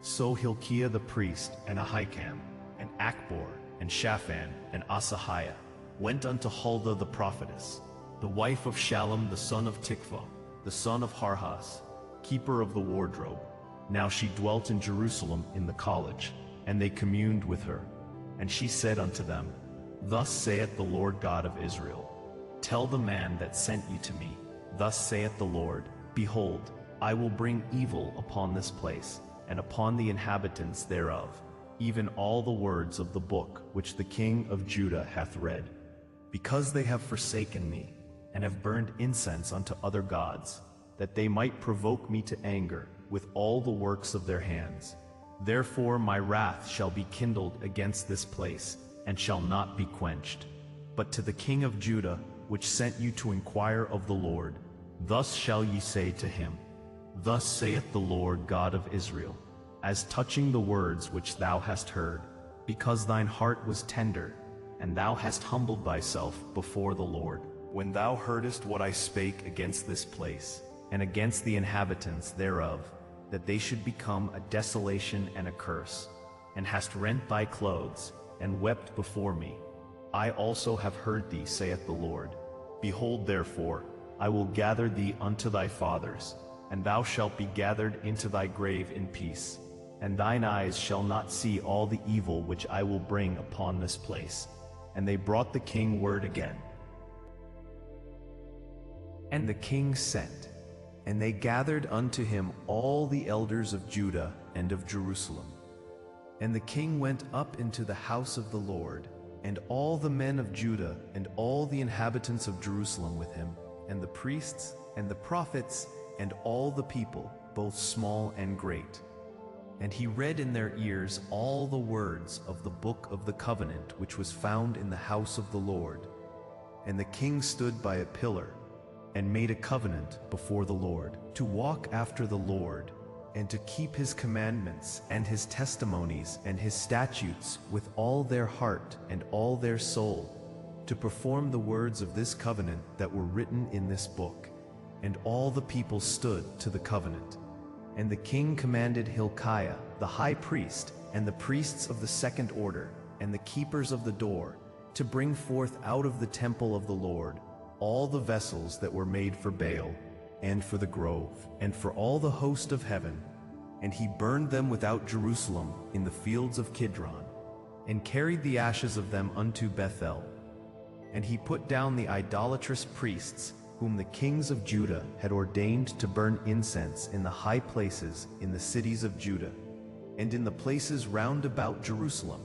So Hilkiah the priest, and Ahikam, and Achbor, and Shaphan, and Asahiah went unto Huldah the prophetess, the wife of Shallum the son of Tikvah, the son of Harhas, keeper of the wardrobe. Now she dwelt in Jerusalem in the college, and they communed with her. And she said unto them, Thus saith the Lord God of Israel, Tell the man that sent you to me, Thus saith the Lord, Behold, I will bring evil upon this place, and upon the inhabitants thereof, even all the words of the book which the king of Judah hath read, because they have forsaken me, and have burned incense unto other gods, that they might provoke me to anger with all the works of their hands. Therefore my wrath shall be kindled against this place, and shall not be quenched. But to the king of Judah, which sent you to inquire of the Lord, thus shall ye say to him, Thus saith the Lord God of Israel, as touching the words which thou hast heard, because thine heart was tender, and thou hast humbled thyself before the Lord, when thou heardest what I spake against this place, and against the inhabitants thereof, that they should become a desolation and a curse, and hast rent thy clothes, and wept before me. I also have heard thee, saith the Lord. Behold, therefore, I will gather thee unto thy fathers, and thou shalt be gathered into thy grave in peace, and thine eyes shall not see all the evil which I will bring upon this place. And they brought the king word again. And the king sent, and they gathered unto him all the elders of Judah and of Jerusalem. And the king went up into the house of the Lord, and all the men of Judah and all the inhabitants of Jerusalem with him, and the priests and the prophets and all the people, both small and great. And he read in their ears all the words of the book of the covenant which was found in the house of the Lord. And the king stood by a pillar, and made a covenant before the Lord, to walk after the Lord, and to keep his commandments and his testimonies and his statutes with all their heart and all their soul, to perform the words of this covenant that were written in this book. And all the people stood to the covenant. And the king commanded Hilkiah the high priest, and the priests of the second order, and the keepers of the door, to bring forth out of the temple of the Lord all the vessels that were made for Baal, and for the grove, and for all the host of heaven. And he burned them without Jerusalem in the fields of Kidron, and carried the ashes of them unto Bethel. And he put down the idolatrous priests, whom the kings of Judah had ordained to burn incense in the high places in the cities of Judah, and in the places round about Jerusalem,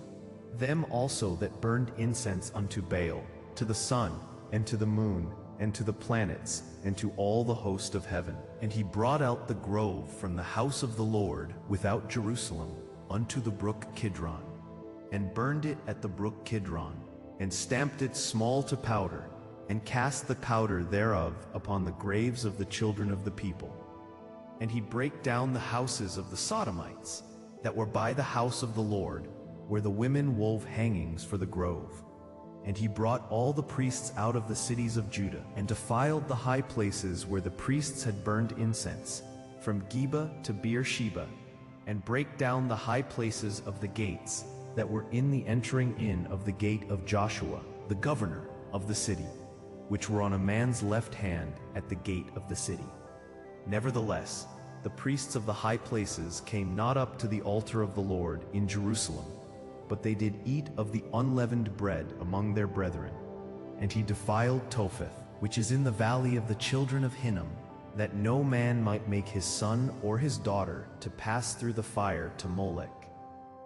them also that burned incense unto Baal, to the sun, and to the moon, and to the planets, and to all the host of heaven. And he brought out the grove from the house of the Lord without Jerusalem unto the brook Kidron, and burned it at the brook Kidron, and stamped it small to powder, and cast the powder thereof upon the graves of the children of the people. And he brake down the houses of the Sodomites, that were by the house of the Lord, where the women wove hangings for the grove. And he brought all the priests out of the cities of Judah, and defiled the high places where the priests had burned incense, from Geba to Beersheba, and brake down the high places of the gates that were in the entering in of the gate of Joshua, the governor of the city, which were on a man's left hand at the gate of the city. Nevertheless, the priests of the high places came not up to the altar of the Lord in Jerusalem, but they did eat of the unleavened bread among their brethren. And he defiled Topheth, which is in the valley of the children of Hinnom, that no man might make his son or his daughter to pass through the fire to Molech.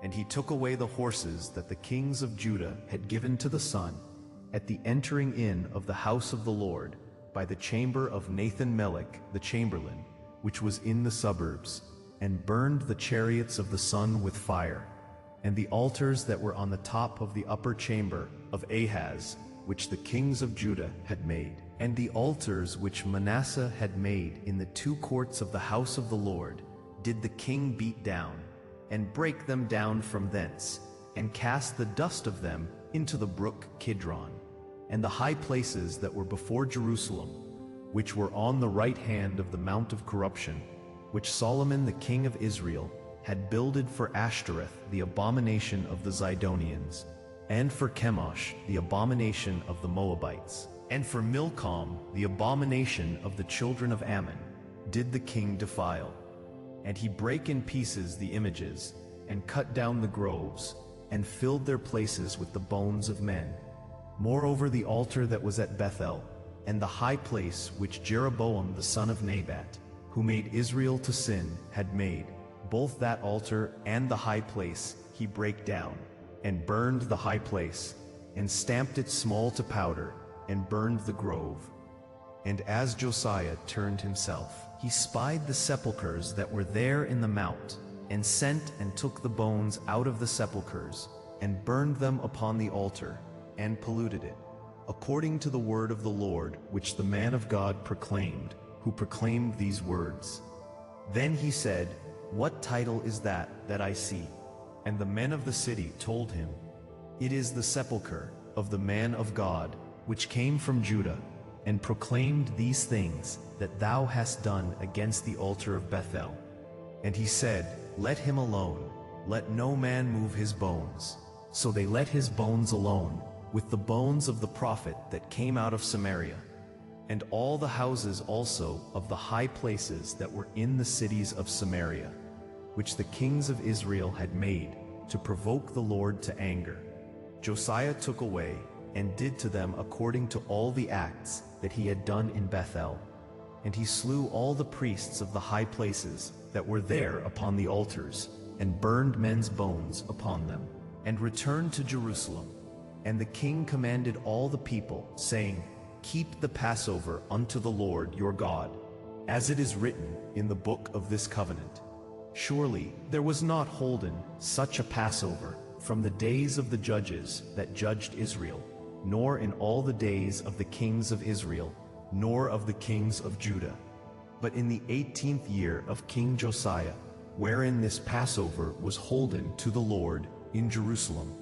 And he took away the horses that the kings of Judah had given to the sun, at the entering in of the house of the Lord, by the chamber of Nathan-Melech the chamberlain, which was in the suburbs, and burned the chariots of the sun with fire, and the altars that were on the top of the upper chamber of Ahaz, which the kings of Judah had made, and the altars which Manasseh had made in the two courts of the house of the Lord, did the king beat down, and brake them down from thence, and cast the dust of them into the brook Kidron, and the high places that were before Jerusalem, which were on the right hand of the mount of corruption, which Solomon the king of Israel had builded for Ashtoreth the abomination of the Zidonians, and for Chemosh the abomination of the Moabites, and for Milcom the abomination of the children of Ammon, did the king defile. And he brake in pieces the images, and cut down the groves, and filled their places with the bones of men. Moreover, the altar that was at Bethel, and the high place which Jeroboam the son of Nebat, who made Israel to sin, had made, both that altar and the high place he brake down, and burned the high place, and stamped it small to powder, and burned the grove. And as Josiah turned himself, he spied the sepulchres that were there in the mount, and sent and took the bones out of the sepulchres, and burned them upon the altar, and polluted it, according to the word of the Lord which the man of God proclaimed, who proclaimed these words. Then he said, What title is that I see? And the men of the city told him, It is the sepulchre of the man of God, which came from Judah, and proclaimed these things that thou hast done against the altar of Bethel. And he said, Let him alone, let no man move his bones. So they let his bones alone, with the bones of the prophet that came out of Samaria, and all the houses also of the high places that were in the cities of Samaria, which the kings of Israel had made, to provoke the Lord to anger. Josiah took away, and did to them according to all the acts that he had done in Bethel. And he slew all the priests of the high places that were there upon the altars, and burned men's bones upon them, and returned to Jerusalem. And the king commanded all the people, saying, Keep the Passover unto the Lord your God, as it is written in the book of this covenant. Surely there was not holden such a Passover from the days of the judges that judged Israel, nor in all the days of the kings of Israel, nor of the kings of Judah, but in the 18th year of King Josiah, wherein this Passover was holden to the Lord in Jerusalem.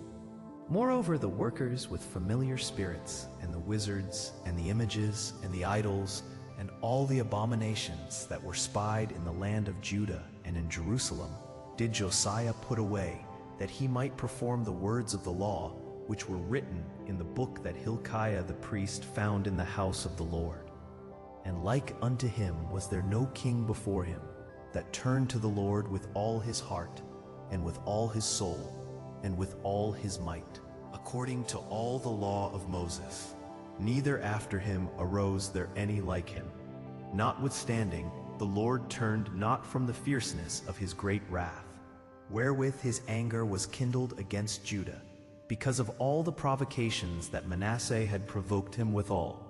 Moreover, the workers with familiar spirits, and the wizards, and the images, and the idols, and all the abominations that were spied in the land of Judah and in Jerusalem, did Josiah put away, that he might perform the words of the law, which were written in the book that Hilkiah the priest found in the house of the Lord. And like unto him was there no king before him, that turned to the Lord with all his heart, and with all his soul, and with all his might, according to all the law of Moses. Neither after him arose there any like him. Notwithstanding, the Lord turned not from the fierceness of his great wrath, wherewith his anger was kindled against Judah, because of all the provocations that Manasseh had provoked him withal.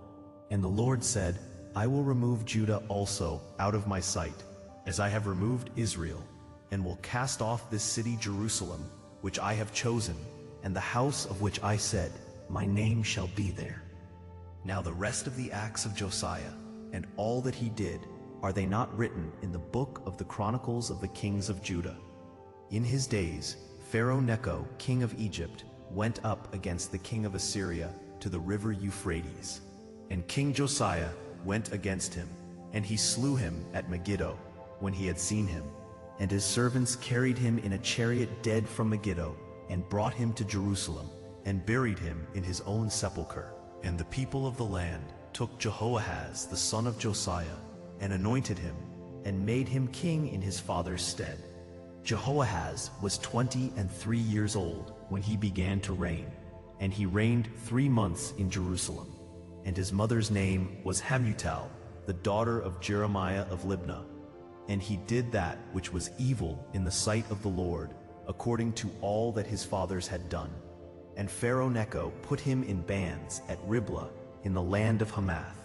And the Lord said, I will remove Judah also out of my sight, as I have removed Israel, and will cast off this city Jerusalem, which I have chosen, and the house of which I said, My name shall be there. Now the rest of the acts of Josiah, and all that he did, are they not written in the book of the chronicles of the kings of Judah? In his days, Pharaoh Necho, king of Egypt, went up against the king of Assyria to the river Euphrates. And King Josiah went against him, and he slew him at Megiddo, when he had seen him. And his servants carried him in a chariot dead from Megiddo, and brought him to Jerusalem, and buried him in his own sepulchre. And the people of the land took Jehoahaz the son of Josiah, and anointed him, and made him king in his father's stead. Jehoahaz was 23 years old when he began to reign, and he reigned 3 months in Jerusalem. And his mother's name was Hamutal, the daughter of Jeremiah of Libnah. And he did that which was evil in the sight of the Lord, according to all that his fathers had done. And Pharaoh Necho put him in bands at Riblah in the land of Hamath,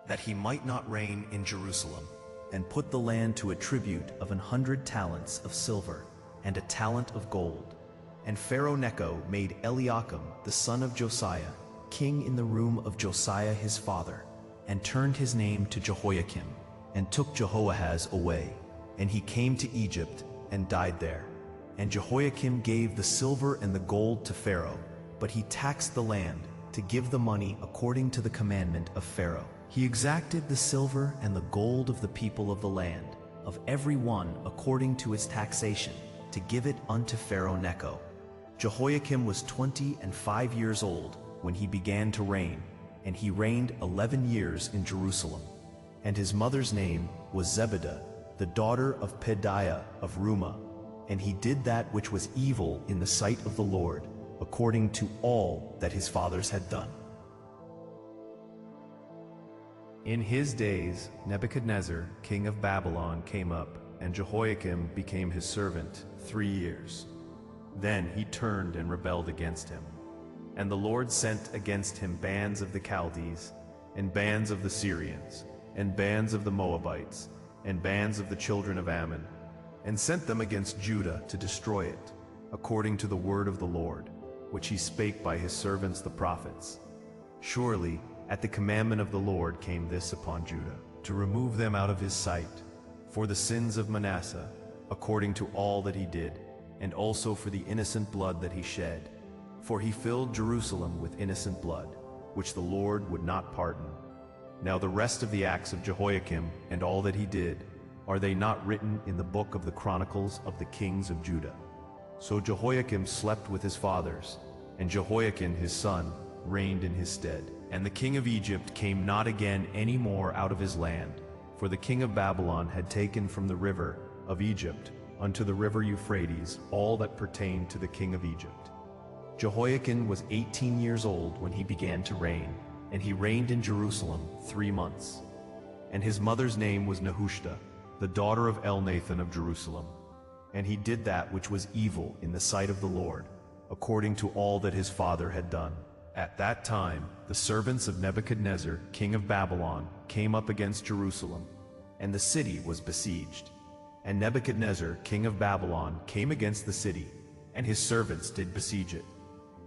that he might not reign in Jerusalem, and put the land to a tribute of 100 talents of silver, and a talent of gold. And Pharaoh Necho made Eliakim the son of Josiah king in the room of Josiah his father, and turned his name to Jehoiakim, and took Jehoahaz away. And he came to Egypt, and died there. And Jehoiakim gave the silver and the gold to Pharaoh, but he taxed the land to give the money according to the commandment of Pharaoh. He exacted the silver and the gold of the people of the land, of every one according to his taxation, to give it unto Pharaoh Necho. Jehoiakim was 25 years old when he began to reign, and he reigned 11 years in Jerusalem. And his mother's name was Zebidah, the daughter of Pedaiah of Rumah. And he did that which was evil in the sight of the Lord, according to all that his fathers had done. In his days, Nebuchadnezzar, king of Babylon, came up, and Jehoiakim became his servant 3 years. Then he turned and rebelled against him. And the Lord sent against him bands of the Chaldees, and bands of the Syrians, and bands of the Moabites, and bands of the children of Ammon, and sent them against Judah to destroy it, according to the word of the Lord, which he spake by his servants the prophets. Surely, at the commandment of the Lord came this upon Judah, to remove them out of his sight, for the sins of Manasseh, according to all that he did, and also for the innocent blood that he shed. For he filled Jerusalem with innocent blood, which the Lord would not pardon. Now the rest of the acts of Jehoiakim, and all that he did, are they not written in the book of the chronicles of the kings of Judah? So Jehoiakim slept with his fathers, and Jehoiakim his son reigned in his stead. And the king of Egypt came not again any more out of his land, for the king of Babylon had taken from the river of Egypt unto the river Euphrates all that pertained to the king of Egypt. Jehoiakim was 18 years old when he began to reign, and he reigned in Jerusalem 3 months. And his mother's name was Nehushta, the daughter of Elnathan of Jerusalem. And he did that which was evil in the sight of the Lord, according to all that his father had done. At that time, the servants of Nebuchadnezzar, king of Babylon, came up against Jerusalem, and the city was besieged. And Nebuchadnezzar, king of Babylon, came against the city, and his servants did besiege it.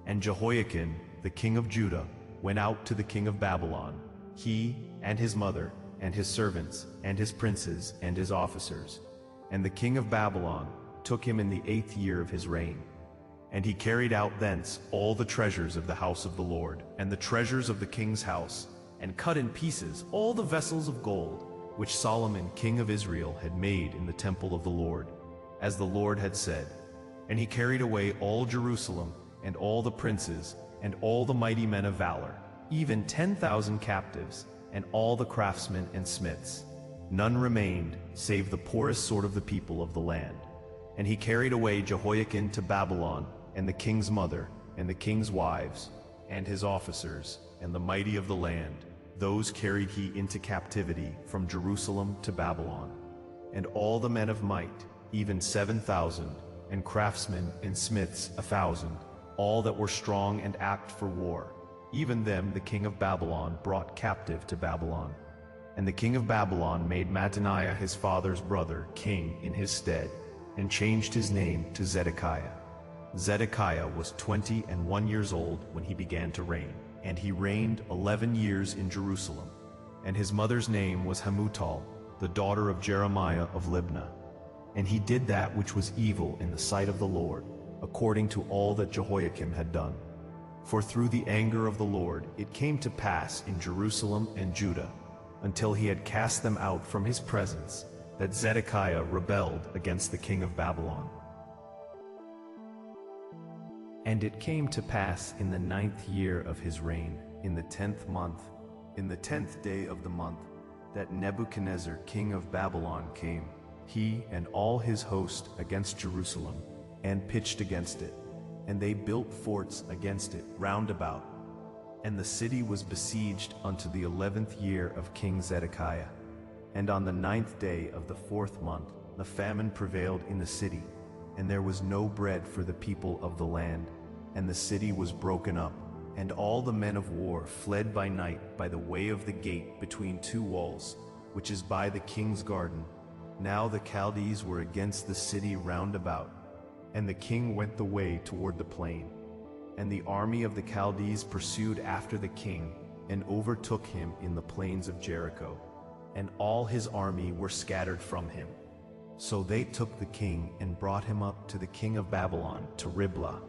And Jehoiakim, the king of Judah, went out to the king of Babylon, he and his mother, and his servants, and his princes, and his officers. And the king of Babylon took him in the 8th year of his reign. And he carried out thence all the treasures of the house of the Lord, and the treasures of the king's house, and cut in pieces all the vessels of gold, which Solomon king of Israel had made in the temple of the Lord, as the Lord had said. And he carried away all Jerusalem, and all the princes, and all the mighty men of valor, even 10,000 captives, and all the craftsmen and smiths. None remained, save the poorest sort of the people of the land. And he carried away Jehoiakim to Babylon, and the king's mother, and the king's wives, and his officers, and the mighty of the land. Those carried he into captivity from Jerusalem to Babylon. And all the men of might, even 7,000, and craftsmen and smiths 1,000, all that were strong and apt for war. Even them the king of Babylon brought captive to Babylon. And the king of Babylon made Mattaniah his father's brother king in his stead, and changed his name to Zedekiah. Zedekiah was 21 years old when he began to reign, and he reigned 11 years in Jerusalem. And his mother's name was Hamutal, the daughter of Jeremiah of Libnah. And he did that which was evil in the sight of the Lord, according to all that Jehoiakim had done. For through the anger of the Lord it came to pass in Jerusalem and Judah, until he had cast them out from his presence, that Zedekiah rebelled against the king of Babylon. And it came to pass in the 9th year of his reign, in the 10th month, in the 10th day of the month, that Nebuchadnezzar king of Babylon came, he and all his host, against Jerusalem, and pitched against it. And they built forts against it round about. And the city was besieged unto the 11th year of King Zedekiah. And on the 9th day of the 4th month, the famine prevailed in the city, and there was no bread for the people of the land, and the city was broken up, and all the men of war fled by night by the way of the gate between 2 walls, which is by the king's garden. Now the Chaldees were against the city round about, and the king went the way toward the plain. And the army of the Chaldees pursued after the king, and overtook him in the plains of Jericho, and all his army were scattered from him. So they took the king and brought him up to the king of Babylon to Riblah,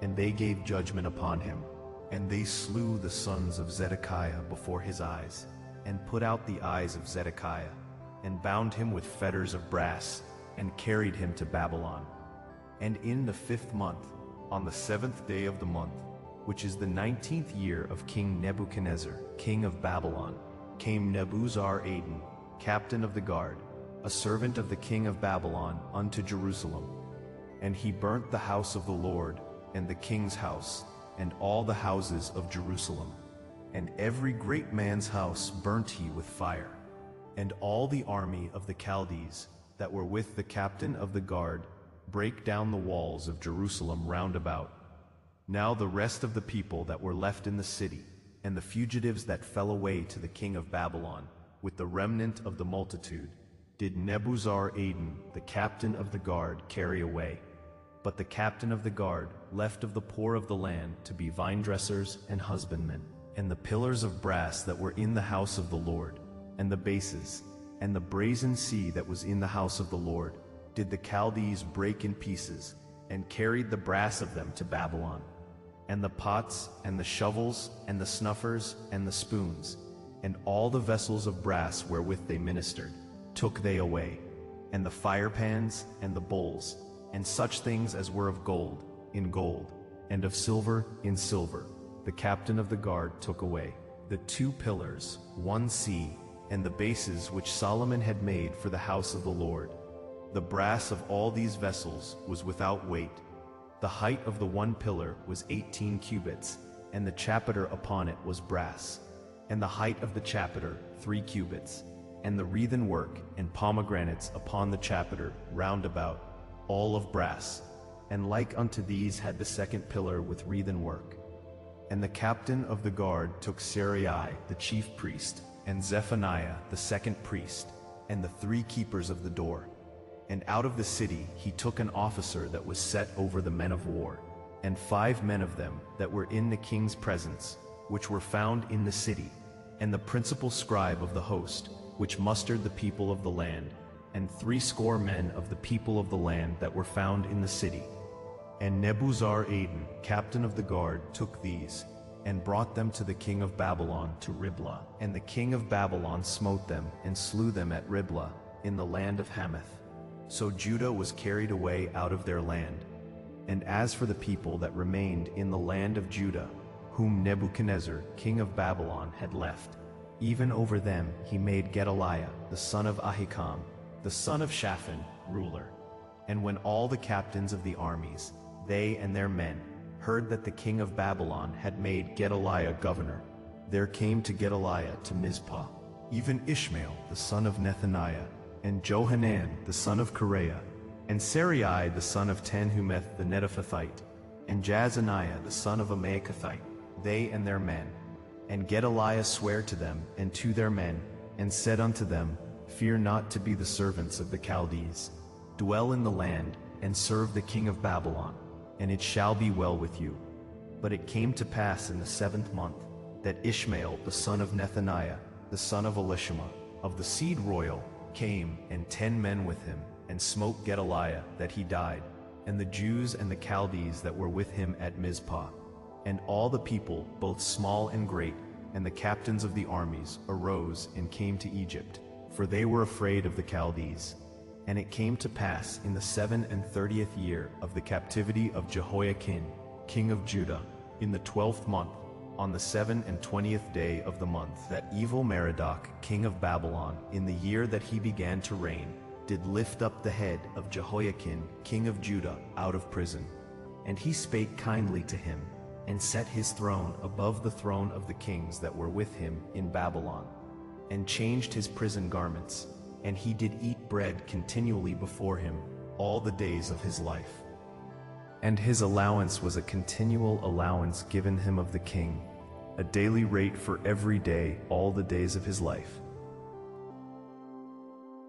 and they gave judgment upon him. And they slew the sons of Zedekiah before his eyes, and put out the eyes of Zedekiah, and bound him with fetters of brass, and carried him to Babylon. And in the 5th month, on the 7th day of the month, which is the 19th year of King Nebuchadnezzar, king of Babylon, came Nebuzaradan, captain of the guard, a servant of the king of Babylon, unto Jerusalem. And he burnt the house of the Lord, and the king's house, and all the houses of Jerusalem. And every great man's house burnt he with fire. And all the army of the Chaldees, that were with the captain of the guard, brake down the walls of Jerusalem round about. Now the rest of the people that were left in the city, and the fugitives that fell away to the king of Babylon, with the remnant of the multitude, did Nebuzaradan, the captain of the guard, carry away. But the captain of the guard left of the poor of the land to be vine-dressers and husbandmen, and the pillars of brass that were in the house of the Lord, and the bases, and the brazen sea that was in the house of the Lord, did the Chaldees break in pieces, and carried the brass of them to Babylon. And the pots, and the shovels, and the snuffers, and the spoons, and all the vessels of brass wherewith they ministered, took they away, and the firepans, and the bowls, and such things as were of gold, in gold, and of silver, in silver, the captain of the guard took away. The 2 pillars, 1 sea, and the bases which Solomon had made for the house of the Lord. The brass of all these vessels was without weight. The height of the 1 pillar was 18 cubits, and the chapiter upon it was brass, and the height of the chapiter 3 cubits, and the wreathen work and pomegranates upon the chapiter round about, all of brass, and like unto these had the 2nd pillar with wreathen work. And the captain of the guard took Sarai the chief priest, and Zephaniah the 2nd priest, and the 3 keepers of the door. And out of the city he took an officer that was set over the men of war, and 5 men of them that were in the king's presence, which were found in the city, and the principal scribe of the host, which mustered the people of the land, and 60 men of the people of the land that were found in the city. And Nebuzaradan, captain of the guard, took these, and brought them to the king of Babylon to Riblah. And the king of Babylon smote them, and slew them at Riblah, in the land of Hamath. So Judah was carried away out of their land. And as for the people that remained in the land of Judah, whom Nebuchadnezzar, king of Babylon, had left, even over them he made Gedaliah, the son of Ahikam, the son of Shaphan, ruler. And when all the captains of the armies, they and their men, heard that the king of Babylon had made Gedaliah governor, there came to Gedaliah to Mizpah, even Ishmael the son of Nethaniah, and Johanan the son of Kareah, and Sarai the son of Tanhumeth the Netophathite, and Jazaniah the son of a Maacathite, they and their men. And Gedaliah sware to them and to their men, and said unto them, Fear not to be the servants of the Chaldees. Dwell in the land, and serve the king of Babylon, and it shall be well with you. But it came to pass in the 7th month, that Ishmael the son of Nethaniah, the son of Elishama, of the seed royal, came, and 10 men with him, and smote Gedaliah, that he died, and the Jews and the Chaldees that were with him at Mizpah. And all the people, both small and great, and the captains of the armies, arose and came to Egypt, for they were afraid of the Chaldees. And it came to pass in the 37th year of the captivity of Jehoiakim, king of Judah, in the 12th month, on the 27th day of the month, that Evil-Merodach, king of Babylon, in the year that he began to reign, did lift up the head of Jehoiakim, king of Judah, out of prison. And he spake kindly to him, and set his throne above the throne of the kings that were with him in Babylon, and changed his prison garments, and he did eat bread continually before him all the days of his life. And his allowance was a continual allowance given him of the king, a daily rate for every day all the days of his life.